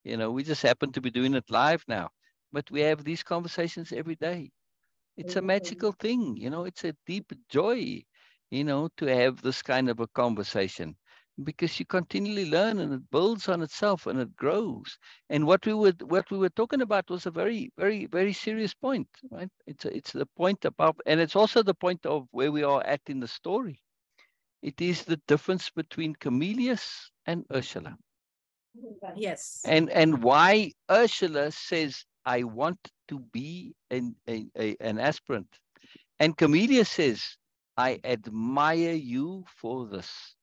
We just happen to be doing it live now, but we have these conversations every day. It's a magical thing, it's a deep joy, to have this kind of a conversation because you continually learn and it builds on itself and it grows. And what we were talking about was a very, very, very serious point, right? It's the point above, and it's also the point of where we are at in the story. It is the difference between Camillus and Ursula. Yes. And why Ursula says, I want to be an aspirant. And Camellia says, I admire you for this.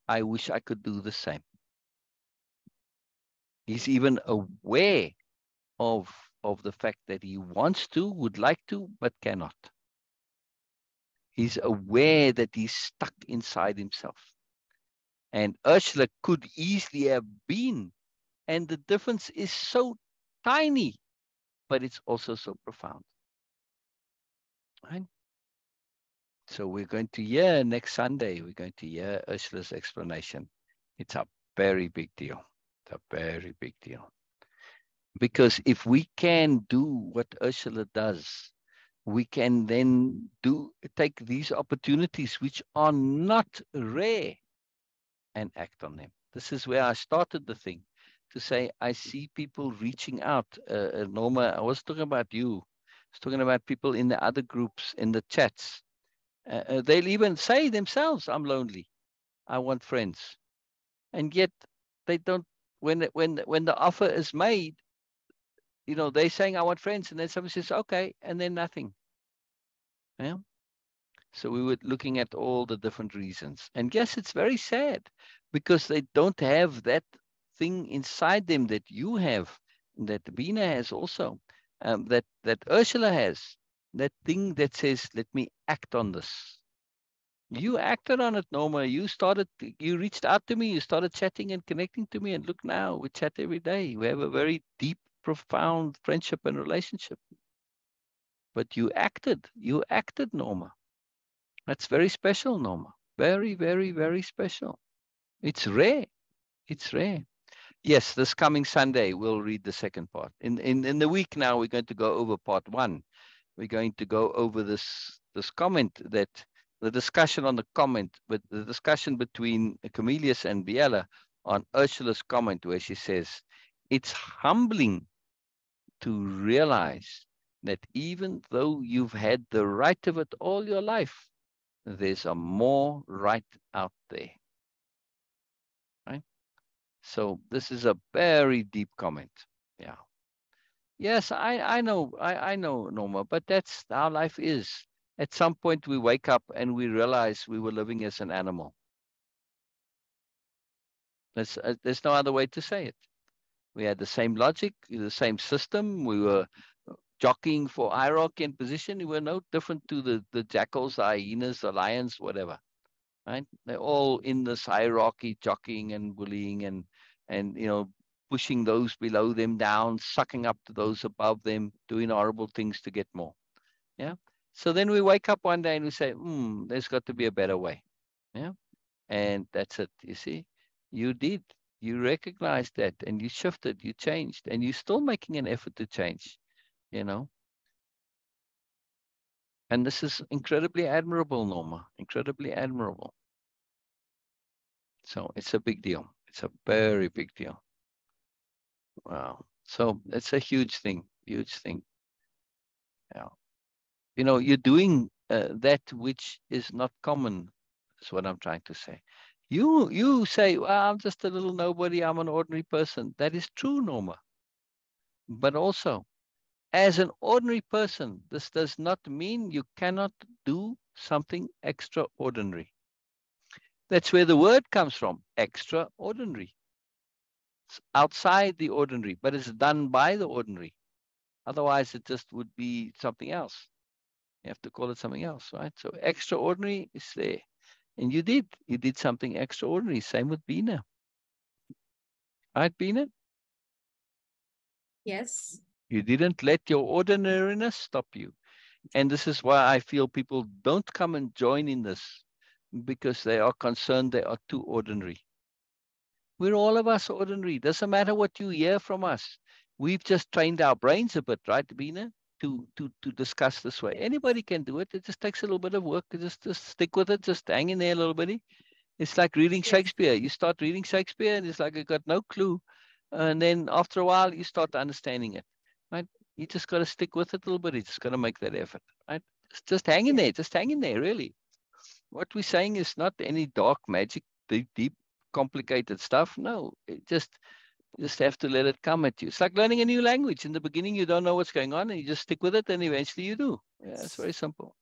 I wish I could do the same. He's even aware of, of the fact that he wants to, would like to, but cannot. He's aware that he's stuck inside himself. And Ursula could easily have been. And the difference is so tiny, but it's also so profound. Right? So we're going to hear next Sunday, we're going to hear Ursula's explanation. It's a very big deal. It's a very big deal. Because if we can do what Ursula does, we can then take these opportunities which are not rare and act on them. This is where I started the thing, to say I see people reaching out. Norma, I was talking about you. I was talking about people in the other groups, in the chats. They'll even say themselves, I'm lonely. I want friends. And yet they don't, when the offer is made, they're saying, I want friends. And then somebody says, okay. And then nothing. Yeah. So we were looking at all the different reasons. And yes, it's very sad because they don't have that thing inside them that you have, that Beena has also, that Ursula has, that thing that says, let me act on this. You acted on it, Norma. You reached out to me, you started chatting and connecting to me, and look now, we chat every day. We have a very deep, profound friendship and relationship. But you acted, Norma. That's very special, Norma. Very, very, very special. It's rare. It's rare. Yes, this coming Sunday, we'll read the second part. In the week now, we're going to go over part 1. We're going to go over this comment, that the discussion on the comment, but the discussion between Camillus and Biella on Ursula's comment, where she says, it's humbling to realize that even though you've had the right of it all your life, there's a more right out there. Right? So this is a very deep comment. Yeah. Yes, I know, I know, Norma, but that's how life is. At some point, we wake up and we realize we were living as an animal. There's no other way to say it. We had the same logic, the same system. We were jockeying for hierarchy and position. We were no different to the jackals, the hyenas, the lions, whatever. Right? They're all in this hierarchy, jockeying and bullying and pushing those below them down, sucking up to those above them, doing horrible things to get more. Yeah. So then we wake up one day and we say, there's got to be a better way. Yeah. And that's it. You see, you did. You recognized that and you shifted, you changed, and you're still making an effort to change, And this is incredibly admirable, Norma. Incredibly admirable. So it's a big deal. It's a very big deal. Wow. So it's a huge thing. Huge thing. Yeah. You're doing that which is not common, is what I'm trying to say. You say, well, I'm just a little nobody, I'm an ordinary person. That is true, Norma. But also, as an ordinary person, this does not mean you cannot do something extraordinary. That's where the word comes from, extraordinary. It's outside the ordinary, but it's done by the ordinary. Otherwise, it just would be something else. You have to call it something else, right? So extraordinary is there. And you did something extraordinary. Same with Beena. Right, Beena? Yes. You didn't let your ordinariness stop you. And this is why I feel people don't come and join in this, because they are concerned they are too ordinary. We're all of us ordinary. Doesn't matter what you hear from us. We've just trained our brains a bit, right, Beena, to discuss this way. Anybody can do it. It just takes a little bit of work. Just stick with it. Just hang in there a little bit. It's like reading Yes. Shakespeare. You start reading Shakespeare and it's like I got no clue. And then after a while, you start understanding it, right? You just got to stick with it a little bit. You just got to make that effort, right? Just hang in there. Just hang in there, really. What we're saying is not any dark magic, deep, complicated stuff. No, it just have to let it come at you. It's like learning a new language. In the beginning, you don't know what's going on, and you just stick with it, and eventually you do. Yeah, it's very simple.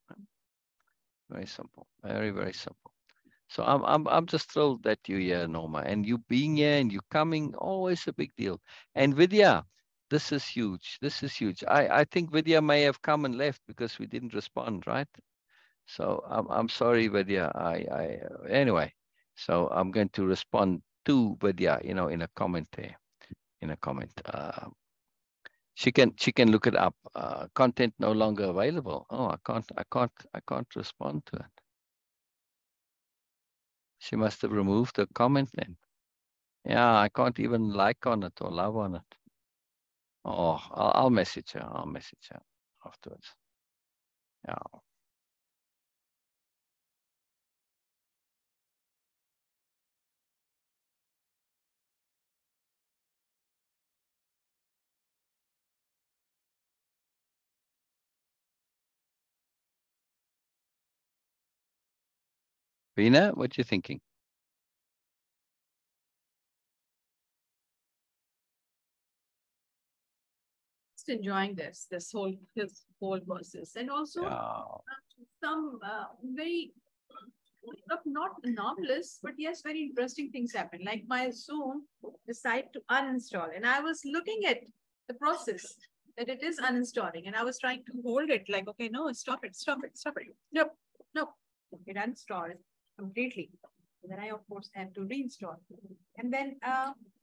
Very simple. Very, very simple. So I'm just thrilled that you're here, Norma, and you being here and you coming, always a big deal. And Vidya, this is huge. This is huge. I think Vidya may have come and left because we didn't respond, right? So I'm sorry, Vidya. Anyway, so I'm going to respond to Vidya, in a comment there, in a comment. She can look it up. Content no longer available. Oh, I can't respond to it. She must have removed the comment then. Yeah, I can't even like on it or love on it. Oh, I'll message her. I'll message her afterwards. Yeah. Beena, what you thinking? Just enjoying this whole process, and also Yeah. some very not anomalous, but yes, very interesting things happen. Like my Zoom decided to uninstall, and I was looking at the process that it is uninstalling, and I was trying to hold it like, okay, no, stop it, stop it, stop it. Nope, nope. It uninstalled completely. And then I, of course, had to reinstall. And then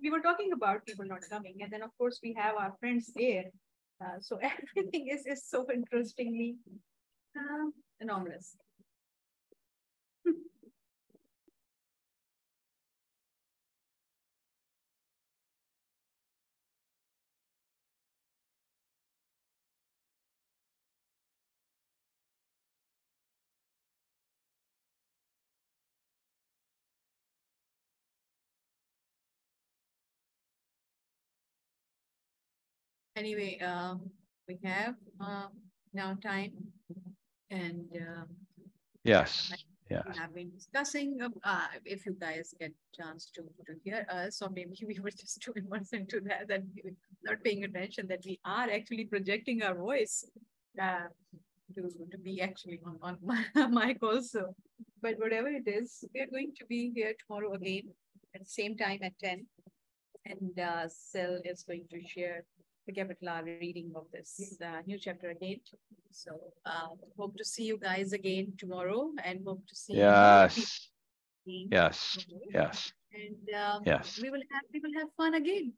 we were talking about people not coming. And then, of course, we have our friends there. So everything is so interestingly anomalous. Anyway, we have now time, and Yes. Yes. we have been discussing. If you guys get a chance to hear us, or maybe we were just too immersed into that we were not paying attention that we are actually projecting our voice to be actually on my mic also. But whatever it is, we are going to be here tomorrow again at the same time at 10. And Syl is going to share the capital reading of this new chapter again. So hope to see you guys again tomorrow, and hope to see more people. Yes. Yes. tomorrow. Yes. And Yes. we will have fun again.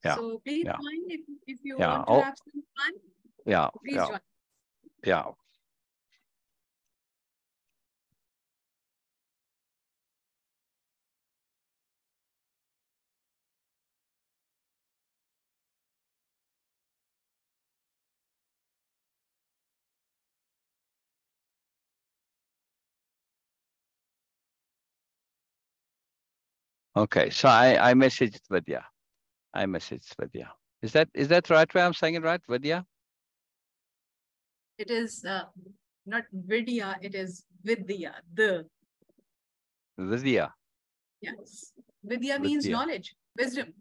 Yeah. So please Yeah. join if you Yeah. want to Oh, have some fun. yeah. Please Yeah. join. Yeah. Okay. So I messaged Vidya. I messaged Vidya. Is that right way I'm saying it right, Vidya? It is not Vidya, it is Vidya. Vidya. Yes. Vidya means Vidya. knowledge, wisdom.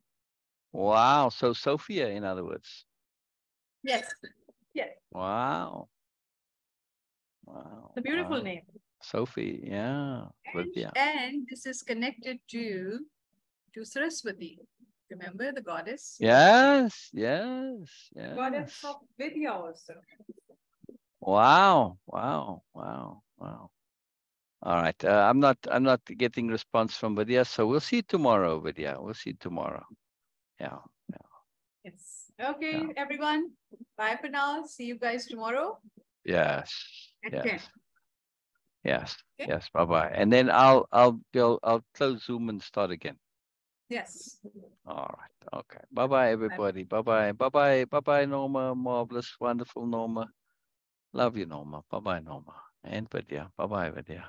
Wow. So Sophia, in other words. Yes. Yes. Wow. Wow. It's a beautiful Wow. name. Sophie, yeah. Vidya. And this is connected to Saraswati. Remember the goddess? Yes, yes, yes. Goddess of Vidya also. Wow, wow, wow, wow. All right. I'm not getting response from Vidya, so we'll see tomorrow, Vidya. We'll see tomorrow. Yeah, Yes. Okay, yeah. everyone. Bye for now. See you guys tomorrow Yes, at 10. yes, yes, Okay? yes. Bye-bye. And then I'll close Zoom and start again. Yes. All right. Okay. Bye-bye, everybody. Bye-bye. Bye-bye. Bye-bye, Norma. Marvelous, wonderful Norma. Love you, Norma. Bye-bye, Norma. And Vidya. Bye-bye, Vidya.